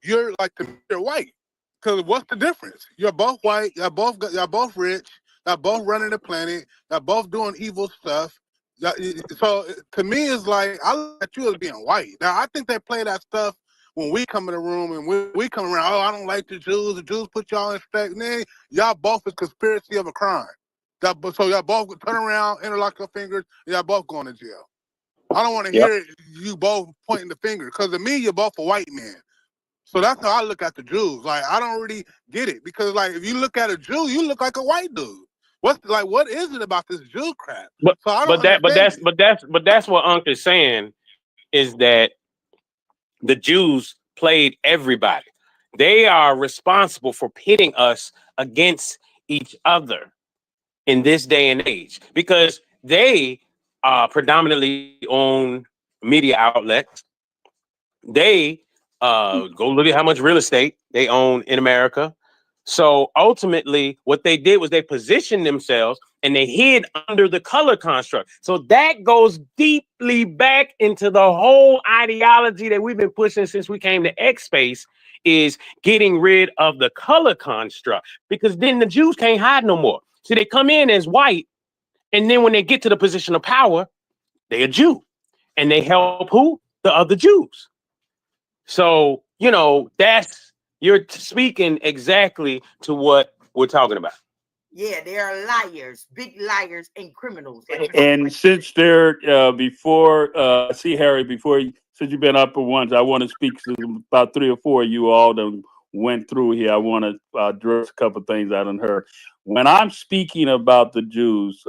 You're like you're white. Cause what's the difference? You're both white. Y'all both rich. Y'all both running the planet. Y'all both doing evil stuff. So to me, it's like I look at you as being white. Now I think they play that stuff when we come in the room and we come around. Oh, I don't like the Jews. The Jews put y'all in respect. Nah, y'all both is conspiracy of a crime. So y'all both turn around, interlock your fingers, and y'all both going to jail. I don't want to hear you both pointing the finger. Because to me, you're both a white man. So that's how I look at the Jews. Like I don't really get it because like if you look at a Jew, you look like a white dude. What is it about this Jew crap? But so I don't that's what Unc is saying is that the Jews played everybody. They are responsible for pitting us against each other in this day and age because they predominantly own media outlets. They go look at how much real estate they own in America. So ultimately, what they did was they positioned themselves and they hid under the color construct. So that goes deeply back into the whole ideology that we've been pushing since we came to X Space is getting rid of the color construct because then the Jews can't hide no more. So they come in as white, and then when they get to the position of power, they're a Jew, and they help who? The other Jews. So, you know, you're speaking exactly to what we're talking about. Yeah, they are liars, big liars, and criminals. And since they're see Harry, since you've been up for once, I want to speak to about 3 or 4 of you all that went through here. I want to address a couple of things I done heard. When I'm speaking about the Jews,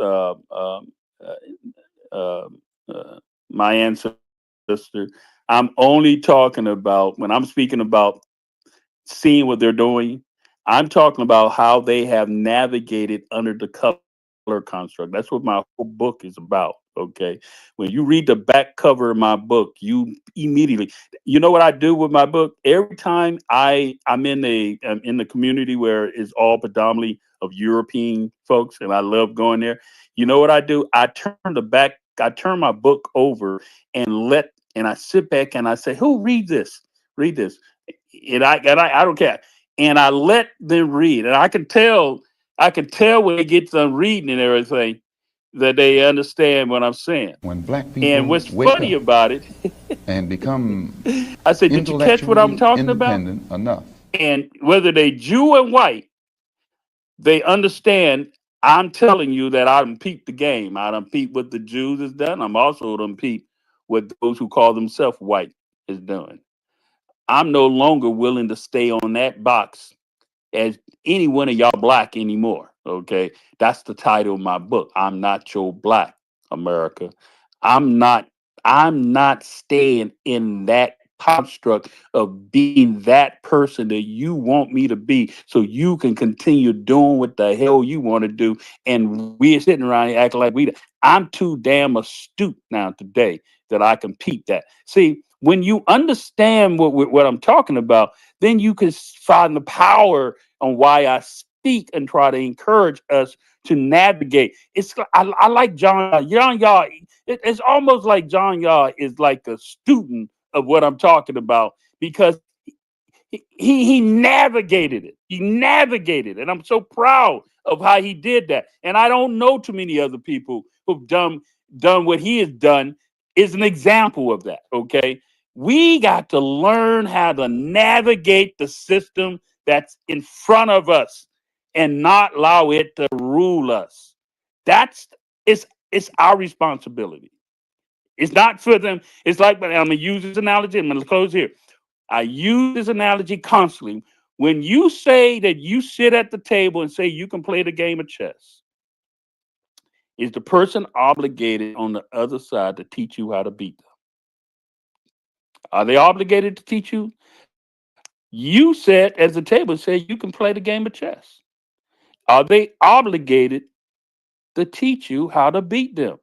my ancestor, I'm only talking about when I'm speaking about seeing what they're doing. I'm talking about how they have navigated under the color construct. That's what my whole book is about. Okay. When you read the back cover of my book, you immediately, you know what I do with my book? Every time I'm in the community where it's all predominantly of European folks, and I love going there. You know what I do? I turn my book over and I sit back and I say, who read this? Read this. And I don't care. And I let them read. And I can tell when they get done reading and everything that they understand what I'm saying. When black people and what's funny about it and become I said, did you catch what I'm talking about? Enough. And whether they Jew or white, they understand. I'm telling you that I done peeped the game. I done peeped what the Jews has done. I'm also done peeped what those who call themselves white is doing. I'm no longer willing to stay on that box as any one of y'all black anymore. Okay, that's the title of my book. I'm not your black America. I'm not. I'm not staying in that construct of being that person that you want me to be, so you can continue doing what the hell you want to do, and we're sitting around here acting like we. I'm too damn astute now today that I can peep that. See, when you understand what I'm talking about, then you can find the power on why I speak and try to encourage us to navigate. I like John Yah. It's almost like John Yah is like a student of what I'm talking about, because he navigated it. He navigated, and I'm so proud of how he did that. And I don't know too many other people who've done what he has done. Is an example of that. Okay, we got to learn how to navigate the system that's in front of us and not allow it to rule us. That's it's our responsibility. It's not for them. It's like, I'm gonna use this analogy. I'm gonna close here. I use this analogy constantly. When you say that you sit at the table and say you can play the game of chess, is the person obligated on the other side to teach you how to beat them? Are they obligated to teach you? You sat at the table and said you can play the game of chess. Are they obligated to teach you how to beat them?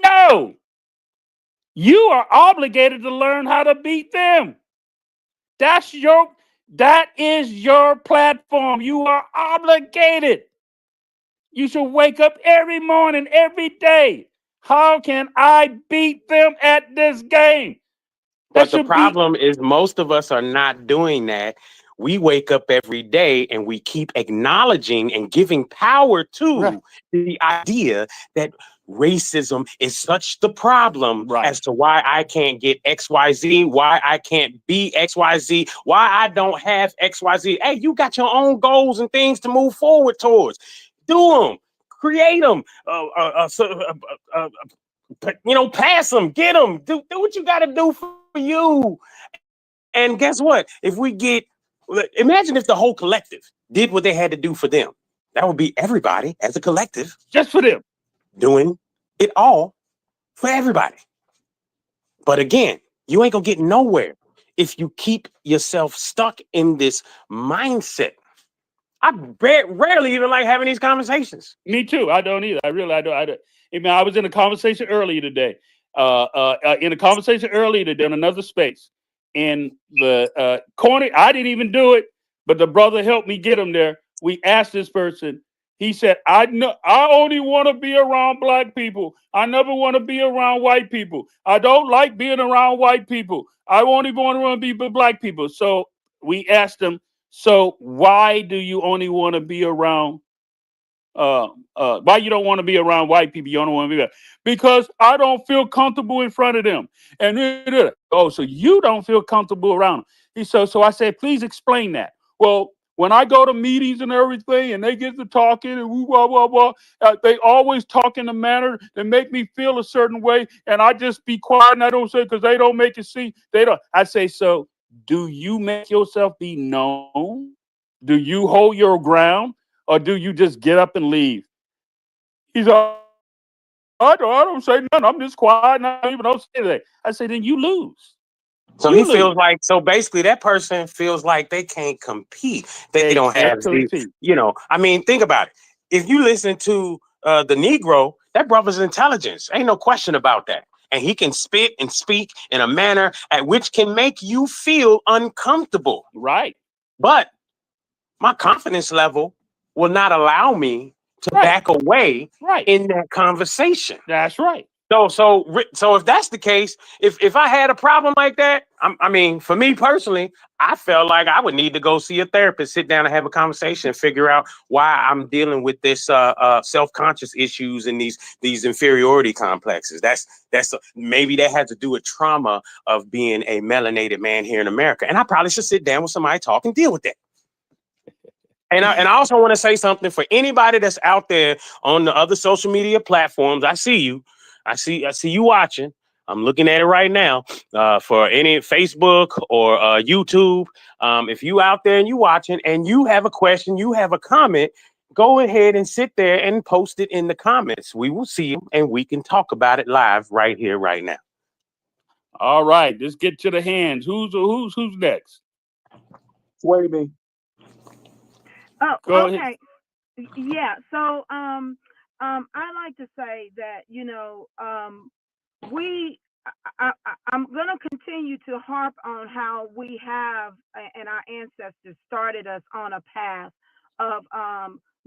No. You are obligated to learn how to beat them. That is your platform. You are obligated. You should wake up every morning, every day. How can I beat them at this game? But the problem is most of us are not doing that. We wake up every day and we keep acknowledging and giving power to the idea that racism is such the problem as to why I can't get XYZ, why I can't be XYZ, why I don't have XYZ. Hey, you got your own goals and things to move forward towards. Do them, create them, pass them, get them, do what you got to do for you. And guess what? Imagine if the whole collective did what they had to do for them. That would be everybody as a collective. Just for them. Doing it all for everybody. But again, you ain't gonna get nowhere if you keep yourself stuck in this mindset. I rarely even like having these conversations. Me too. I don't either. I don't. I was in a conversation earlier today. In another space. In the corner, I didn't even do it, but the brother helped me get him there. We asked this person. He said, I only want to be around black people. I never want to be around white people. I don't like being around white people. I only want to be with black people. So we asked him, so why do you only want to be around why you don't want to be around white people? You don't want to be there because I don't feel comfortable in front of them. And so you don't feel comfortable around them. He said, so I said, please explain that. Well, when I go to meetings and everything, and they get to talking and woo, blah, blah, blah, they always talk in a manner that make me feel a certain way, and I just be quiet and I don't say because they don't make it see. They don't. I say, so do you make yourself be known? Do you hold your ground? Or do you just get up and leave? He's like, I don't say nothing. I'm just quiet and I don't even say that. I say, then you lose. So he feels like, so basically that person feels like they can't compete. They don't have these, I mean, think about it. If you listen to the Negro, that brother's intelligence, ain't no question about that. And he can spit and speak in a manner at which can make you feel uncomfortable. Right. But my confidence level will not allow me to back away in that conversation. That's right. So if that's the case, if I had a problem like that, I mean, for me personally, I felt like I would need to go see a therapist, sit down and have a conversation, and figure out why I'm dealing with this self-conscious issues and these inferiority complexes. Maybe that had to do with trauma of being a melanated man here in America, and I probably should sit down with somebody, talk, and deal with that. And I also want to say something for anybody that's out there on the other social media platforms. I see you. I see you watching. I'm looking at it right now for any Facebook or YouTube. If you out there and you watching and you have a question, you have a comment, go ahead and sit there and post it in the comments. We will see them and we can talk about it live right here, right now. All right, let's get to the hands. Who's next? Sway me. Oh, Go ahead. okay. Yeah. So, I like to say that I'm going to continue to harp on how we have and our ancestors started us on a path of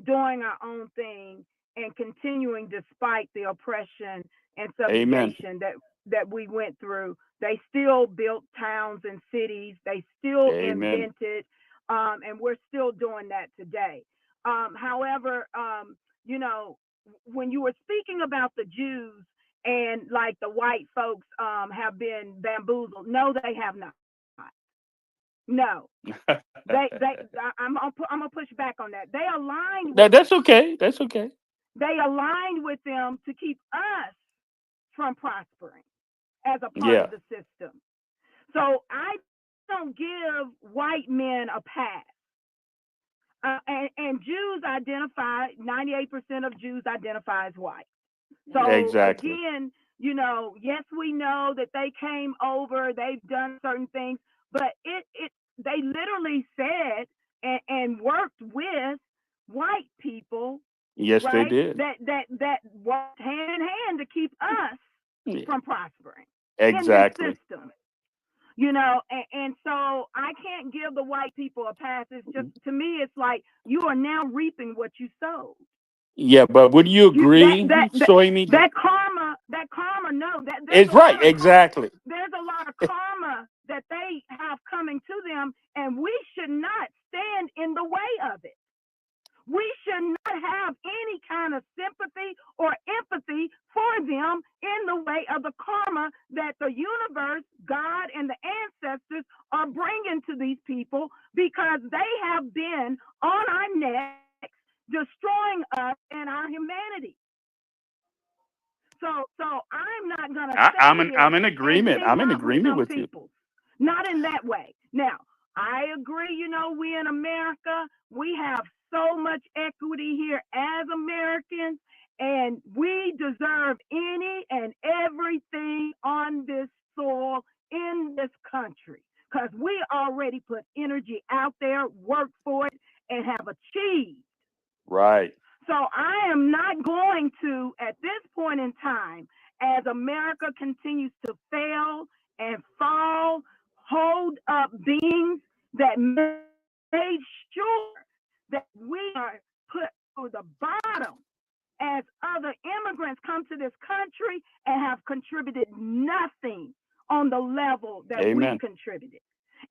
doing our own thing and continuing despite the oppression and Amen. subjugation that we went through. They still built towns and cities. They still Amen. invented, and we're still doing that today. However, when you were speaking about the Jews and like the white folks have been bamboozled, no, they have not. No, I'm gonna push back on that. They aligned. That's okay. That's okay. They aligned with them to keep us from prospering as a part of the system. So I don't give white men a pass. And Jews identify, 98% of Jews identify as white. So exactly. Again, yes, we know that they came over, they've done certain things, but they literally said and worked with white people. Yes, right? they did. That worked hand in hand to keep us from prospering Exactly. in this system. And so I can't give the white people a pass. It's just, to me, it's like you are now reaping what you sowed. Yeah, but would you agree, Soy Me? That karma, no, It's right, exactly. There's a lot of karma that they have coming to them, and we should not stand in the way of it. We should not have any kind of sympathy or empathy for them in the way of the karma that the universe, God, and the ancestors are bringing to these people, because they have been on our necks, destroying us and our humanity. So I'm not gonna. I'm in agreement. I'm in agreement with you. Not in that way. Now, I agree. We in America, we have so much equity here as Americans, and we deserve any and everything on this soil in this country, because we already put energy out there, worked for it, and have achieved. Right. So I am not going to, at this point in time, as America continues to fail and fall, hold up beings that made sure that we are put to the bottom as other immigrants come to this country and have contributed nothing on the level that we contributed.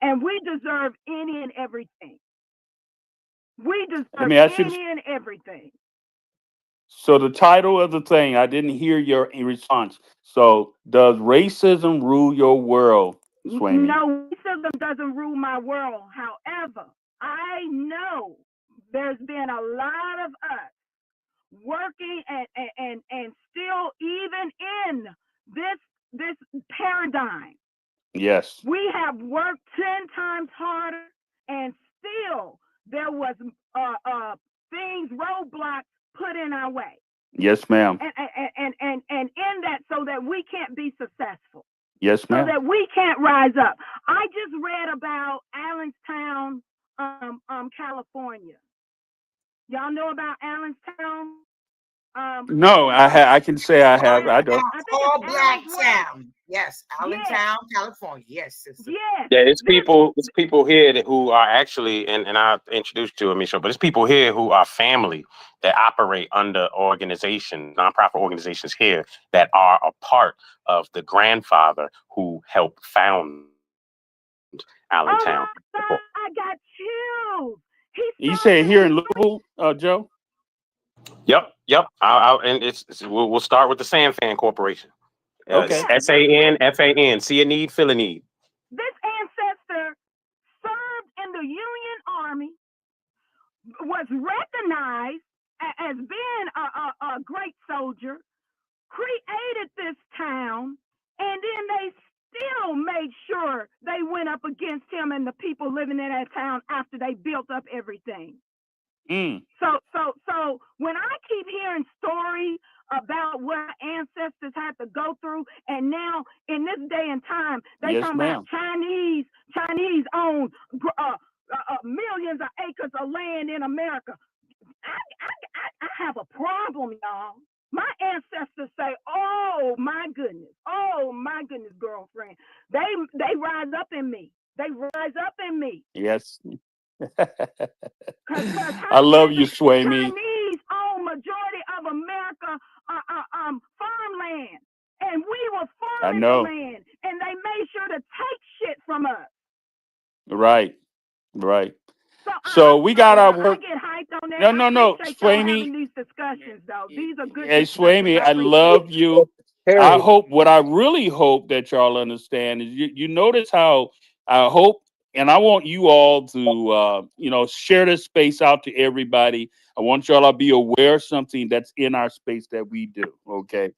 And we deserve any and everything. We deserve any and everything. So the title of the thing, I didn't hear your response. So does racism rule your world, Sway Me? No, racism doesn't rule my world. However, I know there's been a lot of us working and still, even in this paradigm. Yes. We have worked 10 times harder, and still there was things, roadblocks put in our way. Yes, ma'am. And in that, so that we can't be successful. Yes, ma'am. So that we can't rise up. I just read about Allentown, California. Y'all know about Allentown? No, I can say I have. I don't. All black town. Yes, Allentown, California. Yes, sister. Yes. Yeah, it's people here who are actually, and I'll introduce you to Misha, but it's people here who are family that operate under organizations, nonprofit organizations here, that are a part of the grandfather who helped found Allentown. Oh my God, I got chills. You say here in Louisville, Joe? Yep. And we'll start with the Sanfan Corporation. Okay. SANFAN. See a need, fill a need. This ancestor served in the Union Army, was recognized as being a great soldier, created this town, And then they still made sure they went up against him and the people living in that town after they built up everything. So when I keep hearing stories about what ancestors had to go through, and now in this day and time, they Yes, talking ma'am. about Chinese own millions of acres of land in America. I have a problem, y'all. My ancestors say, "Oh my goodness, girlfriend." They rise up in me. They rise up in me. Yes. Cause I love you, Sway Me. Chinese own majority of America farmland, and we were I farming know. the land, and they made sure to take shit from us. Right. Right. So we got our I work. get hyped on that. No. I appreciate Sway y'all Me. having these discussions, though. These are good Hey, Sway discussions. Me, I I appreciate love it. you. I Harriet, hope what I really hope that y'all understand is you notice how I hope, and I want you all to share this space out to everybody. I want y'all to be aware of something that's in our space that we do. Okay,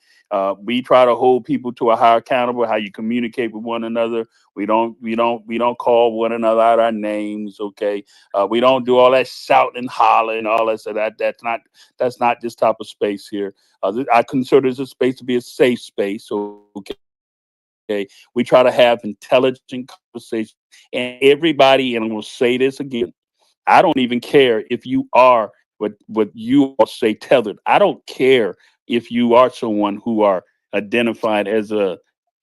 we try to hold people to a higher accountable. How you communicate with one another. We don't call one another out our names. Okay, we don't do all that shouting and hollering and all that. So that's not this type of space here. I consider this a space to be a safe space. Okay. We try to have intelligent conversations, and everybody, and I'm going to say this again. I don't even care if you are what you all say tethered. I don't care if you are someone who are identified as a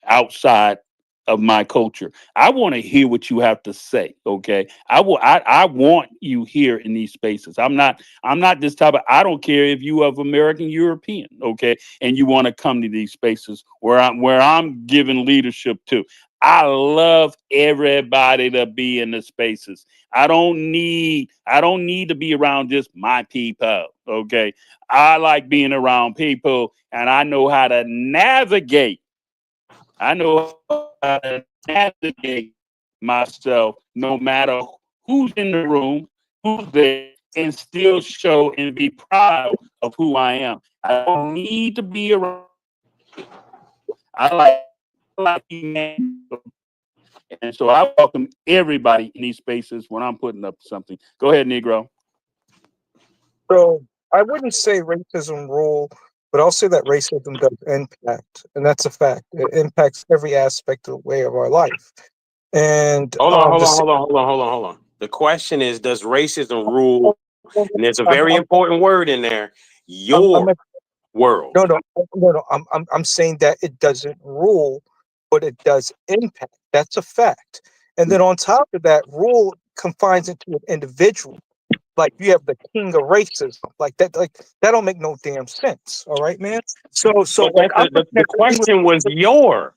outside of my culture. I want to hear what you have to say. Okay. I want you here in these spaces. I'm not this type of, I don't care if you of American European, okay, and you want to come to these spaces where I'm giving leadership to. I love everybody to be in the spaces. I don't need to be around just my people. Okay. I like being around people, and I know how to navigate. I know how to navigate myself no matter who's in the room, who's there, and still show and be proud of who I am. I don't need to be around. I like humanity. And so I welcome everybody in these spaces when I'm putting up something. Go ahead, Negro. so I wouldn't say racism rule, but I'll say that racism does impact, and that's a fact. It impacts every aspect of the way of our life. And Hold on. The question is, does racism rule? And there's a very important word in there. Your world. No. I'm saying that it doesn't rule, but it does impact. That's a fact. And then on top of that, rule confines it to an individual. Like you have the king of racism, like that don't make no damn sense. All right, man. So But like the question was your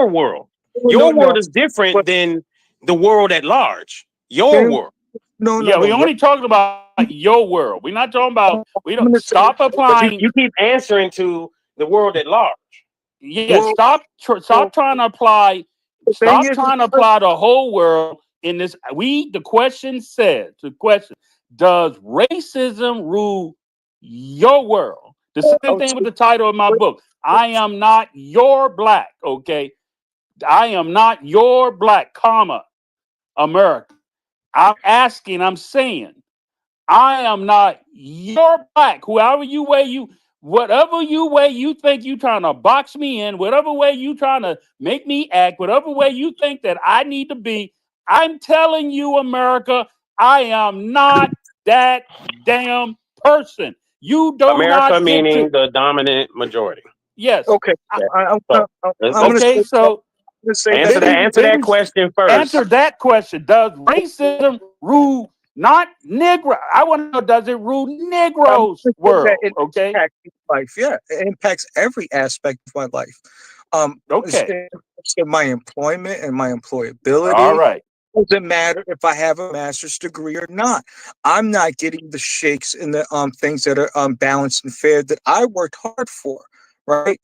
world. Your world is different than the world at large. Your world. Yeah, we only talking about your world. We're not talking about. We don't stop applying. You keep answering to the world at large. Yeah, stop trying to apply. Stop trying to apply the whole world in this. The question said. The question: does racism rule your world? The same thing with the title of my book. I am not your black. Okay, I am not your black, comma, America. I'm saying, I am not your black. Whatever way you think you trying to box me in, whatever way you trying to make me act, whatever way you think that I need to be, I'm telling you, America, I am not that damn person. You do America not get meaning to. the dominant majority. Yes. Okay. I'm Answer that question first. Answer that question. Does racism rule not Negro? I want to know, does it rule Negroes' world? Okay. Life, yeah, it impacts every aspect of my life. Okay. My employment and my employability. All right. Doesn't matter if I have a master's degree or not. I'm not getting the shakes and the things that are balanced and fair that I worked hard for, right?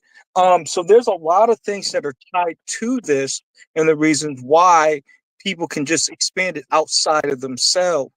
So there's a lot of things that are tied to this, and the reasons why people can just expand it outside of themselves.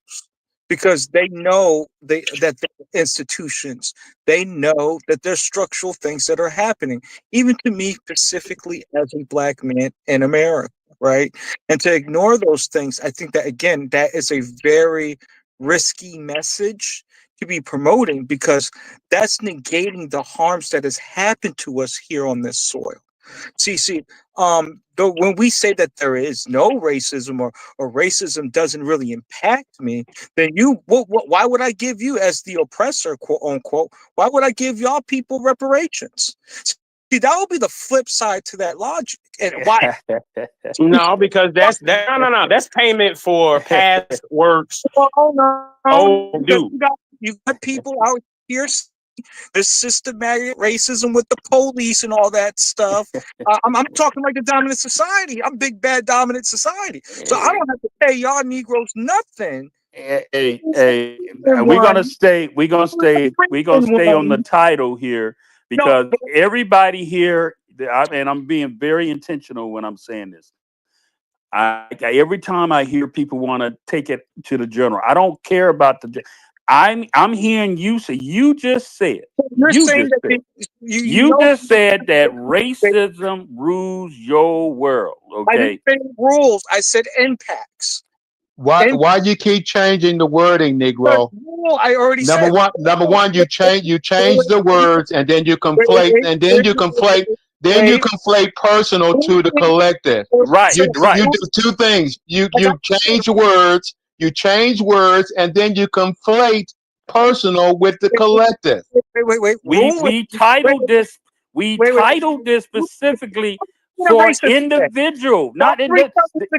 because they know that they're institutions. They know that there's structural things that are happening, even to me specifically as a black man in America, right? And to ignore those things, I think that again, that is a very risky message to be promoting, because that's negating the harms that has happened to us here on this soil. See, when we say that there is no racism, or racism doesn't really impact me, then why would I give you, as the oppressor, quote unquote, why would I give y'all people reparations? See, that would be the flip side to that logic. And why? No, because that's payment for past works. Oh, dude, you got people out here. There's systematic racism with the police and all that stuff. I'm talking like the dominant society. I'm big bad dominant society. So I don't have to pay y'all Negroes nothing. Hey, we're gonna stay on the title here, because everybody here, and I'm being very intentional when I'm saying this. Every time I hear people want to take it to the general, I don't care about the. I'm hearing you say. You just said. You just said that racism rules your world. Okay. I didn't say rules. I said impacts. Why you keep changing the wording, Negro? I already said. Number one, you change the words, and then you conflate, you conflate personal to the collective. Right. You do two things. You change words, and then you conflate personal with the collective. Wait. We titled this specifically for individual, not in the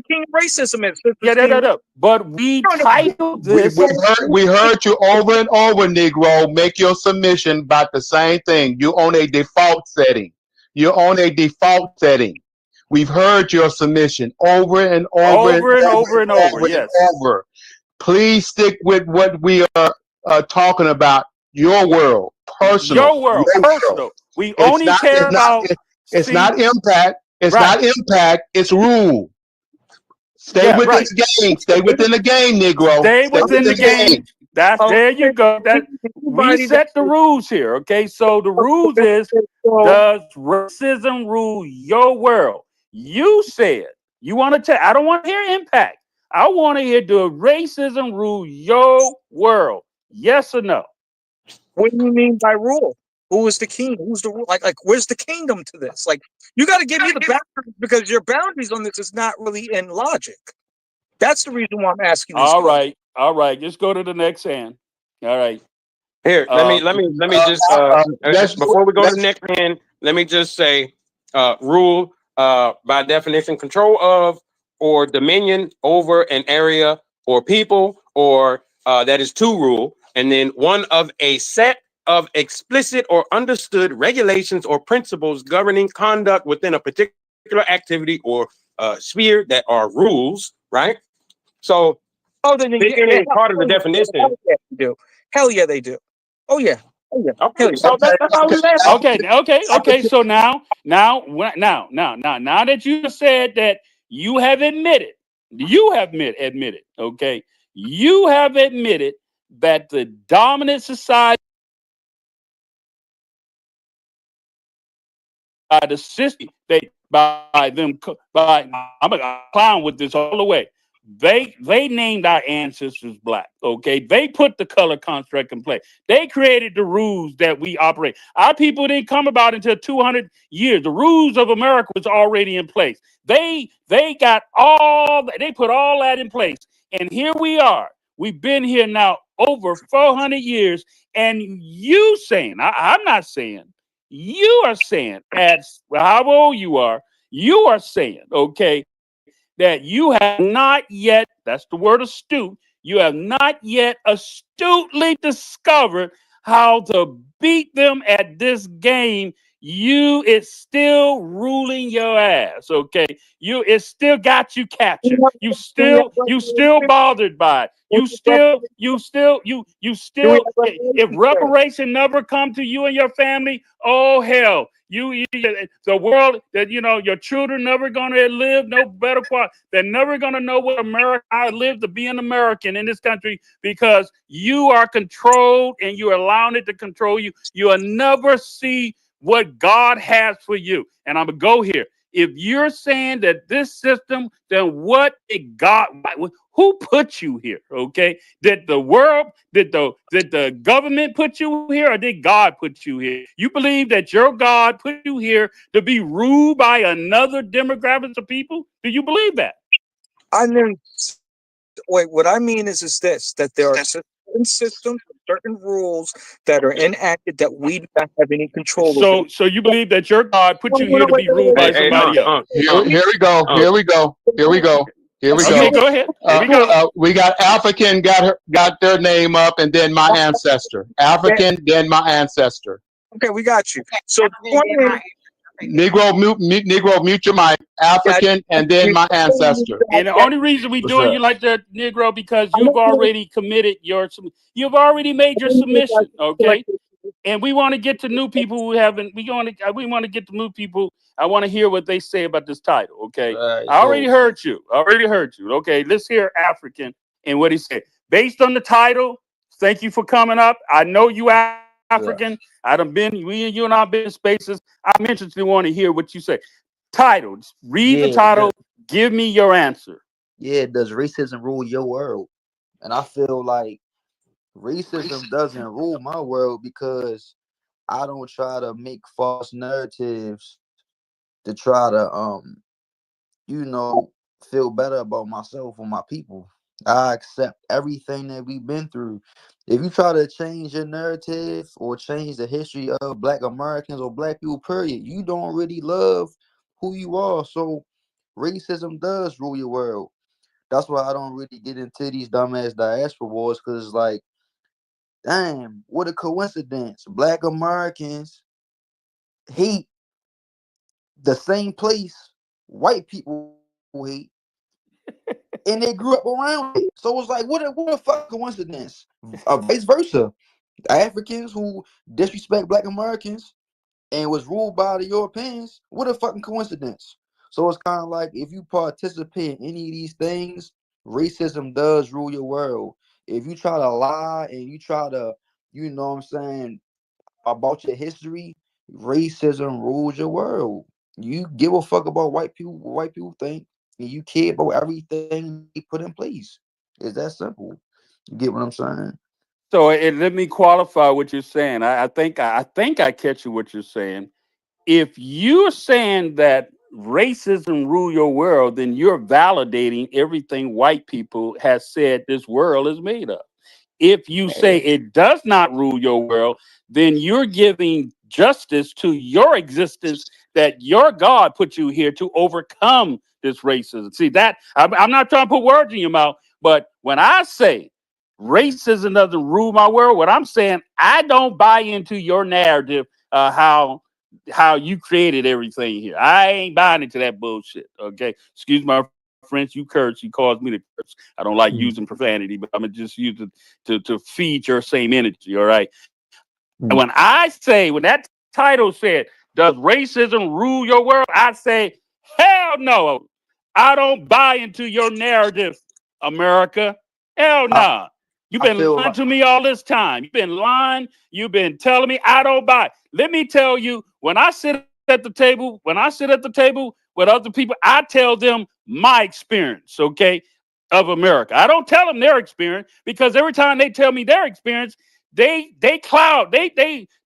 king of racism is. But we titled this. We heard you over and over, Negro. Make your submission about the same thing. You on a default setting. We've heard your submission over and over. Yes. Please stick with what we are talking about. Your world, personal. Your world, personal. We only care about. It's not impact. It's not impact. It's rule. Stay within the game. Stay within the game, Negro. Stay within the game. There you go. We set the rules here. Okay, so the rules is: does racism rule your world? You said you want to tell. I don't want to hear impact. I want to hear, does racism rule your world? Yes or no? What do you mean by rule? Who is the king? Who's the rule? Like where's the kingdom to this? Like, you got to give me the boundaries, because your boundaries on this is not really in logic. That's the reason why I'm asking. All right. Just go to the next hand. All right. Here, let me just before we go to the next hand, let me just say, rule by definition, control of or dominion over an area or people, or that is to rule, and then one of a set of explicit or understood regulations or principles governing conduct within a particular activity or sphere that are rules, right? So, then is part of the definition. Hell yeah, they do. Oh yeah. Okay, so that's all we said. Okay. So now that you said that, you have admitted. Okay, you have admitted that the dominant society, by the system, I'm a clown with this all the way. They named our ancestors black. Okay, they put the color construct in place. They created the rules that we operate. Our people didn't come about until 200 years. The rules of America was already in place. They got they put all that in place, and here we are. We've been here now over 400 years, and you saying, I'm not saying, you are saying, at how old you are saying, okay, that you have not yet, that's the word astute, you have not yet astutely discovered how to beat them at this game. It's still ruling your ass, okay? It still got you captured. You still bothered by it. You still, if reparation never come to you and your family, oh hell, The world that your children never gonna live no better quality. They're never gonna know what America I live to be an American in this country because you are controlled and you're allowing it to control you. You'll never see what God has for you. And I'm gonna go here. If you're saying that this system, then what did God? Who put you here? Okay, did the world, did the government put you here, or did God put you here? You believe that your God put you here to be ruled by another demographic of people? Do you believe that? I mean, wait. What I mean is this: that there are certain systems, certain rules that are enacted that we do not have any control over. So you believe that your God put you here to be ruled by somebody else? Here we go. Here we go. Here we go. Here we Okay, go. go ahead. Here we go. We got African got their name up, and then my ancestor. African, then my ancestor. Okay, we got you. So Negro, mute your mic. African, and then my ancestor. And the only reason we doing you like that, Negro, because you've already committed you've already made your submission, okay? And we want to get to new people who haven't. We want to get to new people. I want to hear what they say about this title, okay? I already heard you. Okay, let's hear African and what he said. Based on the title, thank you for coming up. I know you African. You and I have been in spaces. I'm interested in want to hear what you say. Title, read the title. Give me your answer. Yeah, does racism rule your world? And I feel like racism doesn't rule my world because I don't try to make false narratives to try to feel better about myself or my people. I accept everything that we've been through. If you try to change your narrative or change the history of Black Americans or Black people, period, you don't really love who you are. So racism does rule your world. That's why I don't really get into these dumbass diaspora wars, because it's like, damn, what a coincidence. Black Americans hate the same place white people hate, and they grew up around it. So it's like, what a fucking coincidence. Vice versa. Africans who disrespect Black Americans and was ruled by the Europeans, what a fucking coincidence. So it's kind of like, if you participate in any of these things, racism does rule your world. If you try to lie and you try to, about your history, racism rules your world. You give a fuck about what white people think, and you care about everything they put in place. It's that simple. You get what I'm saying? So let me qualify what you're saying. I think I catch you what you're saying. If you're saying that racism rule your world, then you're validating everything white people has said this world is made of. If you say it does not rule your world, then you're giving justice to your existence, that your God put you here to overcome this racism. See, that I'm not trying to put words in your mouth, but when I say racism doesn't rule my world, what I'm saying, I don't buy into your narrative, how you created everything here. I ain't buying into that bullshit. Okay, excuse my French. You curse. You caused me to curse. I don't like using profanity, but I'm gonna just use it to feed your same energy. All right. And when that title said, "Does racism rule your world?" I say, hell no. I don't buy into your narrative, America. Hell no. You've been lying to me all this time. You've been lying. You've been telling me I don't buy. Let me tell you, when I sit at the table with other people, I tell them my experience, okay, of America. I don't tell them their experience, because every time they tell me their experience, they cloud, they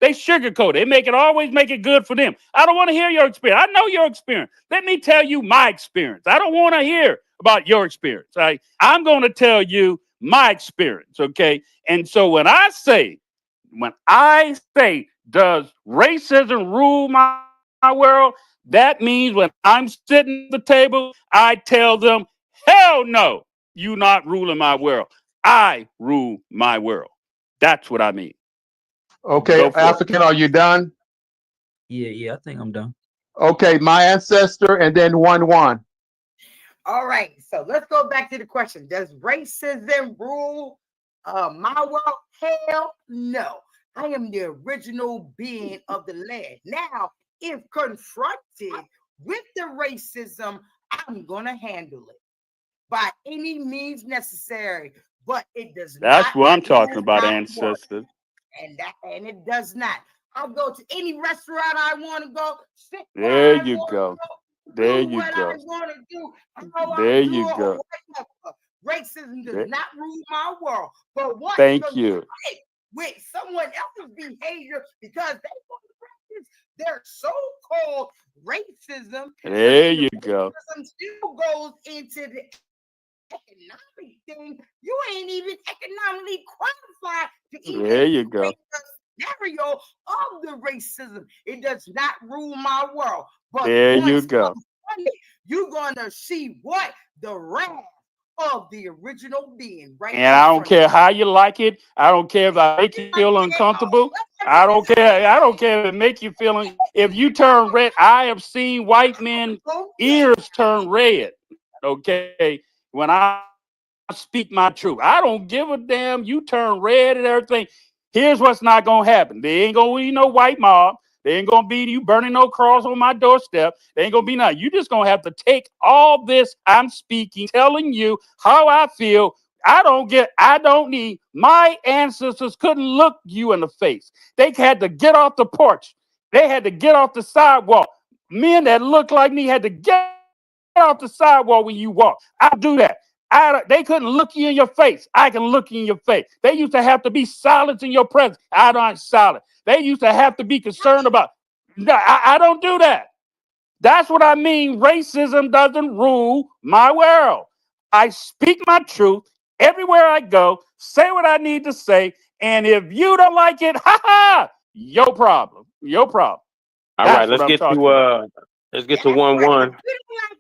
sugarcoat it. They always make it good for them. I don't want to hear your experience. I know your experience. Let me tell you my experience. I don't want to hear about your experience. I'm going to tell you my experience, okay? And so when I say, does racism rule my world? That means when I'm sitting at the table, I tell them, hell no, you not ruling my world. I rule my world. That's what I mean. Okay, African, are you done? Yeah, I think I'm done. Okay, my ancestor, and then 1-1. All right, so let's go back to the question. Does racism rule my world? Hell no. I am the original being of the land. Now, if confronted with the racism, I'm gonna handle it by any means necessary. But it does That's not. what I'm talking rule about, my world. ancestors. And it does not. I'll go to any restaurant I want to go, sit where There I you want go. to go, There do you what go. I want to do, how There I do you it, go. or whatever. Racism does There- not rule my world. But once Thank you. confronted with someone else's behavior because they want to practice their so-called racism, There and you go. racism still goes into the economic thing. You ain't even economically qualified to even There you go. create the scenario of the racism. It does not rule my world. But There you once go. confronted, you're gonna see what the wrath of the original being right And I don't care how you like it. I don't care if I make you feel uncomfortable. I don't care. I don't care if it make you feel. If you turn red, I have seen white men ears turn red. Okay, when I speak my truth, I don't give a damn. You turn red and everything. Here's what's not gonna happen. There ain't gonna be no white mob. There ain't gonna be you burning no cross on my doorstep. There ain't gonna be nothing. You just gonna have to take all this I'm speaking, telling you how I feel. I don't need. My ancestors couldn't look you in the face. They had to get off the porch. They had to get off the sidewalk. Men that looked like me had to get off the sidewalk when you walk. I do that. They couldn't look you in your face. I can look you in your face. They used to have to be silent in your presence. I don't silent. They used to have to be concerned about. No, I don't do that. That's what I mean. Racism doesn't rule my world. I speak my truth everywhere I go, say what I need to say, and if you don't like it, ha ha, your problem. Your problem. All That's right, what let's I'm get talking to about. let's get to 1-1. You don't like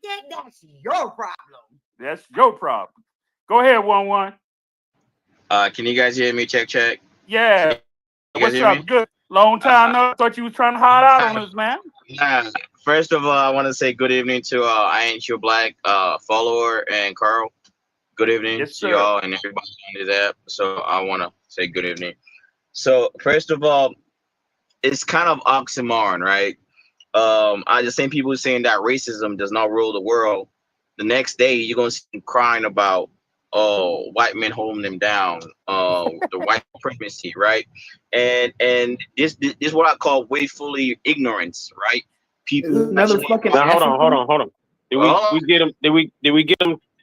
that, that's your problem. That's your problem. Go ahead, 1-1. Can you guys hear me? Check, check. Yeah. You guys What's hear up? me? Good. Long time no. Thought you was trying to hide out on us, man. First of all, I want to say good evening to I Ain't Your Black follower and Carl. Good evening Yes, to sir. y'all and everybody on this app. So I want to say good evening. So first of all, it's kind of oxymoron, right? I just seen people saying that racism does not rule the world. The next day, you're gonna see them crying about white men holding them down, the white supremacy, right? And this is what I call willfully ignorance, right? People Another actually. fucking Now hold on. Hold Did on. we get him?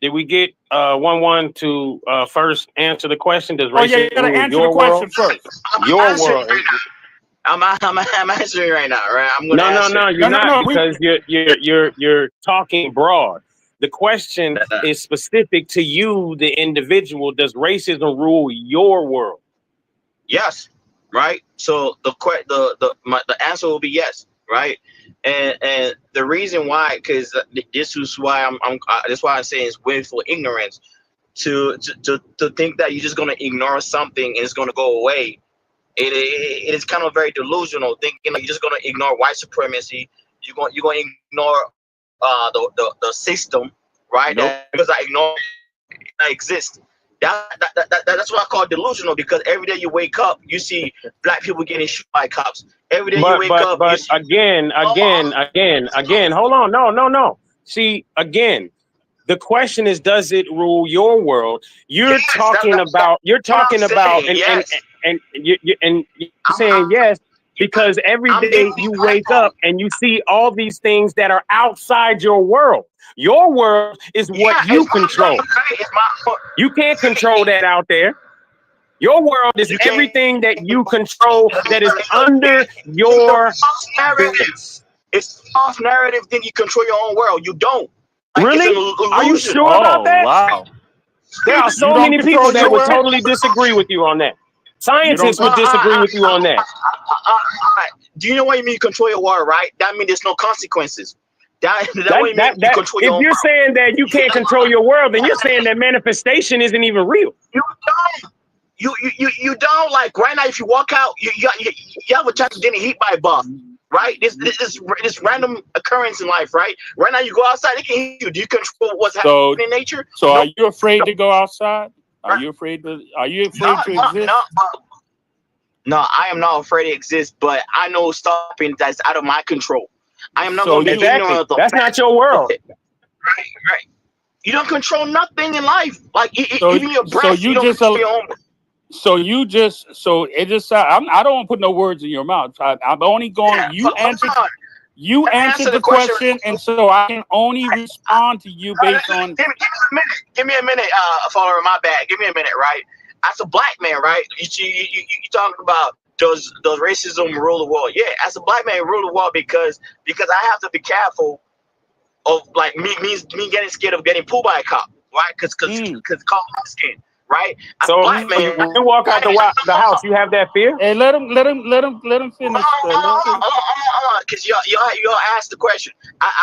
Did we get 1-1 to first answer the question? Does Oh, yeah, you racism got to rule answer the your question world? first. Your answering world. right now. I'm answering right now, right? I'm gonna answer. No, you're not, because you're talking broad. The question is specific to you, the individual. Does racism rule your world? Yes, right. So the answer will be yes, right? And the reason why, because this is why that's why I say it's willful ignorance to think that you're just gonna ignore something and it's gonna go away. It is kind of very delusional thinking that you're just gonna ignore white supremacy. You're gonna ignore the system, right? Nope. Because I ignore that exists. That's what I call delusional, because every day you wake up, you see black people getting shot by cops. Every day you wake up, you But see, again, hold on. No. See, again, the question is, does it rule your world? You're talking about and you're saying yes, because every day you wake up and you see all these things that are outside your world. Your world is what you control. You can't control that out there. Your world is everything that you control that is under your narrative. It's false narrative. Then you control your own world. You don't. Really? Are you sure about that? Wow. There are so many people that would totally disagree with you on that. Scientists would disagree with you on that. Do you know what you mean you control your world, right? That means there's no consequences. That way means you control your if own you're world. saying that you can't control your world, then you're saying that manifestation isn't even real. You don't. You don't. Like right now, if you walk out, you have a chance of getting hit by a bus, right? This random occurrence in life, right? Right now, you go outside, it can hit you. Do you control what's happening in nature? So are you afraid to go outside? Are you afraid to exist? No, I am not afraid it exists, but I know stopping that's out of my control. I am not So going to be ignorant of the that's not your world. Right. You don't control nothing in life. Like So, even your breath, so you you don't just, control your own. so it just, I don't want to put no words in your mouth. I'm only going, you answered the question, and so I can only respond to you based on. Give me a minute, follower. My bad. Give me a minute, right? As a black man, right? You talking about does racism rule the world? Yeah, as a black man, rule the world because I have to be careful of like me getting scared of getting pulled by a cop, right? Because call my skin, right? As So a black man, when you walk out the house, you have that fear. Hey, let him finish. Because y'all asked the question.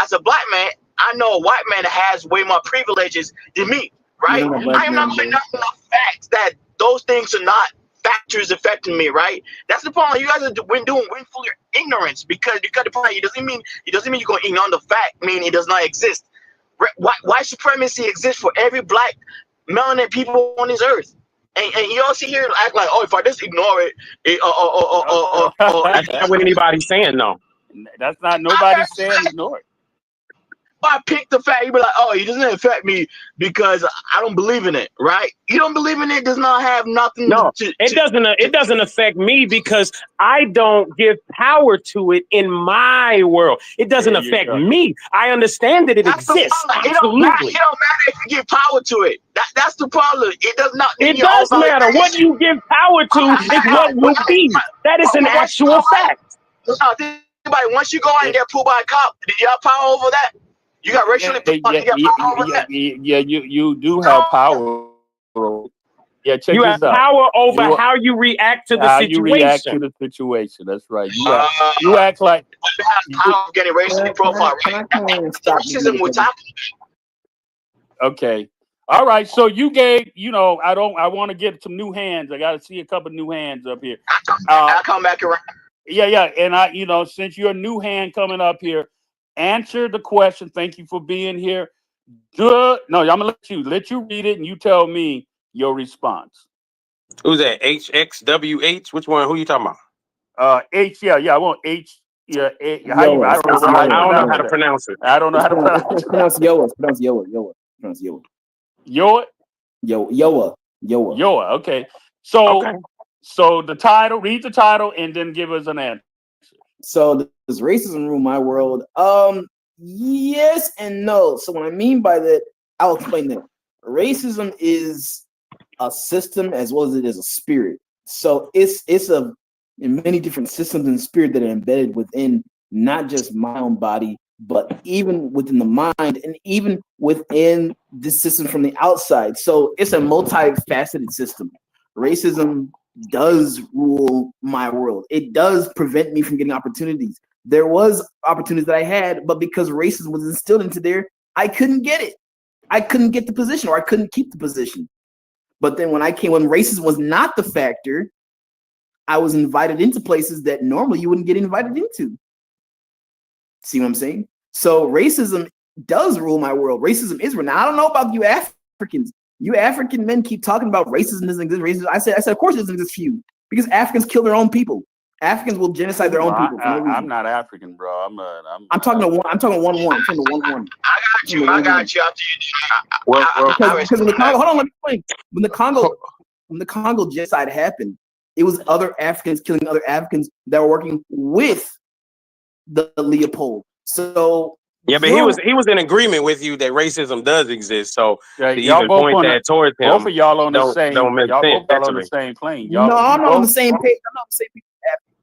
As a black man, I know a white man that has way more privileges than me, right? I am not going to know the facts that those things are not factors affecting me, right? That's the problem. You guys are doing willful ignorance because you got the point. It doesn't mean you're going to ignore the fact. Mean it does not exist. White supremacy exists for every black melanin people on this earth. And you all sit here and act like, oh, if I just ignore it, That's not what anybody's saying, no. That's not nobody saying ignore it. I pick the fact, you be like, oh, it doesn't affect me because I don't believe in it, right? You don't believe in it does not have nothing. No, it doesn't affect me because I don't give power to it in my world. It doesn't affect me. I understand that it exists. It don't matter if you give power to it. That's the problem. It does not. It does matter. What you give power to is what will be. That is an actual fact. Once you go out and get pulled by a cop, did you have power over that? You got racially yeah, you do have power. Yeah, check you this have out. power over how you react to the how situation. You react to the situation. That's right. You act like power of getting racially profiled. Right? Racism we're talking. Okay. All right. So you gave. I want to get some new hands. I got to see a couple new hands up here. I'll come back around. Yeah. And since you're a new hand coming up here. Answer the question. Thank you for being here. Good. No, I'm gonna let you read it, and you tell me your response. Who's that? HXWH? Which one? Who are you talking about? H. Yeah. I want H. Yeah. I don't know how to pronounce it. I don't know how to pronounce it. Pronounce Yoa. Pronounce Yoa. Pronounce Yoa. Yoa. Okay. So the title. Read the title, and then give us an answer. So does racism rule my world? Yes and no. So what I mean by that, I'll explain that. Racism is a system as well as it is a spirit. So it's in many different systems and spirit that are embedded within not just my own body, but even within the mind and even within this system from the outside. So it's a multifaceted system. Racism does rule my world. It does prevent me from getting opportunities. There was opportunities that I had, but because racism was instilled into there, I couldn't get it. I couldn't get the position, or I couldn't keep the position. But then when racism was not the factor, I was invited into places that normally you wouldn't get invited into. See what I'm saying? So racism does rule my world. Racism is real. Now, I don't know about you Africans. You African men keep talking about racism doesn't exist. Racism. I said, of course it doesn't exist for you because Africans kill their own people. Africans will genocide their own people. I'm not African, bro. I'm talking to one. I'm talking to 1-1. I'm talking to 1-1. I got you. Because when the Congo, hold on, let me explain. When the Congo genocide happened, it was other Africans killing other Africans that were working with the Leopold. So. Yeah, but he was in agreement with you that racism does exist. So to even point that towards him, both of y'all on the same. Don't make y'all sense. both on the same plane. No, I'm not on the same page. I'm not on the same page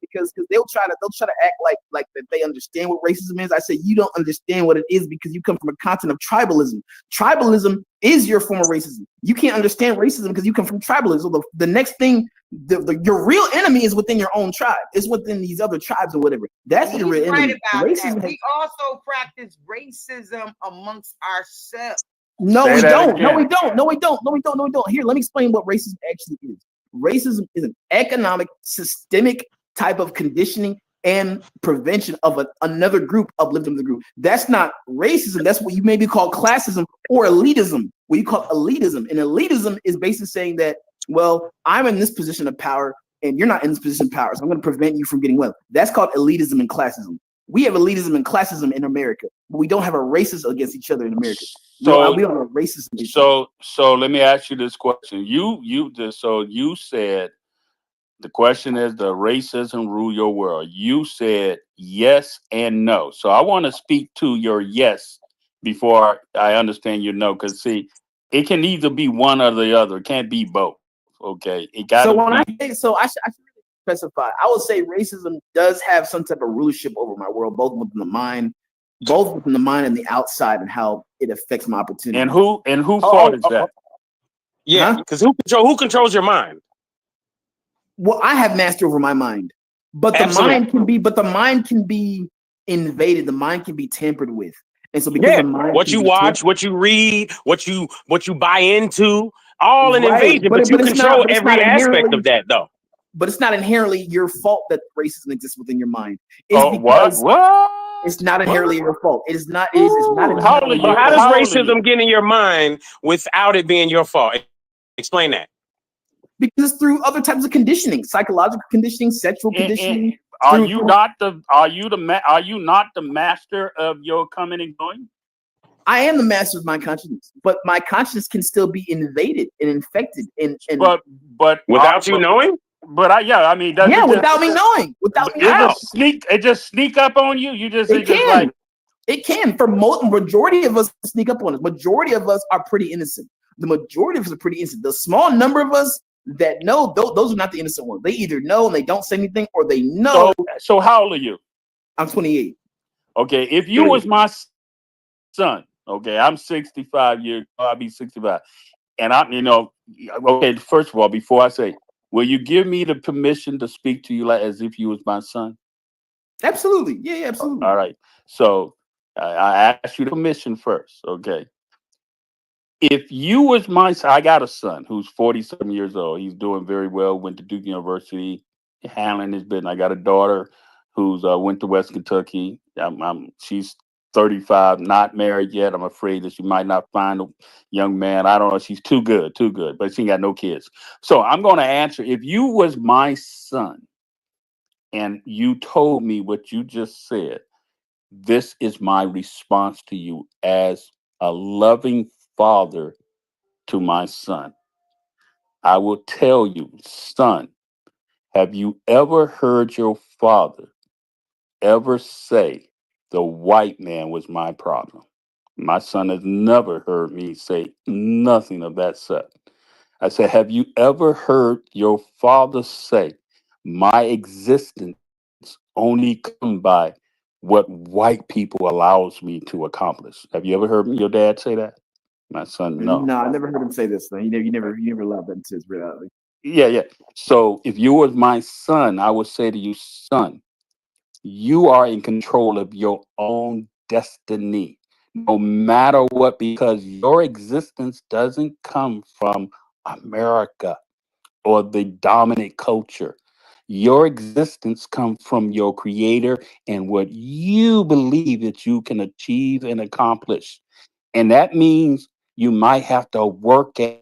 because they'll try to act like that they understand what racism is. I say you don't understand what it is because you come from a continent of tribalism. Tribalism is your form of racism. You can't understand racism because you come from tribalism. So the next thing, your real enemy is within your own tribe. It's within these other tribes or whatever. That's your real enemy. Racism. We also practice racism amongst ourselves. No, we don't. No, we don't. Here, let me explain what racism actually is. Racism is an economic, systemic type of conditioning and prevention of another group uplifting the group. That's not racism. That's what you maybe call classism or elitism. What you call elitism. And elitism is basically saying that, well, I'm in this position of power. and you're not in this position of power, so I'm going to prevent you from getting wealth. That's called elitism and classism. We have elitism and classism in America, but we don't have a racist against each other in America. So we don't have a racism issue. So let me ask you this question. So you said the question is, the racism rule your world. You said yes and no. So I want to speak to your yes before I understand your no, because see, it can either be one or the other. It can't be both. Okay, it got. So when I should really specify. I would say racism does have some type of rulership over my world, both within the mind and the outside, and how it affects my opportunity. And who fault is that? Yeah, because who controls your mind? Well, I have mastery over my mind, but the mind can be invaded. The mind can be tampered with, and so because the mind, what you watch, what you read, what you buy into, all an invasion. But you control every aspect of that, though. But it's not inherently your fault that racism exists within your mind. What? It's not inherently your fault. It is not. It's not. How does racism get in your mind without it being your fault? Explain that. Because through other types of conditioning, psychological conditioning, sexual conditioning. Are you not the master of your coming and going? I am the master of my consciousness, but my consciousness can still be invaded and infected. But without you knowing. But without me knowing, it just sneak up on you. It can. For majority of us sneak up on us. Majority of us are pretty innocent. The majority of us are pretty innocent. The small number of us that know, those are not the innocent ones. They either know and they don't say anything, or they know. So how old are you? I'm 28. Okay, if you was my son, okay, I'm 65 years. I'll be 65, and okay. First of all, before I say, will you give me the permission to speak to you like as if you was my son? Absolutely. Yeah, absolutely. All right. So I asked you the permission first. Okay. If you was my son, I got a son who's 47 years old. He's doing very well. Went to Duke University, handling his business. I got a daughter who's went to West Kentucky. She's 35, not married yet. I'm afraid that she might not find a young man. I don't know. She's too good, but she ain't got no kids. So I'm going to answer. If you was my son and you told me what you just said, this is my response to you as a loving father to my son. I will tell you, son, have you ever heard your father ever say the white man was my problem? My son has never heard me say nothing of that sort. I said, have you ever heard your father say my existence only come by what white people allows me to accomplish? Have you ever heard your dad say that? My son, no. No, I never heard him say this. You never allowed that into his reality. Yeah. So if you was my son, I would say to you, son, you are in control of your own destiny, no matter what, because your existence doesn't come from America or the dominant culture. Your existence comes from your creator and what you believe that you can achieve and accomplish. And that means you might have to work at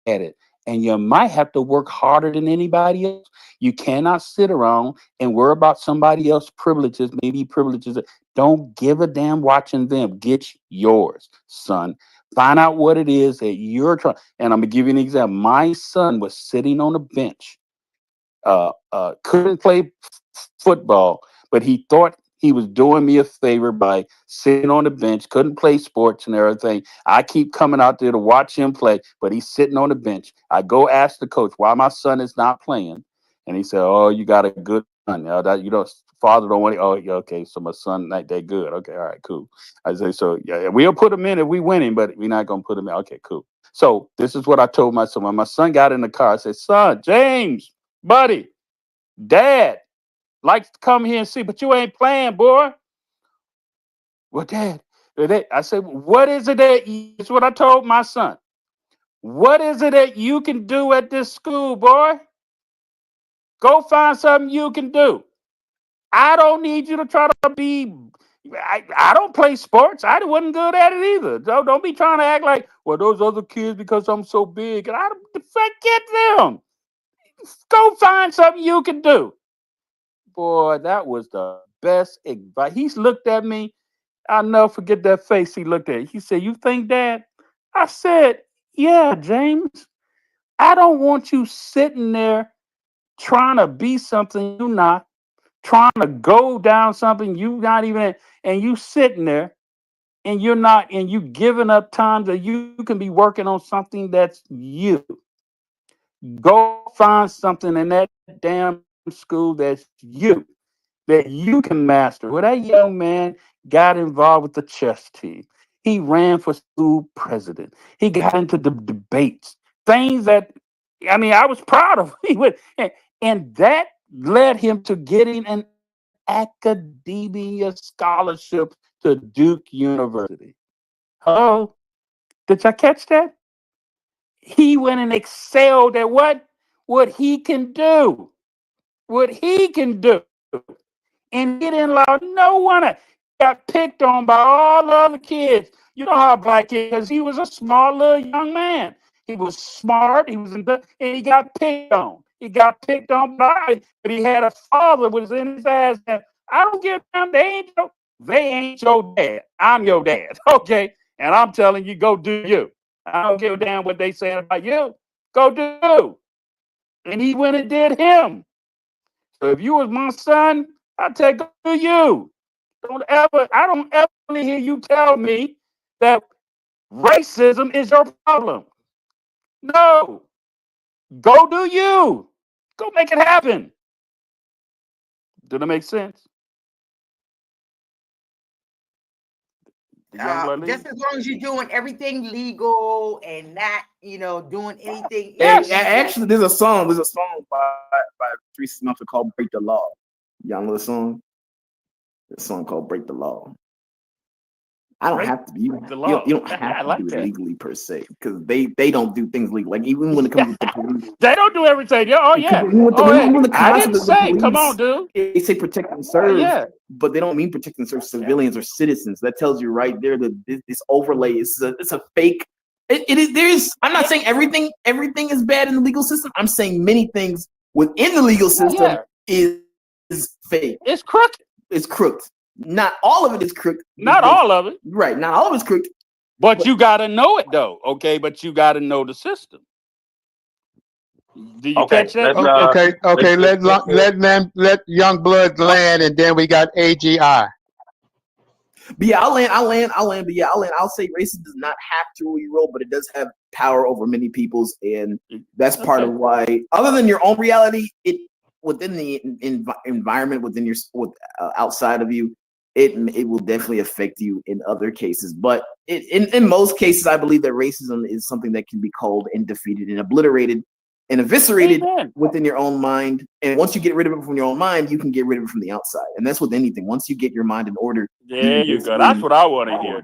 it. And you might have to work harder than anybody else. You cannot sit around and worry about somebody else's privileges, maybe privileges. Don't give a damn watching them. Get yours, son. Find out what it is that you're trying. And I'm going to give you an example. My son was sitting on a bench, couldn't play football, but he thought he was doing me a favor by sitting on the bench, couldn't play sports and everything. I keep coming out there to watch him play, but he's sitting on the bench. I go ask the coach why my son is not playing. And he said, oh, you got a good son. Father don't want it. Oh, yeah, okay. So my son not that good. Okay, all right, cool. I say, so yeah, we'll put him in if we win him, but we're not going to put him in. Okay, cool. So this is what I told my son. When my son got in the car, I said, son, James, buddy, dad likes to come here and see, but you ain't playing, boy. Well, Dad, I said, what is it it's what I told my son. What is it that you can do at this school, boy? Go find something you can do. I don't need you to try to be, I don't play sports. I wasn't good at it either. Don't be trying to act like, well, those other kids, because I'm so big. And forget them. Go find something you can do. Boy, that was the best advice. He's looked at me. I'll never forget that face he looked at. He said, "You think, Dad?" I said, "Yeah, James. I don't want you sitting there trying to be something you're not, trying to go down something you not even, and you sitting there and you're not, and you giving up time that you can be working on something that's you. Go find something in that damn school that's you, that you can master." Well, that young man got involved with the chess team. He ran for school president. He got into the debates, things that, I mean, I was proud of. He would, and that led him to getting an academia scholarship to Duke University. Hello, did y'all catch that? He went and excelled at what? What he can do. What he can do. And he didn't allow no one to got picked on by all the other kids. You know how black kids, because he was a smart little young man. He was smart, he was and he got picked on. He got picked on by, but he had a father was in his ass. And I don't give them, they ain't your dad. I'm your dad. Okay. And I'm telling you, go do you. I don't give a damn what they say about you. Go do. And he went and did him. So if you was my son, I'd take go do you. I don't ever hear you tell me that racism is your problem. No. Go do you. Go make it happen. Did it make sense? Just as long as you're doing everything legal and not, doing anything. Yes. Actually, there's a song by Teresa Smelter called "Break the Law." Y'all know the song? There's a song called "Break the Law." I don't have to be. You don't have to do it legally per se, because they don't do things legal. Like even when it comes to the police, they don't do everything. Oh yeah. I didn't say. Come on, dude. They say protect and serve, but they don't mean protect and serve civilians or citizens. That tells you right there that this overlay is it's a fake. It is. There's. I'm not saying everything is bad in the legal system. I'm saying many things within the legal system is fake. It's crooked. It's crooked. Not all of it is crooked. Not all of it. Right. Not all of it's crooked. But you got to know it, though. Okay. But you got to know the system. Do you catch that? Okay. Let Young Blood land, and then we got AGI. But yeah, I'll land. But yeah, I'll say racism does not have to rule your world, but it does have power over many people's, and that's part of why. Other than your own reality, it within the environment within your outside of you, it will definitely affect you in other cases. But in most cases, I believe that racism is something that can be culled and defeated and obliterated and eviscerated within your own mind. And once you get rid of it from your own mind, you can get rid of it from the outside. And that's with anything. Once you get your mind in order. There you go. That's what I want to hear.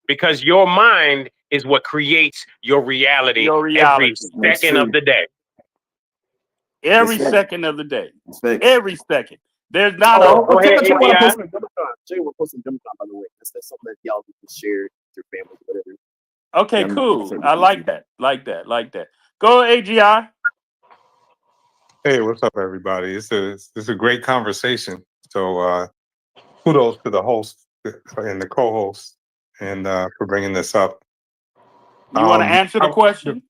Because your mind is what creates your reality. Every second of the day. Every second of the day. Every second. There's not Jay will post some Democrat, by the way. That's something that y'all can share with your family, whatever. Okay, cool. I like that. Like that. Go AGI. Hey, what's up, everybody? It's a great conversation. So kudos to the host and the co-host and for bringing this up. You want to answer the question?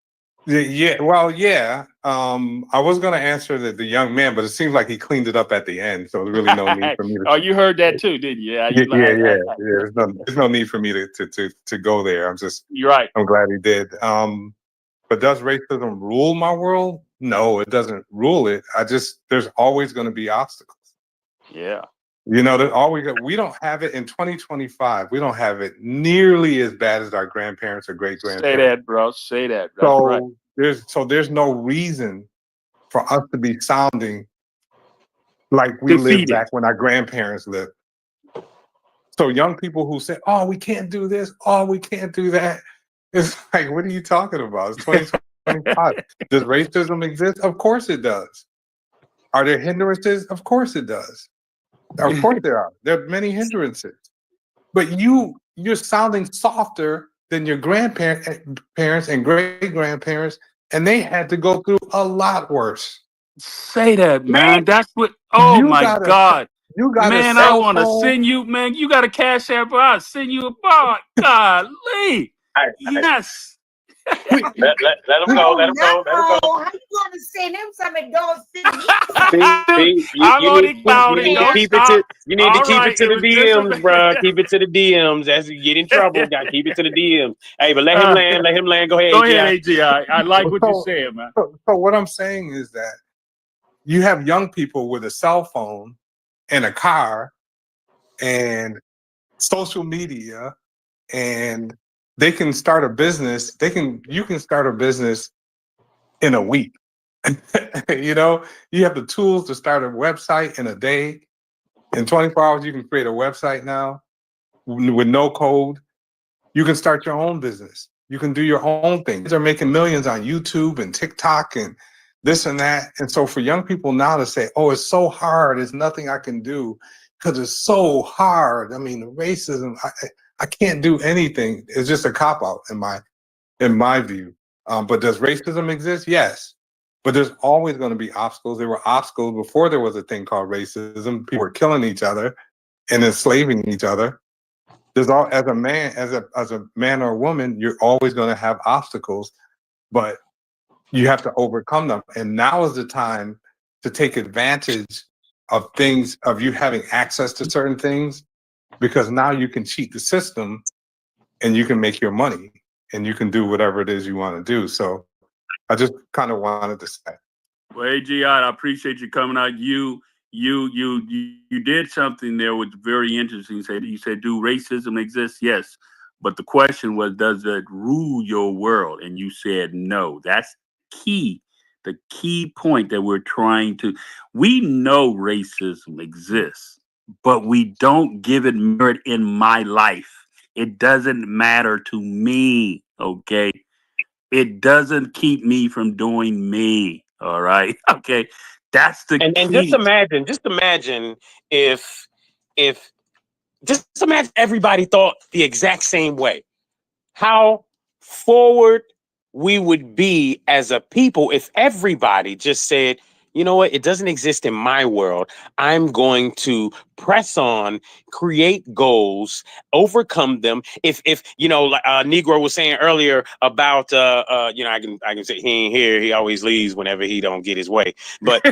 Yeah. Well, yeah. I was going to answer the young man, but it seems like he cleaned it up at the end, so there's really no need for me to. Oh, you heard that too, didn't you? Yeah. There's no need for me to go there. You're right. I'm glad he did. But does racism rule my world? No, it doesn't rule it. There's always going to be obstacles. Yeah. There's always, we don't have it in 2025. We don't have it nearly as bad as our grandparents or great grandparents. Say that, bro. Say that. That's right. There's no reason for us to be sounding like we lived back when our grandparents lived. So young people who say, "Oh, we can't do this. Oh, we can't do that." It's like, what are you talking about? It's 2025. Does racism exist? Of course it does. Are there hindrances? Of course it does. Of course there are. There are many hindrances. But you're sounding softer than your grandparents and great grandparents and they had to go through a lot worse. Say that, man. That's what. Oh You my got a God, you got a man. I cell want to phone. send you, man. You got a cash app. I'll send you a bar. Golly. Yes. Let him go. Let him go. Let him go. How you gonna send him something? Don't send me See, I'm already about it. you need to Don't keep it stop. to you need to All keep right. it to It the was just DMs, bro. Keep it to the DMs. As you get in trouble, got to keep it to the DMs. Hey, but let him land. Let him land. Go ahead, Go AGI. ahead, AGI. I like what you're So- saying, man. So what I'm saying is that you have young people with a cell phone and a car and social media, and they can start a business. You can start a business in a week. You know, you have the tools to start a website in a day. In 24 hours, you can create a website now with no code. You can start your own business. You can do your own thing. They're making millions on YouTube and TikTok and this and that. And so for young people now to say, oh, it's so hard, there's nothing I can do because it's so hard. I mean, the racism, I can't do anything. It's just a cop-out in my view. But does racism exist? Yes. But there's always going to be obstacles. There were obstacles before there was a thing called racism. People were killing each other and enslaving each other. There's as a man or a woman, you're always going to have obstacles, but you have to overcome them. And now is the time to take advantage of things, of you having access to certain things, because now you can cheat the system and you can make your money and you can do whatever it is you want to do. So I just kind of wanted to say. Well, AGI, I appreciate you coming out. You did something there which was very interesting. You said, do racism exist? Yes. But the question was, does it rule your world? And you said no. That's key. The key point that we know racism exists, but we don't give it merit in my life. It doesn't matter to me, okay? It doesn't keep me from doing me, all right? Okay, that's the And key. just imagine if just imagine everybody thought the exact same way. How forward we would be as a people if everybody just said, you know what, it doesn't exist in my world. I'm going to press on, create goals, overcome them. If you know, like Negro was saying earlier about you know, I can say he ain't here, he always leaves whenever he don't get his way. But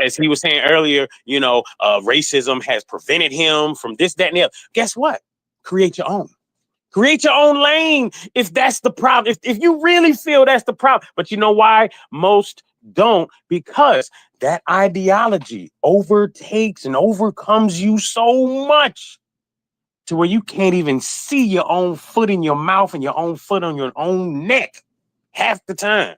as he was saying earlier, you know, racism has prevented him from this, that, and the other. Guess what? Create your own. Create your own lane if that's the problem. If you really feel that's the problem. But you know why most don't? Because that ideology overtakes and overcomes you so much to where you can't even see your own foot in your mouth and your own foot on your own neck half the time.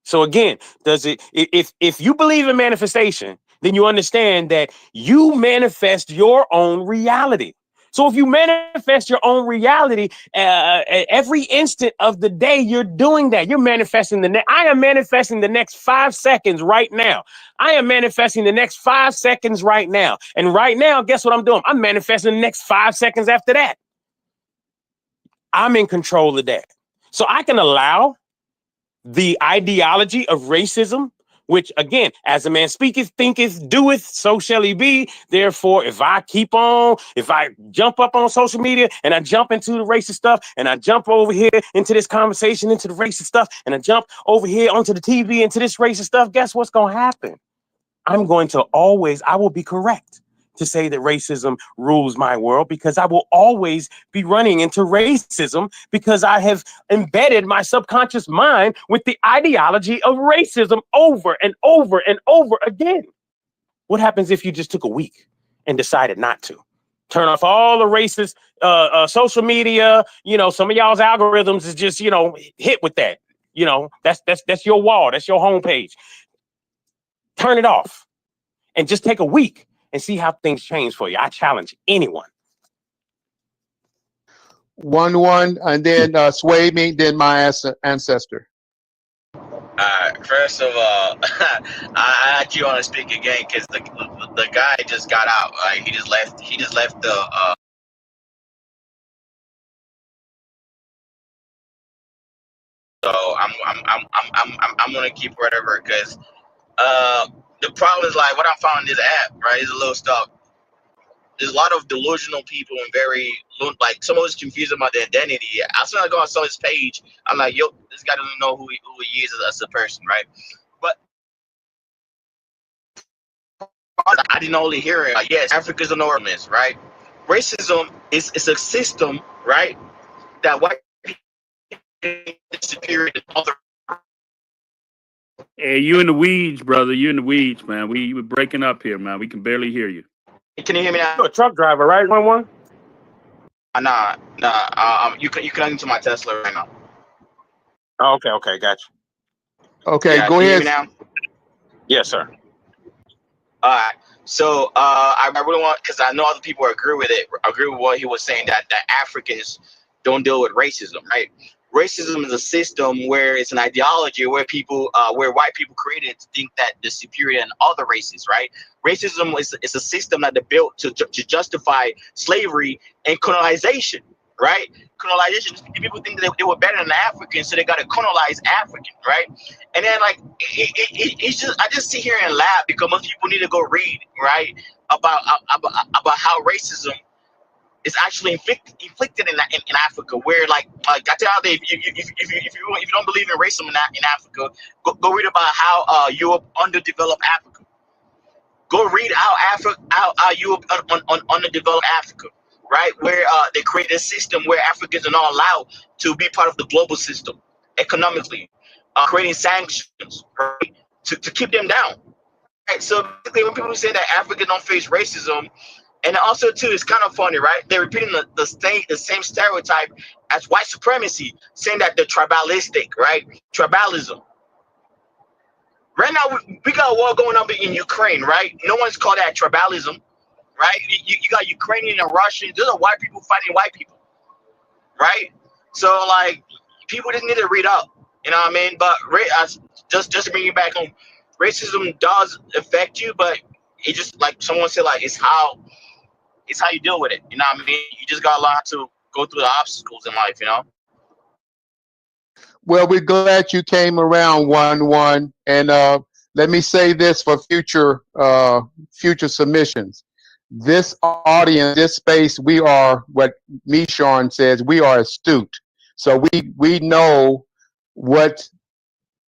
So again, if you believe in manifestation, then you understand that you manifest your own reality. So if you manifest your own reality, at every instant of the day, you're doing that. You're manifesting I am manifesting the next 5 seconds right now. I am manifesting the next 5 seconds right now. And right now, guess what I'm doing? I'm manifesting the next 5 seconds after that. I'm in control of that. So I can allow the ideology of racism, which again, as a man speaketh, thinketh, doeth, so shall he be. Therefore, if I jump up on social media and I jump into the racist stuff and I jump over here into this conversation, into the racist stuff, and I jump over here onto the TV into this racist stuff, guess what's going to happen? I will be correct to say that racism rules my world, because I will always be running into racism because I have embedded my subconscious mind with the ideology of racism over and over and over again. What happens if you just took a week and decided not to? Turn off all the racist social media. You know, some of y'all's algorithms is just, you know, hit with that. You know, that's your wall. That's your homepage. Turn it off and just take a week and see how things change for you. I challenge anyone. 1-1, and then Sway me, then my ancestor. First of all, I actually want to speak again because the guy just got out. Like he just left the So I'm gonna keep whatever because the problem is like what I found in this app, right? Is a little stuff. There's a lot of delusional people and very like someone who's confused about their identity. As soon as I go on someone's page, I'm like, yo, this guy doesn't know who he is as a person, right? But I didn't only hear it. Like, yes, Africa's an ornament, right? Racism is a system, right? That white people is superior to other. Hey, you in the weeds, brother. You in the weeds, man. We were breaking up here, man. We can barely hear you. Can you hear me now? You're a truck driver, right? 1-1? Nah. You connecting to my Tesla right now. Oh, okay, gotcha. Okay, Yeah, go can you hear ahead. me now? Yes, sir. All right. So I really want, because I know other people agree with what he was saying, that Africans don't deal with racism, right? Racism is a system where it's an ideology where where white people created to think that they're superior than other races, right? Racism is a system that they built to justify slavery and colonization, right? Colonization, people think that they were better than Africans, so they got to colonize African, right? And then like it's just I just sit here and laugh because most people need to go read, right, about how racism is actually inflicted in Africa, where like I tell you, if you don't believe in racism in Africa, go read about how Europe underdeveloped Africa. Go read how Europe underdeveloped Africa, right? Where they created a system where Africans are not allowed to be part of the global system economically, creating sanctions, right, to keep them down. Right. So basically, when people say that Africans don't face racism, and also too, it's kind of funny, right? They're repeating the same stereotype as white supremacy, saying that they're tribalistic, right? Tribalism. Right now, we got a war going on in Ukraine, right? No one's called that tribalism, right? You got Ukrainian and Russian. Those are white people fighting white people, right? So like, people just need to read up, you know what I mean? But just to bring you back home, racism does affect you, but it just like someone said, like it's how you deal with it. You know what I mean? You just got to learn to go through the obstacles in life, you know? Well, we're glad you came around 1-1. And let me say this for future submissions. This audience, this space, we are what Mishon says, we are astute. So we know what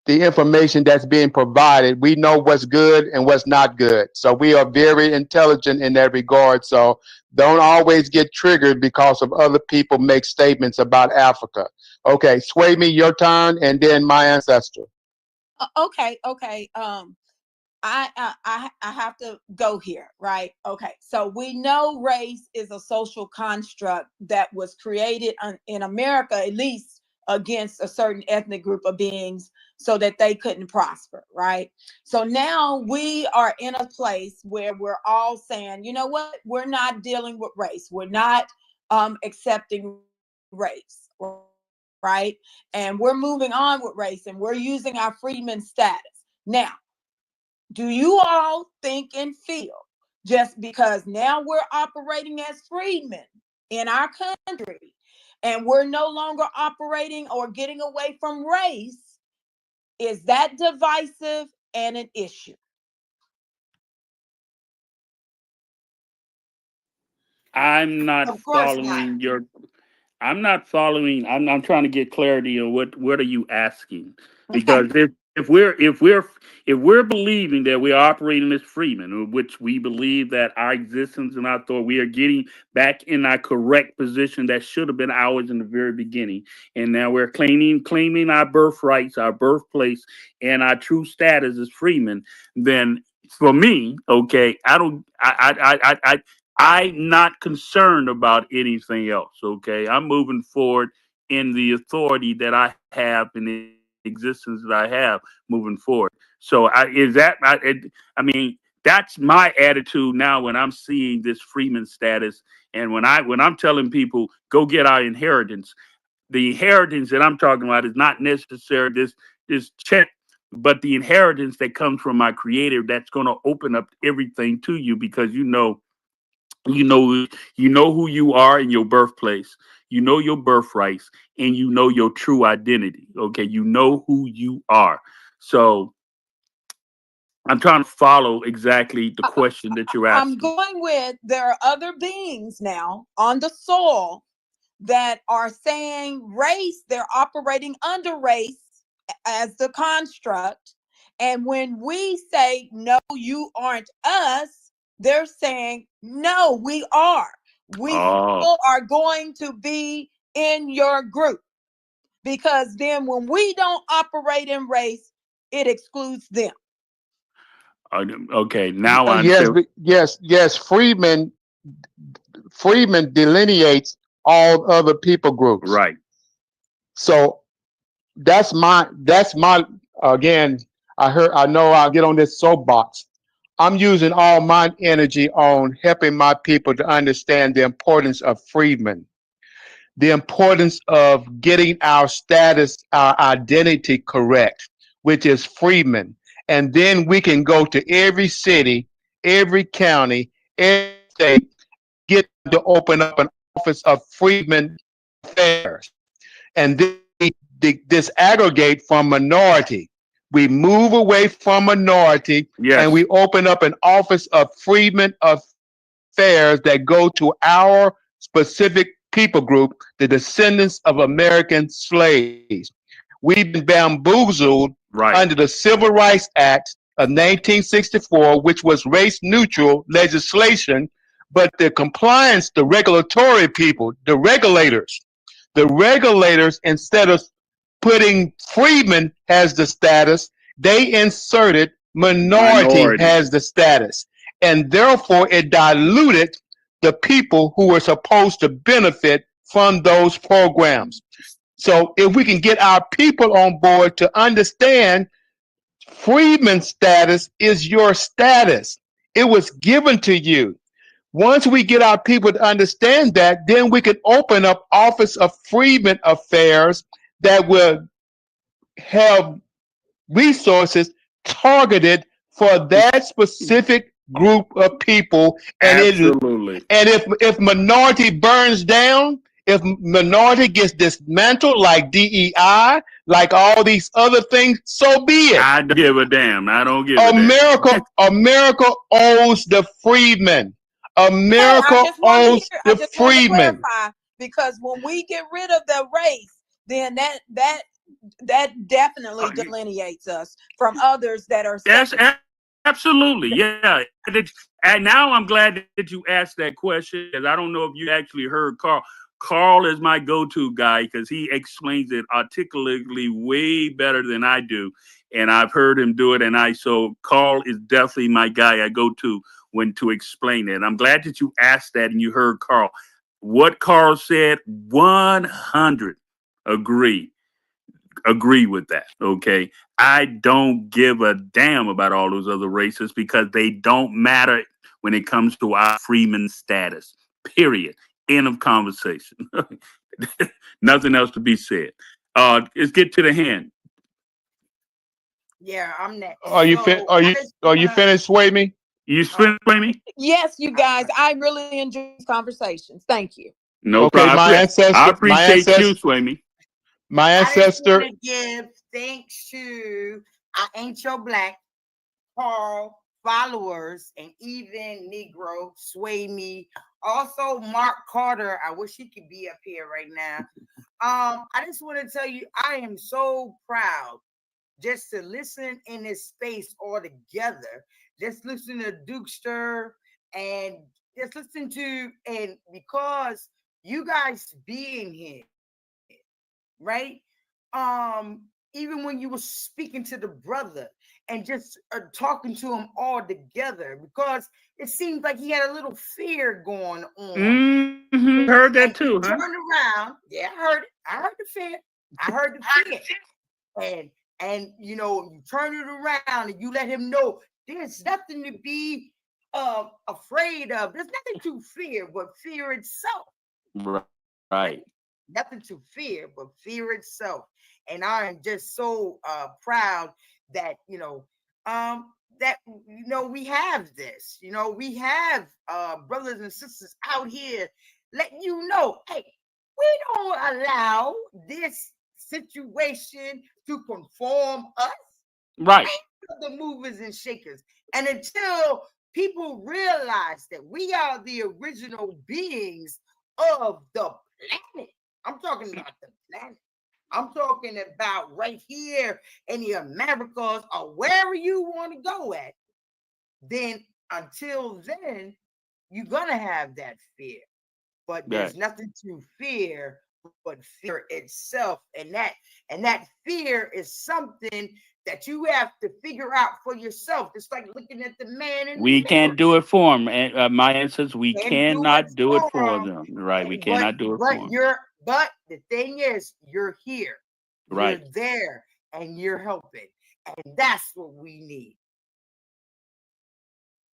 the information that's being provided. We know what's good and what's not good. So we are very intelligent in that regard. So don't always get triggered because of other people make statements about Africa. Okay, Sway Me, your turn, and then my ancestor. Okay. I have to go here, right? Okay, so we know race is a social construct that was created in America, at least against a certain ethnic group of beings so that they couldn't prosper, right? So now we are in a place where we're all saying, you know what? We're not dealing with race. We're not accepting race, right? And we're moving on with race and we're using our freedman status. Now, do you all think and feel just because now we're operating as freedmen in our country and we're no longer operating or getting away from race, is that divisive and an issue? I'm not following your. I'm not following. I'm trying to get clarity on what are you asking? Because if we're believing that we're operating as freemen, which we believe that our existence and our thought, we are getting back in our correct position that should have been ours in the very beginning, and now we're claiming our birthrights, our birthplace, and our true status as freemen. Then for me, okay, I'm not concerned about anything else. Okay, I'm moving forward in the authority that I have in the existence that I have moving forward. So I mean, that's my attitude now when I'm seeing this freeman status, and when I'm telling people go get our inheritance. The inheritance that I'm talking about is not necessarily this check, but the inheritance that comes from my Creator that's going to open up everything to you because you know who you are in your birthplace. you know your birthrights, and you know your true identity. Okay, you know who you are. So I'm trying to follow exactly the question that you're I'm asking. going with there are other beings now on the soil that are saying race, they're operating under race as the construct. And when we say, no, you aren't us, they're saying, no, we are. We still are going to be in your group. Because then when we don't operate in race, it excludes them. Okay, now I Yes, understand. yes. Freeman delineates all other people groups. Right. So that's my again. I know I'll get on this soapbox. I'm using all my energy on helping my people to understand the importance of freedmen, the importance of getting our status, our identity correct, which is freedmen. And then we can go to every city, every county, every state, get to open up an office of freedmen affairs. And then we disaggregate from minority. We move away from minority and we open up an office of freedmen affairs that go to our specific people group, the descendants of American slaves. We've been bamboozled under the Civil Rights Act of 1964, which was race neutral legislation, but the compliance, the regulatory people, the regulators, instead of putting freedmen has the status, they inserted minority has the status. And therefore it diluted the people who were supposed to benefit from those programs. So if we can get our people on board to understand freedman status is your status. It was given to you. Once we get our people to understand that, then we can open up Office of Freedmen Affairs that will have resources targeted for that specific group of people. And Absolutely. if minority burns down, if minority gets dismantled like DEI, like all these other things, so be it. I don't give a damn. I don't give a America, America owes the freedmen. America owes the freedmen. Because when we get rid of the race, then that definitely delineates us from others that are That's absolutely, yeah. And now I'm glad that you asked that question, because I don't know if you actually heard Carl. Carl is my go-to guy because he explains it articulately way better than I do. And I've heard him do it. So Carl is definitely my guy I go to when to explain it. And I'm glad that you asked that and you heard Carl. What Carl said, 100 agree with that. Okay. I don't give a damn about all those other races because they don't matter when it comes to our freeman status. Period. End of conversation. Nothing else to be said. Let's get to the hand. Yeah, I'm next. Are you finished, Sway Me? You finished, Sway Me? Yes, you guys. I really enjoy these conversations. Thank you. No problem. I appreciate you, Sway Me. My ancestor. I just want to give thanks to I Ain't Your Black, Carl, followers, and even Negro, Sway Me. Also, Mark Carter. I wish he could be up here right now. I just want to tell you, I am so proud just to listen in this space all together. Just listen to Dukester and just listen to, and because you guys being here, right? Even when you were speaking to the brother and just talking to him all together, because it seemed like he had a little fear going on. Mm-hmm. Heard that too, huh? Turned around. Yeah, I heard the fear. I heard the fear. And you know, you turn it around and you let him know there's nothing to be afraid of. There's nothing to fear but fear itself. Right. Nothing to fear but fear itself. And I am just so proud that we have this. We have brothers and sisters out here letting you know, hey, We don't allow this situation to conform us. Right. The movers and shakers. And until people realize that we are the original beings of the planet, I'm talking about the planet. I'm talking about right here in the Americas or wherever you want to go at. Then until then, you're gonna have that fear. But there's nothing to fear but fear itself. And that fear is something that you have to figure out for yourself. It's like looking at the man in We the can't do it for them. And my answers, we cannot do it for them. them. Right. We cannot do it for them. But the thing is, you're here. Right. You're there and you're helping. And that's what we need.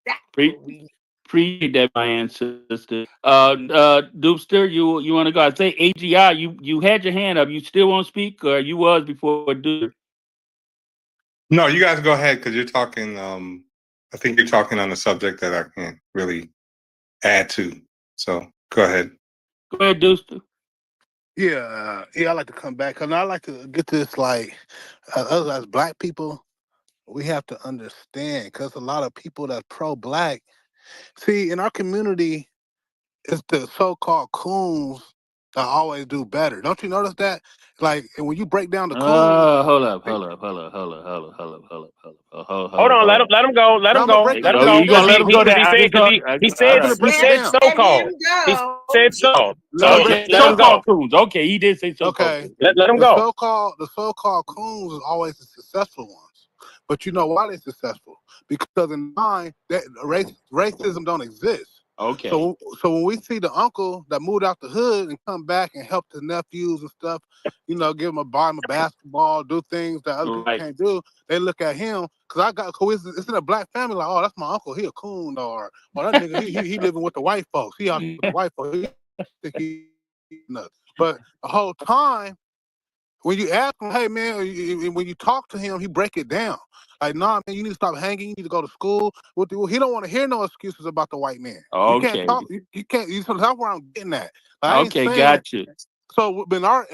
That's what we need. Appreciate that, my ancestor. Doopster, you want to go? I say AGI, you had your hand up. You still want to speak, or you was before Doopster? No, you guys go ahead because you're talking. I think you're talking on a subject that I can't really add to. So go ahead. Go ahead, Doopster. Yeah, I like to come back because I like to get this. Like, us as Black people, we have to understand because a lot of people that's pro-Black. See, in our community, it's the so-called coons that always do better. Don't you notice that? Like, and when you break down the coons, Hold up. Hold on, let him go. Let him go. Let him go. You gonna let him go there? He said so-called. He said so. So let him go. Coons. Okay, he did say so-called. Okay. Let him go. The so-called coons is always the successful ones. But you know why they're successful? Because in mind that racism don't exist. Okay. So when we see the uncle that moved out the hood and come back and help his nephews and stuff, give him buy him a basketball, do things that other people can't do, they look at him because it's in a Black family like, oh, that's my uncle, he a coon, or that nigga he living with the white folks, he out with the white folks, he think he nuts. But the whole time when you ask him, hey man, when you talk to him, he break it down. Like, nah, man, you need to stop hanging. You need to go to school. He don't want to hear no excuses about the white man. Okay. You can't talk. You can't. That's where I'm getting at. Like, Okay, got you. So in our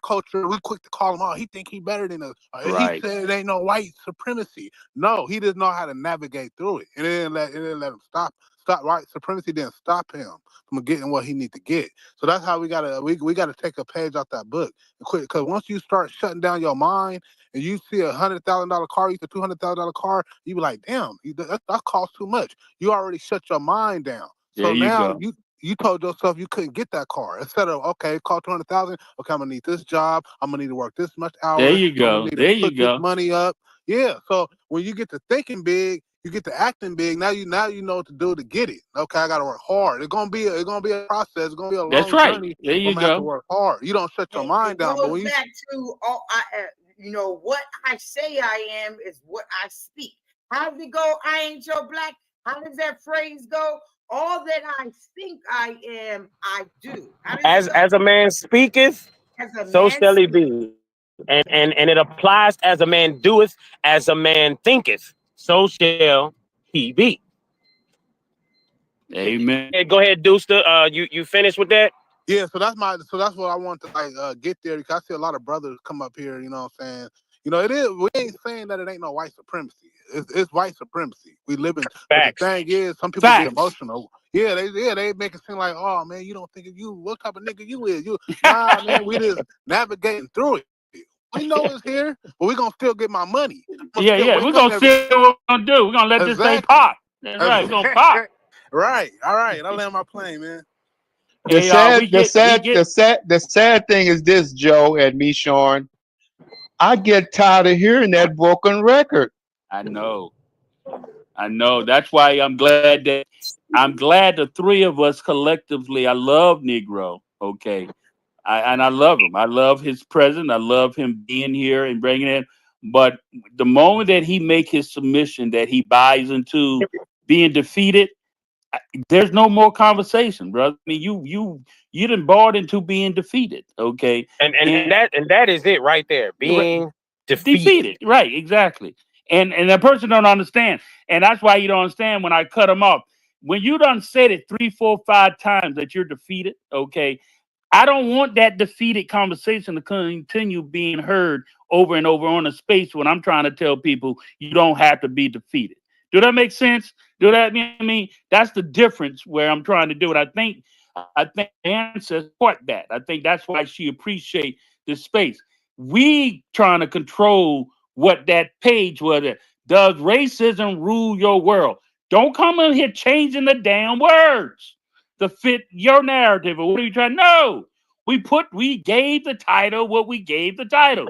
culture, we quick to call him out. He think he better than us. Right. He said it ain't no white supremacy. No, he doesn't know how to navigate through it, and it didn't let him stop. White supremacy didn't stop him from getting what he need to get. So that's how we gotta take a page out that book and quit. Because once you start shutting down your mind and you see $100,000 car, you see $200,000 car, you be like, damn, that costs too much. You already shut your mind down. So now you told yourself you couldn't get that car. Instead of, okay, it cost $200,000. Okay, I'm gonna need this job. I'm gonna need to work this much hours. There you go. This money up. Yeah. So when you get to thinking big, you get to acting big. Now you know what to do to get it. Okay, I gotta work hard. It's gonna be a process. It's gonna be a long journey. There you go. Have to work hard. You don't shut your mind down. But when you back to what I say I am is what I speak. How does it go? I ain't your Black. How does that phrase go? All that I think I am, I do. As a man speaketh, so shall he be. And it applies as a man doeth, as a man thinketh, so shall he be. Amen. Hey, go ahead, Dooster. You finished with that? Yeah, so that's what I want to get there, because I see a lot of brothers come up here, you know what I'm saying? It is, we ain't saying that it ain't no white supremacy. It's white supremacy. We live in. But the thing is, some people get emotional. Yeah, they make it seem like, oh man, you don't think of you, what type of nigga you is? Nah, man, we just navigating through it. We know it's here, but we gonna still get my money. Yeah, we're gonna see what we're gonna do. We're gonna let this thing pop. That's right, we're gonna pop. Right, all right. I land my plane, man. The sad thing is this, Joe and me, Sean. I get tired of hearing that broken record. I know. That's why I'm glad the three of us collectively. I love Negro. Okay, I love him. I love his presence. I love him being here and bringing it. But the moment that he make his submission, that he buys into being defeated, there's no more conversation, brother. I mean, you done bought into being defeated, okay? And that is it right there, being defeated. Right, exactly. And that person don't understand, and that's why you don't understand when I cut him off. when you done said it 3, 4, 5 times that you're defeated, okay, I don't want that defeated conversation to continue being heard over and over on a space when I'm trying to tell people you don't have to be defeated. Do that make sense? Do that mean that's the difference where I'm trying to do it? I think Ansa support that. I think that's why she appreciate this space. We trying to control what that page was. Does racism rule your world? Don't come in here changing the damn words to fit your narrative. Or what are you trying? No, we gave the title what we gave the title.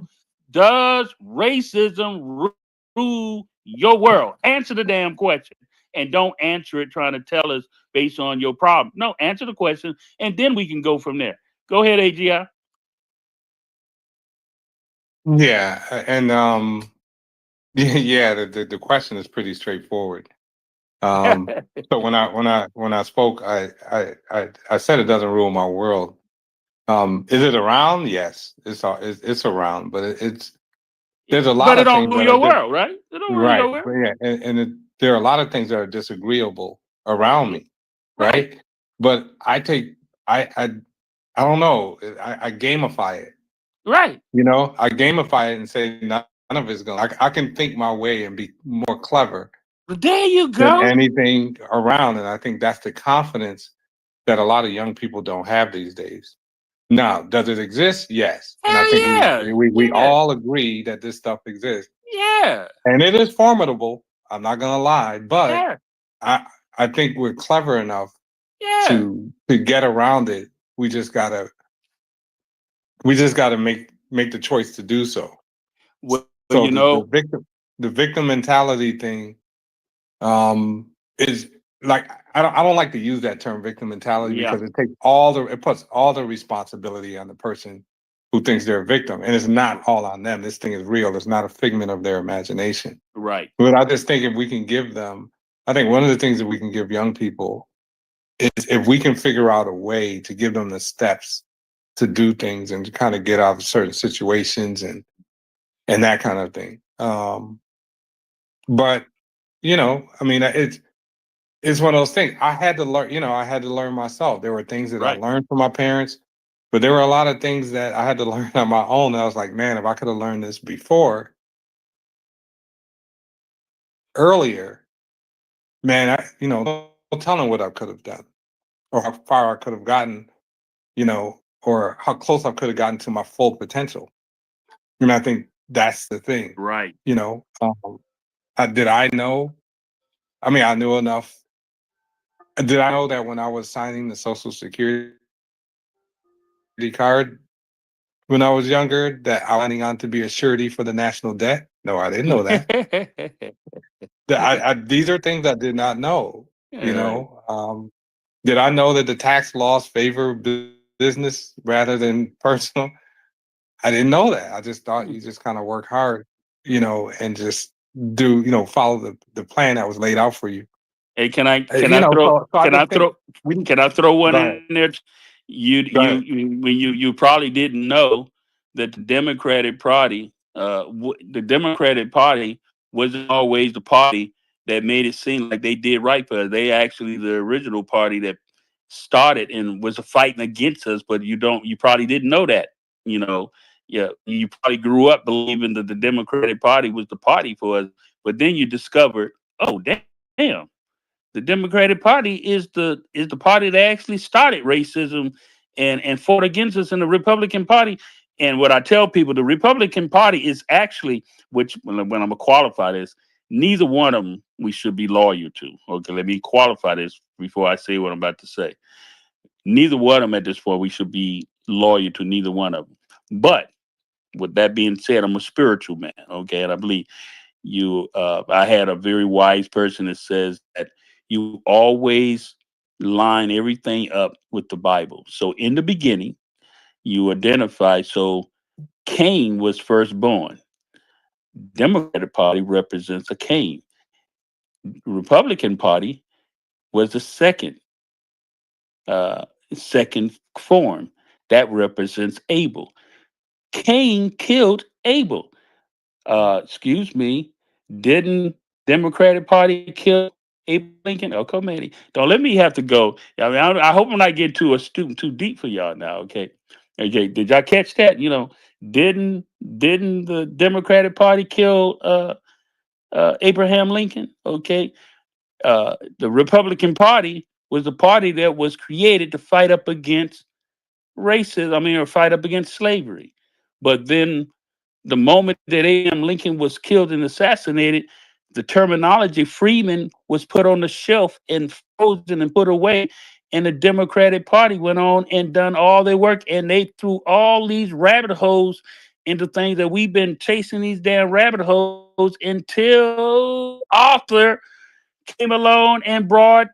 Does racism rule your world? Answer the damn question, and don't answer it trying to tell us based on your problem. No, answer the question, and then we can go from there. Go ahead, AGI. Yeah, and yeah, the question is pretty straightforward. So when I spoke, I said it doesn't rule my world. Is it around? Yes, it's around, but there's a lot But it of don't things rule that your are world, right? It don't rule right, your world. but yeah, there are a lot of things that are disagreeable around me, right? But I don't know, I gamify it. Right. You know, I gamify it and say none of it's going. I can think my way and be more clever There you than go. anything around, and I think that's the confidence that a lot of young people don't have these days. Now, does it exist? Yes, and I Hell think yeah. we Yeah. all agree that this stuff exists, Yeah. and it is formidable. I'm not gonna lie, but Yeah. I think we're clever enough Yeah. to get around it. We just gotta make the choice to do so. Well, So you know, the victim mentality thing is like I don't like to use that term victim mentality yeah. because it puts all the responsibility on the person who thinks they're a victim, and it's not all on them. This thing is real. It's not a figment of their imagination. Right. But I just think if we can give them, I think one of the things that we can give young people is if we can figure out a way to give them the steps to do things and to kind of get out of certain situations and that kind of thing. But you know, I mean, it's one of those things. I had to learn. You know, I had to learn myself. There were things that I Right. learned from my parents, but there were a lot of things that I had to learn on my own. And I was like, man, if I could have learned this before, earlier, man, no telling what I could have done or how far I could have gotten, you know, or how close I could have gotten to my full potential. And I think that's the thing. Right. You know, did I know? I mean, I knew enough. Did I know that when I was signing the Social Security card when I was younger that I was signing on to be a surety for the national debt? No, I didn't know that. These are things I did not know. You know, did I know that the tax laws favor business rather than personal? I didn't know that. I just thought you just kind of work hard, you know, and just follow the plan that was laid out for you. Hey, can I So I just think can I throw one Go ahead. in there? You probably didn't know that the Democratic Party wasn't always the party that made it seem like they did right for us. They actually the original party that started and was fighting against us, but you probably didn't know that. You know, yeah, you probably grew up believing that the Democratic Party was the party for us, but then you discovered, oh damn, the Democratic Party is the party that actually started racism and fought against us in the Republican Party. And what I tell people, the Republican Party is actually, which when I'm gonna qualify this, neither one of them we should be loyal to. Okay, let me qualify this before I say what I'm about to say. Neither one of them at this point we should be loyal to neither one of them. But with that being said, I'm a spiritual man, okay, and I believe I had a very wise person that says that you always line everything up with the Bible. So in the beginning, you identify. So Cain was firstborn. Democratic Party represents a Cain. Republican Party was the second form that represents Abel. Cain killed Abel. Excuse me, didn't Democratic Party kill Abe Lincoln? Oh, come on. Don't let me have to go. I mean, I hope I'm not getting too astute, too deep for y'all now. Okay. Okay. Did y'all catch that? You know, didn't the Democratic Party kill Abraham Lincoln? Okay. The Republican Party was the party that was created to fight up against racism. I mean, or fight up against slavery. But then the moment that Abraham Lincoln was killed and assassinated, the terminology Freeman was put on the shelf and frozen and put away. And the Democratic Party went on and done all their work, and they threw all these rabbit holes into things that we've been chasing these damn rabbit holes until Arthur came along and brought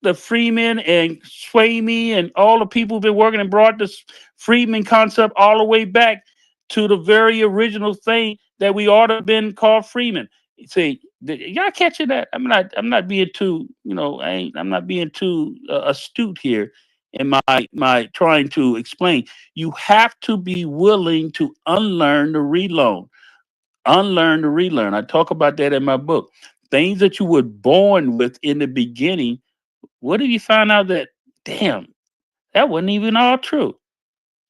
the Freeman and Swayme and all the people who've been working and brought this Freeman concept all the way back to the very original thing that we ought to have been called Freeman. See, y'all catching that? I'm not being too, you know, I'm not being too astute here in my trying to explain. You have to be willing to unlearn the relearn, unlearn the relearn. I talk about that in my book. Things that you were born with in the beginning, what if you find out that, damn, that wasn't even all true?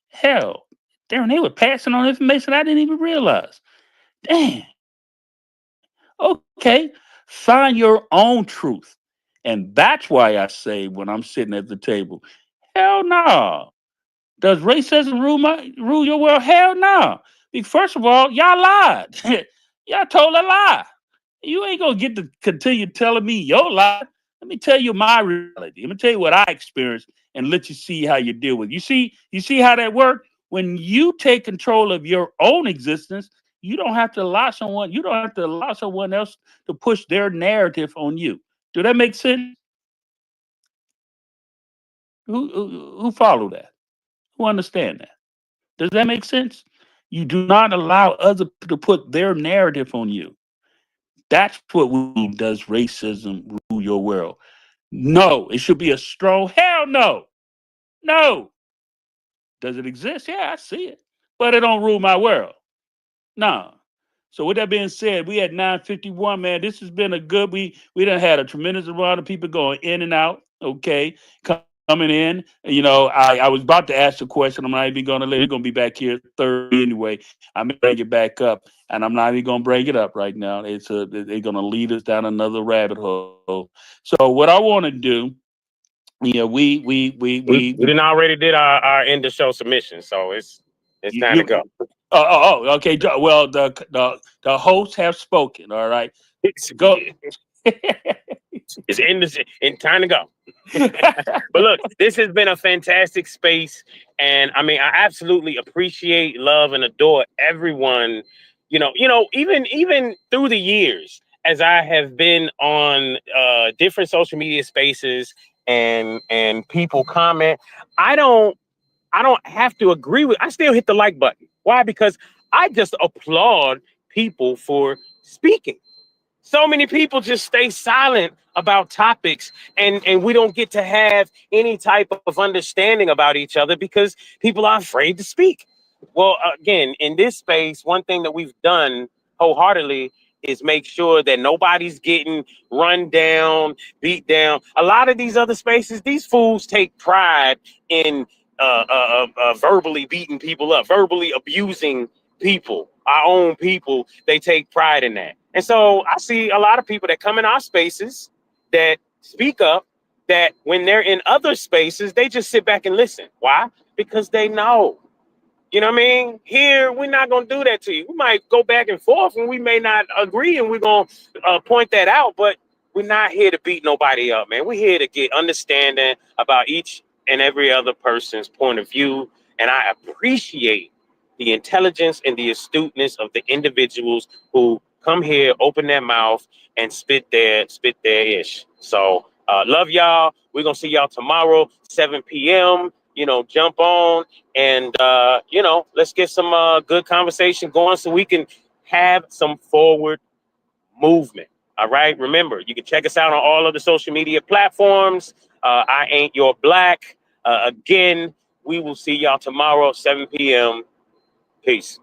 Hell, damn, they were passing on information I didn't even realize. Damn. Okay. Find your own truth. And that's why I say when I'm sitting at the table, hell no. Does racism rule your world? Hell no. Because first of all, y'all lied. Y'all told a lie. You ain't gonna get to continue telling me your lie. Let me tell you my reality. Let me tell you what I experienced and let you see how you deal with it. You see how that works? When you take control of your own existence, you don't have to allow someone else to push their narrative on you. Do that make sense? Who follow that? Who understand that? Does that make sense? You do not allow other people to put their narrative on you. That's what does racism rule your world. No, it should be a strong hell no. No. Does it exist? Yeah, I see it. But it don't rule my world. No. So with that being said, we at 9:51, man. This has been a good. We done had a tremendous amount of people going in and out. Okay, coming in. You know, I was about to ask a question. I'm not even going to let it. Going to be back here third anyway. I'm gonna bring it back up, and I'm not even going to bring it up right now. They're going to lead us down another rabbit hole. So what I want to do, yeah, We didn't already did our end of show submission, so it's time to go. Okay. Well, the hosts have spoken. All right, go. It's in time to go. But look, this has been a fantastic space, and I mean, I absolutely appreciate, love, and adore everyone. Even through the years, as I have been on different social media spaces, and people comment, I don't have to agree with. I still hit the like button. Why? Because I just applaud people for speaking. So many people just stay silent about topics, and we don't get to have any type of understanding about each other because people are afraid to speak. Well, again, in this space, one thing that we've done wholeheartedly is make sure that nobody's getting run down, beat down. A lot of these other spaces, these fools take pride in verbally beating people up, verbally abusing people, our own people. They take pride in that. And so I see a lot of people that come in our spaces that speak up, that when they're in other spaces, they just sit back and listen. Why? Because they know. You know what I mean? Here, we're not going to do that to you. We might go back and forth and we may not agree, and we're going to point that out, but we're not here to beat nobody up, man. We're here to get understanding about each and every other person's point of view. And I appreciate the intelligence and the astuteness of the individuals who come here, open their mouth, and spit their ish. So love y'all. We're going to see y'all tomorrow, 7 p.m. Jump on and, let's get some good conversation going so we can have some forward movement. All right. Remember, you can check us out on all of the social media platforms. I Ain't Your Black. Again, we will see y'all tomorrow, 7 p.m. Peace.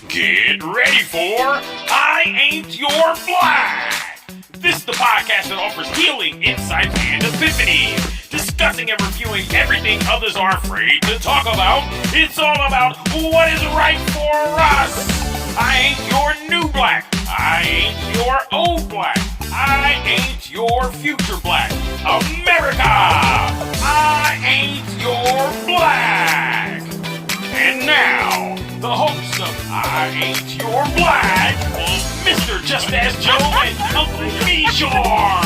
Get ready for I Ain't Your Black. This is the podcast that offers healing, insights, and epiphany. Discussing and reviewing everything others are afraid to talk about. It's all about what is right for us. I ain't your new black. I ain't your old black. I ain't your future black. America! I ain't your black. And now, the host of I Ain't Your Black, Mr. Just As Joe and Uncle Mishore.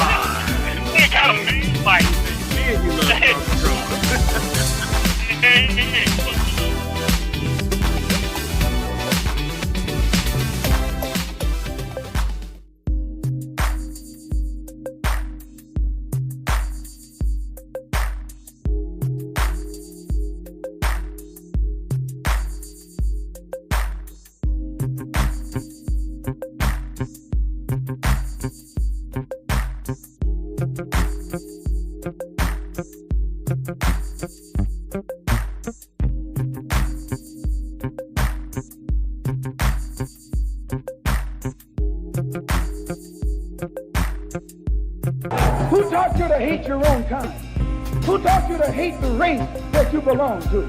They got a mean like Who taught you to hate your own kind? Who taught you to hate the race that you belong to?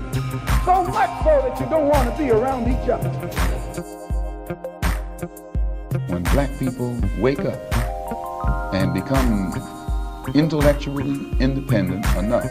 So much so that you don't want to be around each other. When black people wake up and become intellectually independent enough